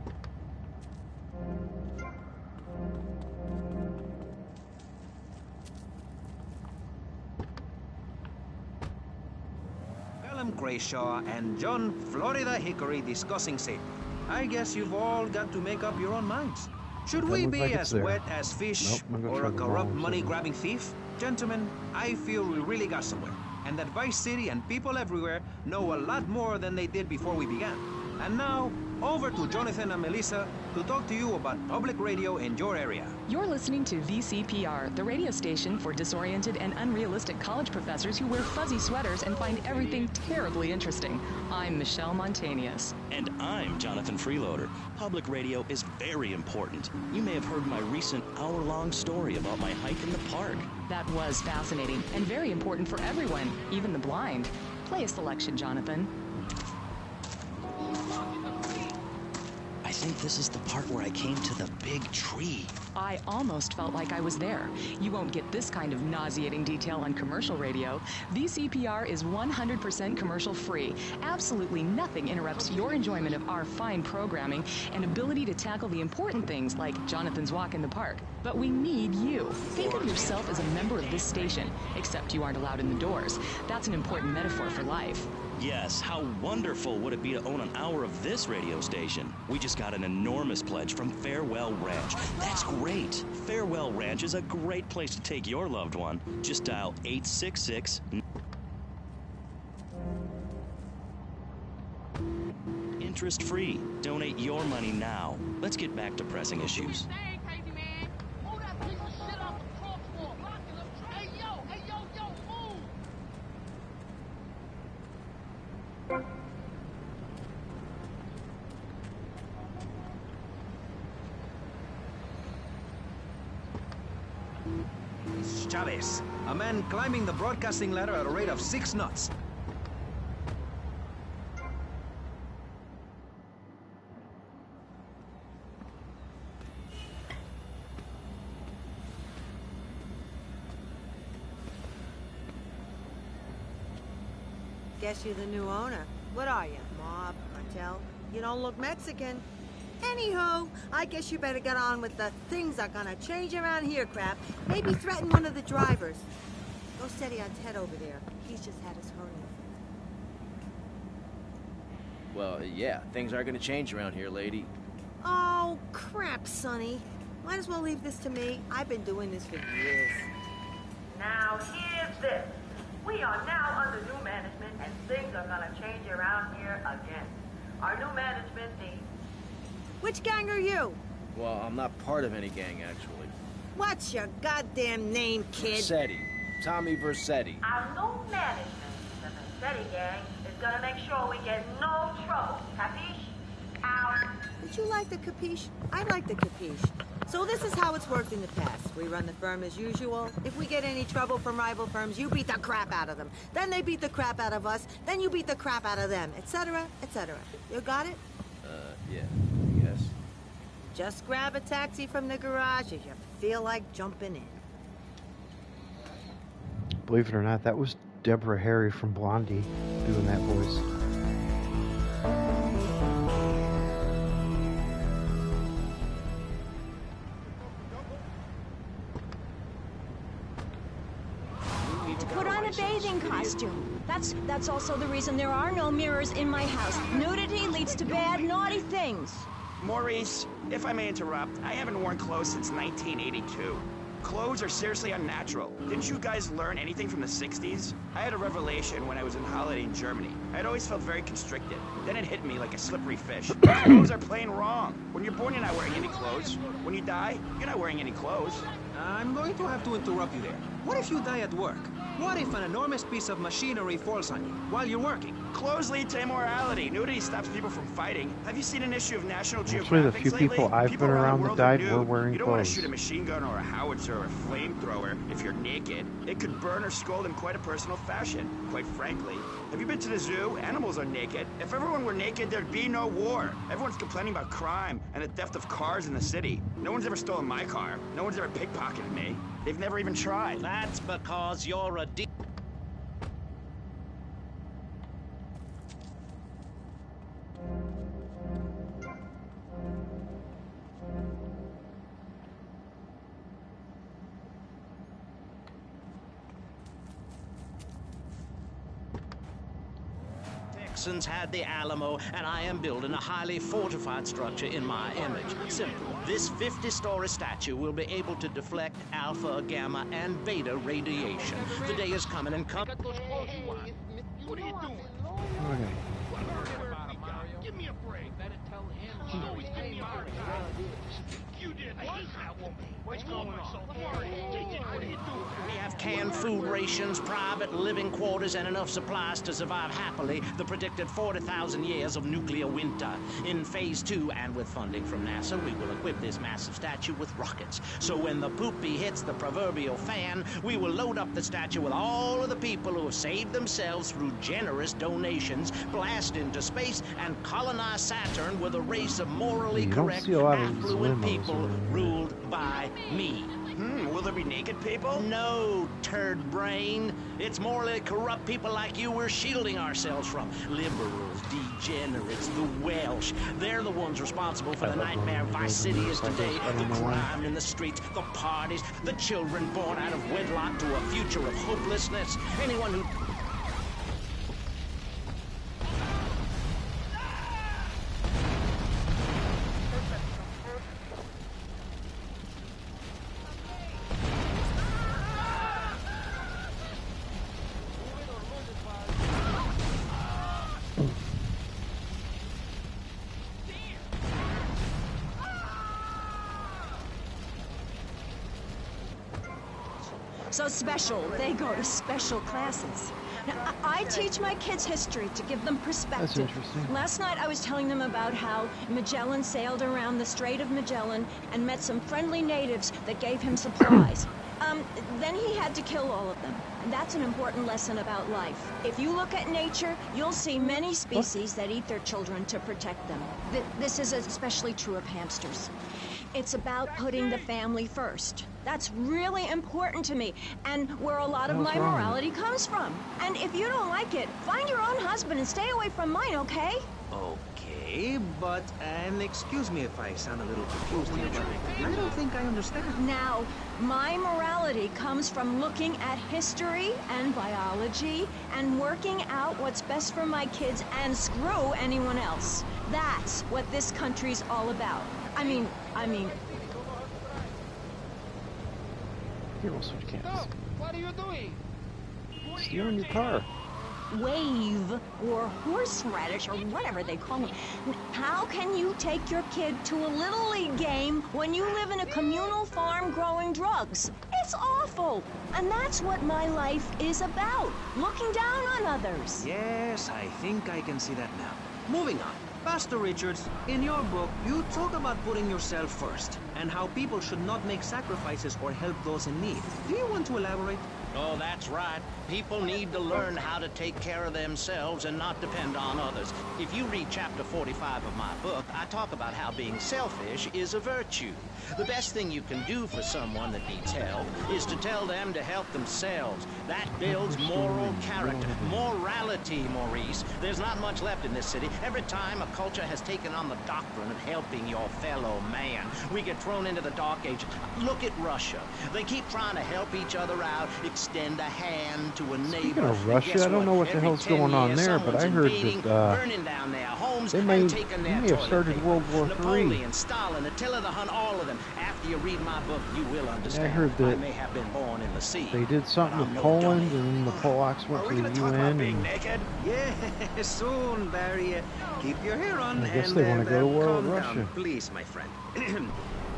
Ellen Grayshaw and John Florida Hickory discussing safety. I guess you've all got to make up your own minds. Should we be as wet as fish or a corrupt money-grabbing thief? Gentlemen, I feel we really got somewhere, and that Vice City and people everywhere know a lot more than they did before we began. And now, over to Jonathan and Melissa to talk to you about public radio in your area. You're listening to VCPR, the radio station for disoriented and unrealistic college professors who wear fuzzy sweaters and find everything terribly interesting. I'm Michelle Montanius. And I'm Jonathan Freeloader. Public radio is very important. You may have heard my recent hour-long story about my hike in the park. That was fascinating and very important for everyone, even the blind. Play a selection, Jonathan. I think this is the part where I came to the big tree. I almost felt like I was there. You won't get this kind of nauseating detail on commercial radio. VCPR is 100% commercial free. Absolutely nothing interrupts your enjoyment of our fine programming and ability to tackle the important things like Jonathan's walk in the park. But we need you. Think of yourself as a member of this station, except you aren't allowed in the doors. That's an important metaphor for life. Yes, how wonderful would it be to own an hour of this radio station? We just got an enormous pledge from Farewell Ranch. That's great. Farewell Ranch is a great place to take your loved one. Just dial 866... Interest-free. Donate your money now. Let's get back to pressing issues. Chavez, a man climbing the broadcasting ladder at a rate of 6 knots. Guess you're the new owner. What are you, mob, cartel? You don't look Mexican. Anywho, I guess you better get on with the things are gonna change around here crap. Maybe threaten one of the drivers. Go steady on Ted over there. He's just had his hernia. Well, yeah, things are gonna change around here, lady. Oh, crap, Sonny. Might as well leave this to me. I've been doing this for years. Now, here's this. We are now under new management, and things are gonna change around here again. Our new management needs... Which gang are you? Well, I'm not part of any gang, actually. What's your goddamn name, kid? Vercetti. Tommy Vercetti. Our new management, the Vercetti gang, is gonna make sure we get no trouble. Capiche? Out. Did you like the capiche? I like the capiche. So this is how it's worked in the past. We run the firm as usual. If we get any trouble from rival firms, you beat the crap out of them. Then they beat the crap out of us. Then you beat the crap out of them, etc., etc. You got it? Yeah, I guess. Just grab a taxi from the garage if you feel like jumping in. Believe it or not, that was Deborah Harry from Blondie doing that voice. Put on a bathing costume. That's also the reason there are no mirrors in my house. Nudity leads to bad, naughty things. Maurice, if I may interrupt, I haven't worn clothes since 1982. Clothes are seriously unnatural. Didn't you guys learn anything from the 60s? I had a revelation when I was on holiday in Germany. I'd always felt very constricted. Then it hit me like a slippery fish. Clothes are plain wrong. When you're born, you're not wearing any clothes. When you die, you're not wearing any clothes. I'm going to have to interrupt you there. What if you die at work? What if an enormous piece of machinery falls on you while you're working? Clothes lead to immorality. Nudity stops people from fighting. Have you seen an issue of National Actually, Geographic the few lately? people I've been around that died were wearing You don't want to clothes. shoot a machine gun or a howitzer or a flamethrower if you're naked. It could burn or scald in quite a personal fashion, quite frankly. Have you been to the zoo? Animals are naked. If everyone were naked, there'd be no war. Everyone's complaining about crime and the theft of cars in the city. No one's ever stolen my car. No one's ever pickpocketed me. They've never even tried. That's because you're a Texans had the Alamo, and I am building a highly fortified structure in my image. Simple. This 50-story statue will be able to deflect alpha, gamma, and beta radiation. The day is coming and coming. What are you doing? Okay. Give me a break. Better tell him. She always give me a hard time. You did. I hate that woman. What's going on? What are you doing? We have canned food rations, private living quarters, and enough supplies to survive happily the predicted 40,000 years of nuclear winter. In Phase 2, and with funding from NASA, we will equip this massive statue with rockets. So when the poopy hits the proverbial fan, we will load up the statue with all of the people who have saved themselves through generous donations, blast into space, and colonize Saturn with a race of morally correct, affluent people ruled by me. Will there be naked people? No, turd brain. It's morally corrupt people like you we're shielding ourselves from. Liberals, degenerates, the Welsh. They're the ones responsible for the nightmare Vice City is today. The crime in the streets, the parties, the children born out of wedlock to a future of hopelessness. Anyone who... So special, they go to special classes. Now, I teach my kids history to give them perspective. That's interesting. Last night I was telling them about how Magellan sailed around the Strait of Magellan and met some friendly natives that gave him supplies. Then he had to kill all of them. And that's an important lesson about life. If you look at nature, you'll see many species that eat their children to protect them. This is especially true of hamsters. It's about putting the family first. That's really important to me, and where a lot of my morality comes from. And if you don't like it, find your own husband and stay away from mine, okay? Okay, But, and excuse me if I sound a little confused here, but I don't think I understand. Now, my morality comes from looking at history and biology and working out what's best for my kids and screw anyone else. That's what this country's all about. I mean... Here, we'll switch cams. What are you doing? Stealing your car. Wave or horseradish or whatever they call it. How can you take your kid to a Little League game when you live in a communal farm growing drugs? It's awful. And that's what my life is about. Looking down on others. Yes, I think I can see that now. Moving on. Pastor Richards, in your book, you talk about putting yourself first and how people should not make sacrifices or help those in need. Do you want to elaborate? Oh, that's right. People need to learn how to take care of themselves and not depend on others. If you read chapter 45 of my book, I talk about how being selfish is a virtue. The best thing you can do for someone that needs help is to tell them to help themselves. That builds moral character. Morality, Maurice. There's not much left in this city. Every time a culture has taken on the doctrine of helping your fellow man, we get thrown into the dark ages. Look at Russia. They keep trying to help each other out, extend a hand to a neighbor. Speaking of Russia, I don't know what the hell's going on there, but I heard that they may have started World War III. Napoleon, Stalin, Attila the Hun, all of them. After you read my book, you will understand. I heard that I may have been born in the sea. They did something with Poland, and the Polacks went to the UN. And yeah, soon, Barry. Keep your hair on. I guess they want to go to war with Russia. Please, my friend.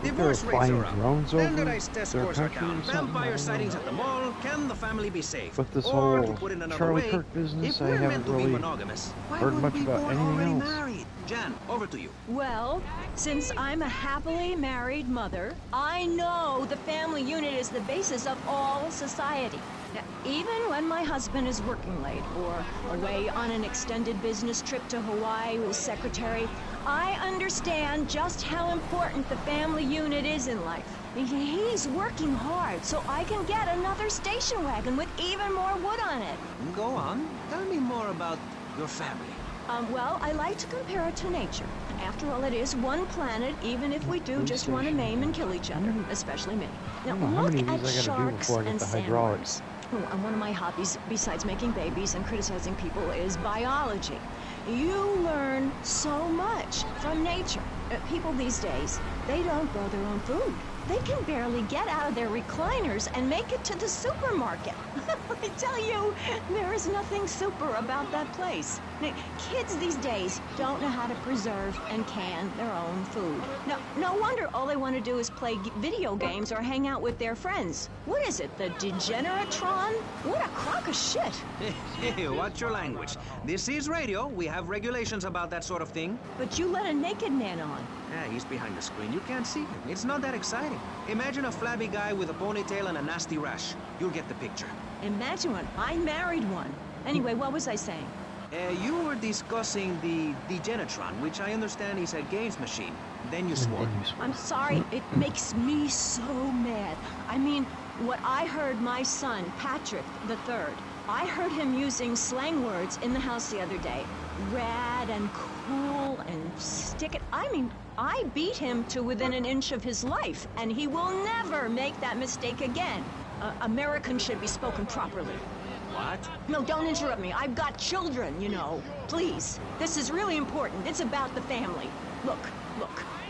They're flying drones over Standardized test their scores are country down. or something. Vampire sightings at the mall. Can the family be safe? But this Or, whole to put it another Charlie way, Kirk business, if I we're haven't meant to be really monogamous, why heard wouldn't much we about born anything already else. married? Jan, over to you. Well, since I'm a happily married mother, I know the family unit is the basis of all society. Now, even when my husband is working late or away on an extended business trip to Hawaii with his secretary, I understand just how important the family unit is in life. He's working hard so I can get another station wagon with even more wood on it. Go on. Tell me more about your family. Well, I like to compare it to nature. After all, it is one planet, even if we do just want to maim and kill each other, especially me. Now, how many look of at these I gotta do sharks before I get and the hydraulics. sandworms. Oh, and one of my hobbies, besides making babies and criticizing people, is biology. You learn so much from nature. People these days, they don't grow their own food. They can barely get out of their recliners and make it to the supermarket. I tell you, there is nothing super about that place. Kids these days don't know how to preserve and can their own food. No wonder all they want to do is play video games or hang out with their friends. What is it, the Degeneratron? What a crock of shit. Hey, watch your language. This is radio. We have regulations about that sort of thing. But you let a naked man on. Yeah, he's behind the screen. You can't see him. It's not that exciting. Imagine a flabby guy with a ponytail and a nasty rash. You'll get the picture. Imagine one. I married one. Anyway, what was I saying? You were discussing the Degenatron, which I understand is a games machine. Then you swore. I'm sorry, it makes me so mad. I mean, what I heard my son, Patrick III, I heard him using slang words in the house the other day. Rad and cool and stick it. I mean, I beat him to within an inch of his life, and he will never make that mistake again. Americans should be spoken properly. What? No, don't interrupt me. I've got children, you know. Please. This is really important. It's about the family. Look.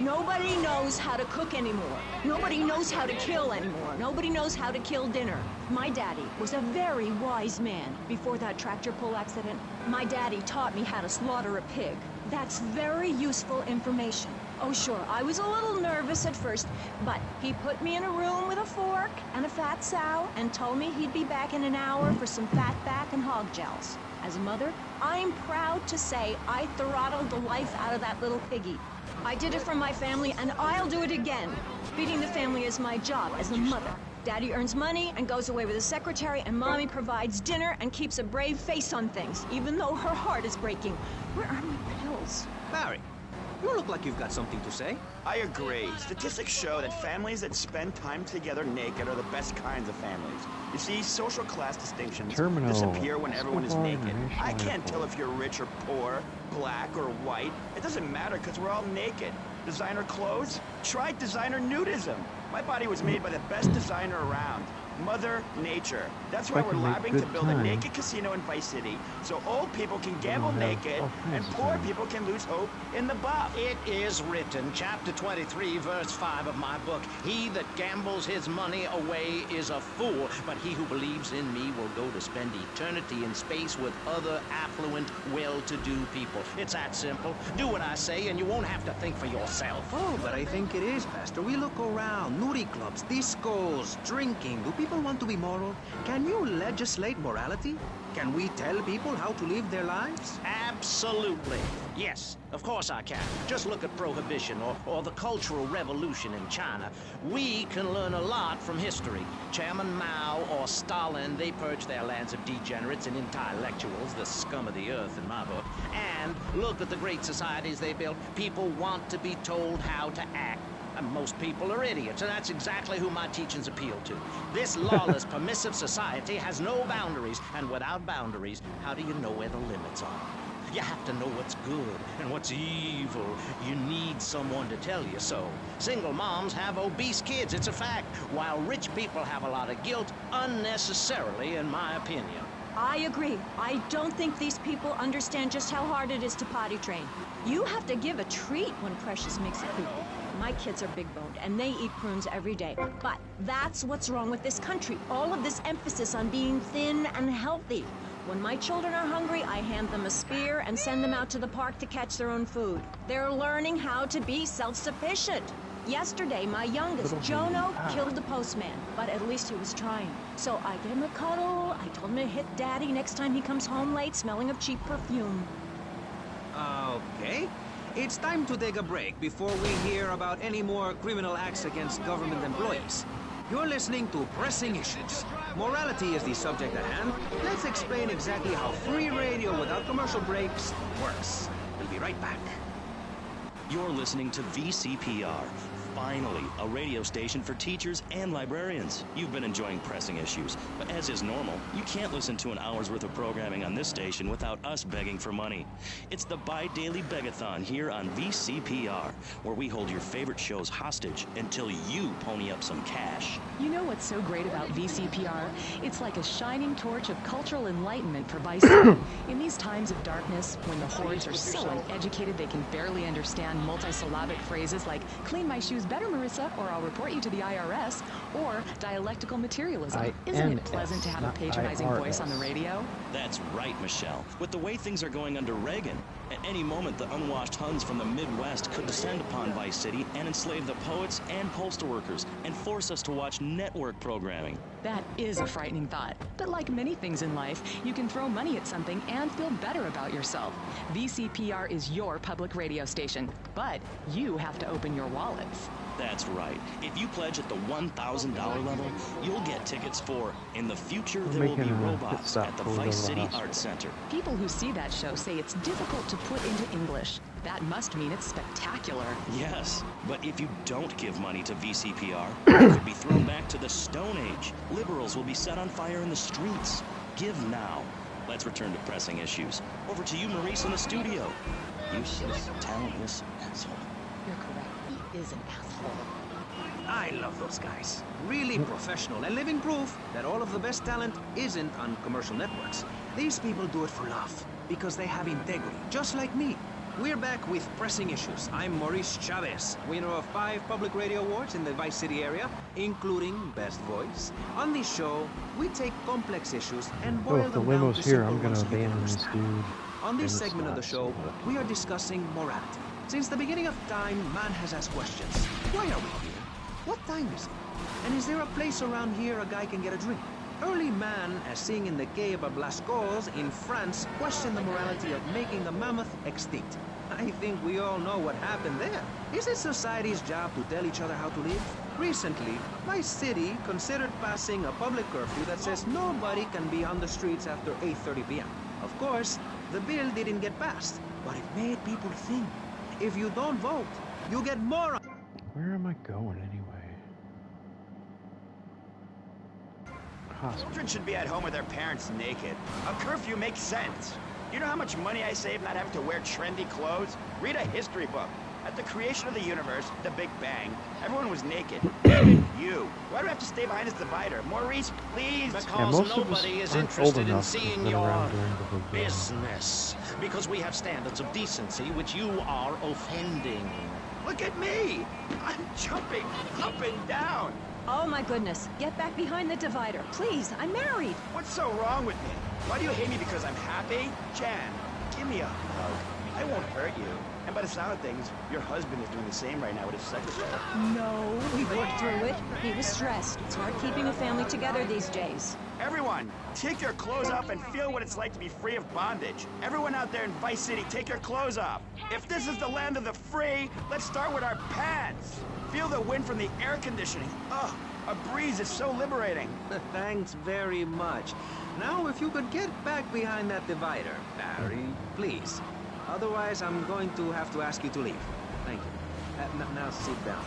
Nobody knows how to cook anymore. Nobody knows how to kill anymore. Nobody knows how to kill dinner. My daddy was a very wise man before that tractor pull accident. My daddy taught me how to slaughter a pig. That's very useful information. Oh, sure, I was a little nervous at first, but he put me in a room with a fork and a fat sow and told me he'd be back in an hour for some fat back and hog gels. As a mother, I'm proud to say I throttled the life out of that little piggy. I did it for my family, and I'll do it again. Feeding the family is my job as a mother. Daddy earns money and goes away with his secretary, and Mommy provides dinner and keeps a brave face on things, even though her heart is breaking. Where are my pills? Barry, You look like you've got something to say. I agree. Statistics show that families that spend time together naked are the best kinds of families. You see, social class distinctions disappear when everyone is naked. I can't tell if you're rich or poor, black or white. It doesn't matter because we're all naked. Designer clothes? Try designer nudism. My body was made by the best designer around. Mother Nature. That's why we're labbing to build a naked casino in Vice City, so old people can gamble naked and poor people can lose hope in the buff. It is written, chapter 23, verse 5 of my book, "He that gambles his money away is a fool, but he who believes in me will go to spend eternity in space with other affluent, well-to-do people." It's that simple. Do what I say and you won't have to think for yourself. Oh, but I think it is, Pastor. We look around, nudie clubs, discos, drinking. Do people want to be moral? Can you legislate morality? Can we tell people how to live their lives? Absolutely. Yes, of course I can. Just look at Prohibition or the Cultural Revolution in China. We can learn a lot from history. Chairman Mao or Stalin, they purged their lands of degenerates and intellectuals, the scum of the earth in my book. And look at the great societies they built. People want to be told how to act. And most people are idiots, and that's exactly who my teachings appeal to. This lawless, permissive society has no boundaries, and without boundaries, how do you know where the limits are? You have to know what's good and what's evil. You need someone to tell you so. Single moms have obese kids, it's a fact, while rich people have a lot of guilt, unnecessarily, in my opinion. I agree. I don't think these people understand just how hard it is to potty train. You have to give a treat when Precious makes a poop. My kids are big-boned, and they eat prunes every day. But that's what's wrong with this country. All of this emphasis on being thin and healthy. When my children are hungry, I hand them a spear and send them out to the park to catch their own food. They're learning how to be self-sufficient. Yesterday, my youngest, Jono, killed the postman, but at least he was trying. So I gave him a cuddle, I told him to hit Daddy next time he comes home late smelling of cheap perfume. Okay. It's time to take a break before we hear about any more criminal acts against government employees. You're listening to Pressing Issues. Morality is the subject at hand. Let's explain exactly how free radio without commercial breaks works. We'll be right back. You're listening to VCPR. Finally, a radio station for teachers and librarians. You've been enjoying Pressing Issues, but as is normal, you can't listen to an hour's worth of programming on this station without us begging for money. It's the bi-daily begathon here on VCPR, where we hold your favorite shows hostage until you pony up some cash. You know what's so great about VCPR? It's like a shining torch of cultural enlightenment for Vice City. In these times of darkness, when the hordes are so uneducated they can barely understand multisyllabic phrases like "clean my shoes better, Marissa," or "I'll report you to the IRS," or dialectical materialism. Isn't it pleasant to have a patronizing voice on the radio? That's right, Michelle. With the way things are going under Reagan, at any moment the unwashed Huns from the Midwest could descend upon Vice City and enslave the poets and postal workers and force us to watch network programming. That is a frightening thought. But like many things in life, you can throw money at something and feel better about yourself. VCPR is your public radio station, but you have to open your wallets. That's right. If you pledge at the $1,000 level, you'll get tickets for In the Future There Will Be Robots at the Vice City Arts Center. People who see that show say it's difficult to put into English. That must mean it's spectacular. Yes, but if you don't give money to VCPR, you could be thrown back to the Stone Age. Liberals will be set on fire in the streets. Give now. Let's return to Pressing Issues. Over to you, Maurice, in the studio. Useless, talentless asshole. You're correct. He is an asshole. I love those guys. Really professional and living proof that all of the best talent isn't on commercial networks. These people do it for love, because they have integrity, just like me. We're back with Pressing Issues. I'm Maurice Chavez, winner of 5 public radio awards in the Vice City area, including Best Voice. On this show, we take complex issues and boil them down to simple ones you can understand. On this segment of the show, we are discussing morality. Since the beginning of time, man has asked questions. Why are we here? What time is it? And is there a place around here a guy can get a drink? Early man, as seen in the cave of Lascaux in France, questioned the morality of making the mammoth extinct. I think we all know what happened there. Is it society's job to tell each other how to live? Recently, my city considered passing a public curfew that says nobody can be on the streets after 8:30 p.m. Of course, the bill didn't get passed, but it made people think. If you don't vote, you get more. Where am I going anyway? Children should be at home with their parents naked. A curfew makes sense. You know how much money I save not having to wear trendy clothes? Read a history book. At the creation of the universe, the Big Bang, everyone was naked. Even you. Why do I have to stay behind this divider? Maurice, please. Because nobody is interested in seeing your business. Because we have standards of decency which you are offending. Look at me! I'm jumping up and down. Oh my goodness. Get back behind the divider. Please, I'm married. What's so wrong with me? Why do you hate me because I'm happy? Jan, give me a hug. I won't hurt you. And by the sound of things, your husband is doing the same right now with his secretary. No, we worked through it. He was stressed. It's hard keeping a family together these days. Everyone, take your clothes off and feel what it's like to be free of bondage. Everyone out there in Vice City, take your clothes off. If this is the land of the free, let's start with our pants. Feel the wind from the air conditioning. Ugh, a breeze is so liberating. Thanks very much. Now, if you could get back behind that divider, Barry, please. Otherwise, I'm going to have to ask you to leave. Thank you. Now sit down.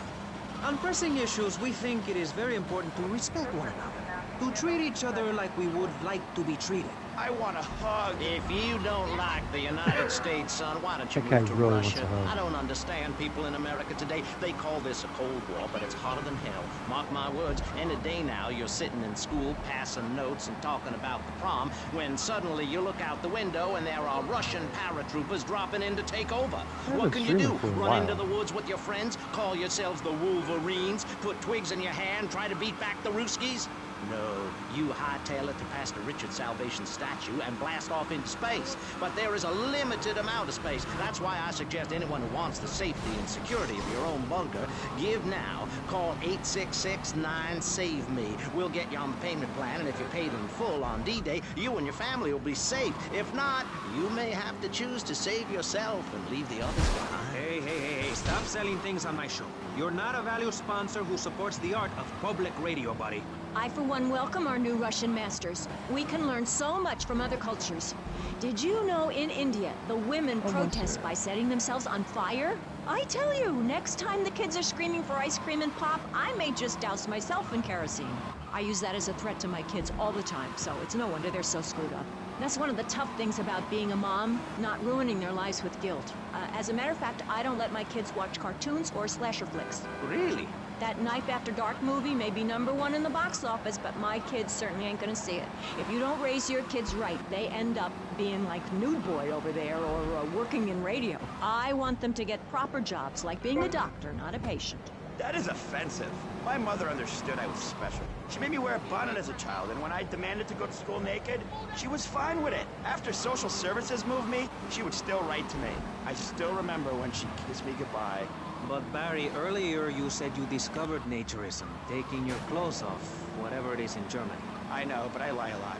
On pressing issues, we think it is very important to respect one another. To treat each other like we would like to be treated. I want a hug. If you don't like the United States, son, why don't you That guy move to really wants Russia? a hug. I don't understand people in America today. They call this a Cold War, but it's hotter than hell. Mark my words, any day now you're sitting in school passing notes and talking about the prom when suddenly you look out the window and there are Russian paratroopers dropping in to take over. What can you do? Run into the woods with your friends? Call yourselves the Wolverines? Put twigs in your hair and try to beat back the Ruskies? No, you hightail it to Pastor Richard's Salvation statue and blast off into space. But there is a limited amount of space. That's why I suggest anyone who wants the safety and security of your own bunker, give now. Call 866-9-SAVE-ME. We'll get you on the payment plan, and if you're paid in full on D-Day, you and your family will be safe. If not, you may have to choose to save yourself and leave the others behind. Hey, stop selling things on my show. You're not a valued sponsor who supports the art of public radio, buddy. I, for one, welcome our new Russian masters. We can learn so much from other cultures. Did you know in India, the women protest by setting themselves on fire? I tell you, next time the kids are screaming for ice cream and pop, I may just douse myself in kerosene. I use that as a threat to my kids all the time, so it's no wonder they're so screwed up. That's one of the tough things about being a mom, not ruining their lives with guilt. As a matter of fact, I don't let my kids watch cartoons or slasher flicks. Really? That Knife After Dark movie may be #1 in the box office, but my kids certainly ain't gonna see it. If you don't raise your kids right, they end up being like Nude Boy over there or working in radio. I want them to get proper jobs, like being a doctor, not a patient. That is offensive. My mother understood I was special. She made me wear a bonnet as a child, and when I demanded to go to school naked, she was fine with it. After social services moved me, she would still write to me. I still remember when she kissed me goodbye. But Barry, earlier you said you discovered naturism, taking your clothes off, whatever it is in Germany. I know, but I lie a lot.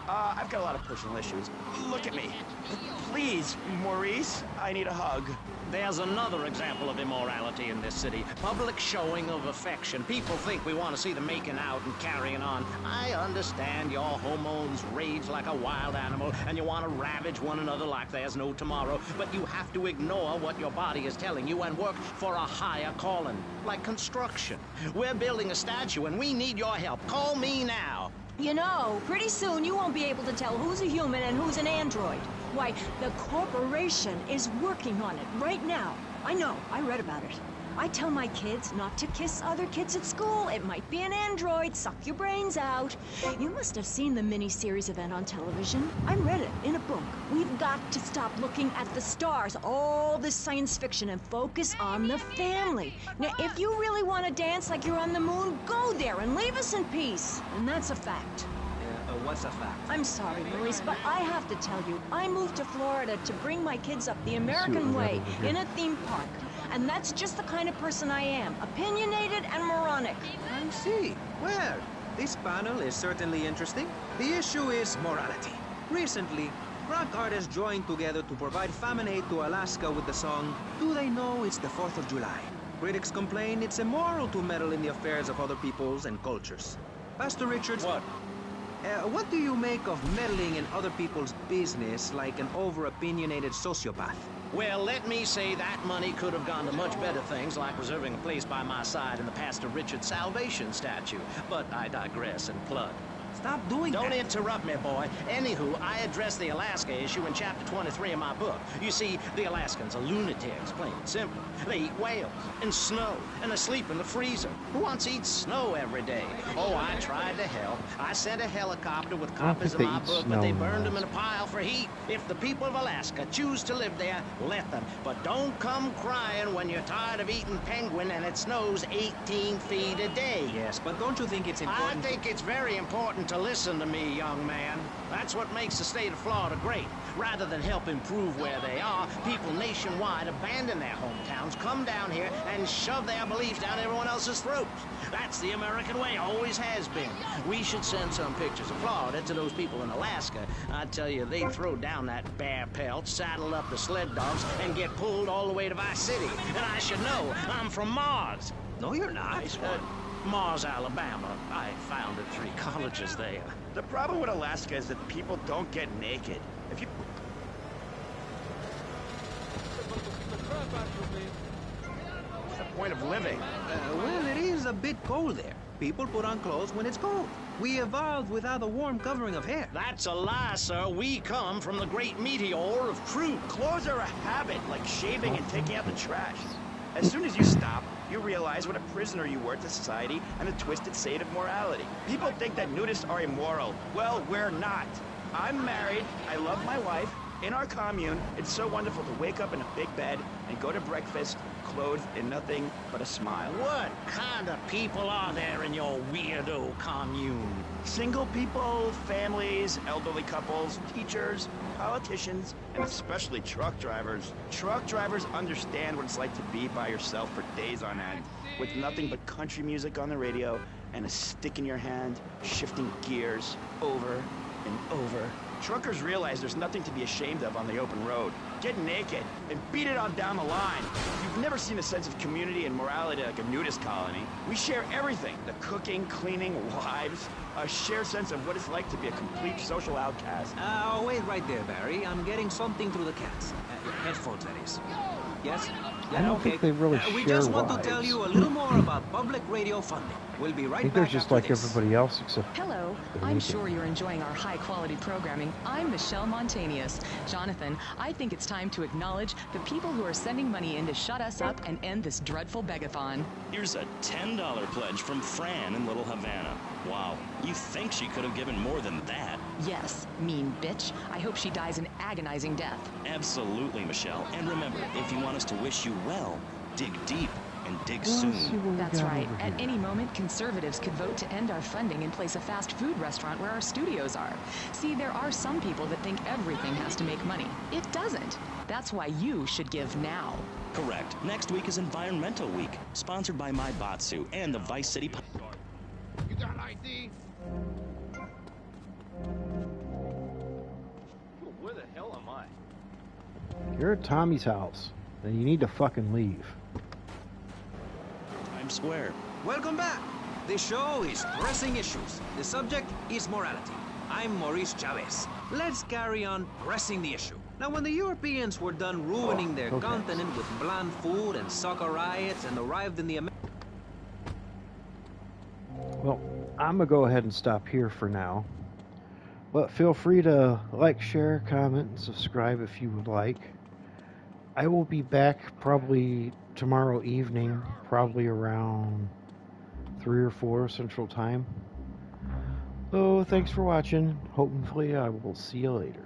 I've got a lot of personal issues. Look at me. Please, Maurice, I need a hug. There's another example of immorality in this city. Public showing of affection. People think we want to see them making out and carrying on. I understand your hormones rage like a wild animal, and you want to ravage one another like there's no tomorrow. But you have to ignore what your body is telling you and work for a higher calling, like construction. We're building a statue, and we need your help. Call me now. You know, pretty soon you won't be able to tell who's a human and who's an android. Why, the corporation is working on it right now. I know, I read about it. I tell my kids not to kiss other kids at school. It might be an android, suck your brains out. You must have seen the mini-series event on television. I read it in a book. We've got to stop looking at the stars, all this science fiction, and focus on the family. Now, if you really want to dance like you're on the moon, go there and leave us in peace. And that's a fact. What's a fact? I'm sorry, Maurice, but I have to tell you, I moved to Florida to bring my kids up the American way in a theme park. And that's just the kind of person I am, opinionated and moronic. I see. Well, this panel is certainly interesting. The issue is morality. Recently, rock artists joined together to provide famine aid to Alaska with the song, Do They Know It's the 4th of July? Critics complain it's immoral to meddle in the affairs of other peoples and cultures. Pastor Richards... What? What do you make of meddling in other people's business like an over-opinionated sociopath? Well, let me say that money could have gone to much better things, like reserving a place by my side in the Pastor Richard Salvation statue. But I digress and plug. Stop doing that. Don't interrupt me, boy. Anywho, I address the Alaska issue in chapter 23 of my book. You see, the Alaskans are lunatics, plain and simple. They eat whales and snow, and they sleep in the freezer. Who wants to eat snow every day? Oh, I tried to help. I sent a helicopter with copies of my book, but they burned them in a pile for heat. If the people of Alaska choose to live there, let them. But don't come crying when you're tired of eating penguin and it snows 18 feet a day. Yes, but don't you think it's important? I think it's very important to listen to me, young man. That's what makes the state of Florida great. Rather than help improve where they are, people nationwide abandon their hometowns, come down here, and shove their beliefs down everyone else's throats. That's the American way, always has been. We should send some pictures of Florida to those people in Alaska. I tell you, they'd throw down that bear pelt, saddle up the sled dogs, and get pulled all the way to Vice City. And I should know, I'm from Mars. No, you're not. Mars, Alabama. I founded 3 colleges there. The problem with Alaska is that people don't get naked. If you... What's the point of living? Well, it is a bit cold there. People put on clothes when it's cold. We evolved without a warm covering of hair. That's a lie, sir. We come from the great meteor of truth. Clothes are a habit, like shaving and taking out the trash. As soon as you stop, you realize what a prisoner you were to society and the twisted state of morality. People think that nudists are immoral. Well, we're not. I'm married, I love my wife. In our commune, it's so wonderful to wake up in a big bed and go to breakfast clothed in nothing but a smile. What kind of people are there in your weirdo commune? Single people, families, elderly couples, teachers, politicians, and especially truck drivers. Truck drivers understand what it's like to be by yourself for days on end, with nothing but country music on the radio and a stick in your hand, shifting gears over and over. Truckers realize there's nothing to be ashamed of on the open road. Get naked and beat it on down the line. You've never seen a sense of community and morality like a nudist colony. We share everything. The cooking, cleaning, wives. A shared sense of what it's like to be a complete social outcast. Wait right there, Barry. I'm getting something through the cats. Headphones, that is. Yes? I don't think they really share We just want wives. to tell you a little more about public radio funding. We'll be right I think back they're just after like this. everybody else except... Hello, I'm sure you're enjoying our high-quality programming. I'm Michelle Montanius. Jonathan, I think it's time to acknowledge the people who are sending money in to shut us up and end this dreadful begathon. Here's a $10 pledge from Fran in Little Havana. Wow, you think she could have given more than that? Yes, mean bitch. I hope she dies an agonizing death. Absolutely, Michelle. And remember, if you want us to wish you well, dig deep and dig soon. That's right. At any moment, conservatives could vote to end our funding and place a fast food restaurant where our studios are. See, there are some people that think everything has to make money. It doesn't. That's why you should give now. Correct. Next week is Environmental Week, sponsored by My Batsu and the Vice City... You got ID? Where the hell am I? You're at Tommy's house, and you need to fucking leave. Times Square. Welcome back. The show is Pressing Issues. The subject is morality. I'm Maurice Chavez. Let's carry on pressing the issue. Now, when the Europeans were done ruining their continent with bland food and soccer riots and arrived in the Well, I'm going to go ahead and stop here for now. But feel free to like, share, comment, and subscribe if you would like. I will be back probably tomorrow evening, probably around 3 or 4 Central Time. So, thanks for watching. Hopefully, I will see you later.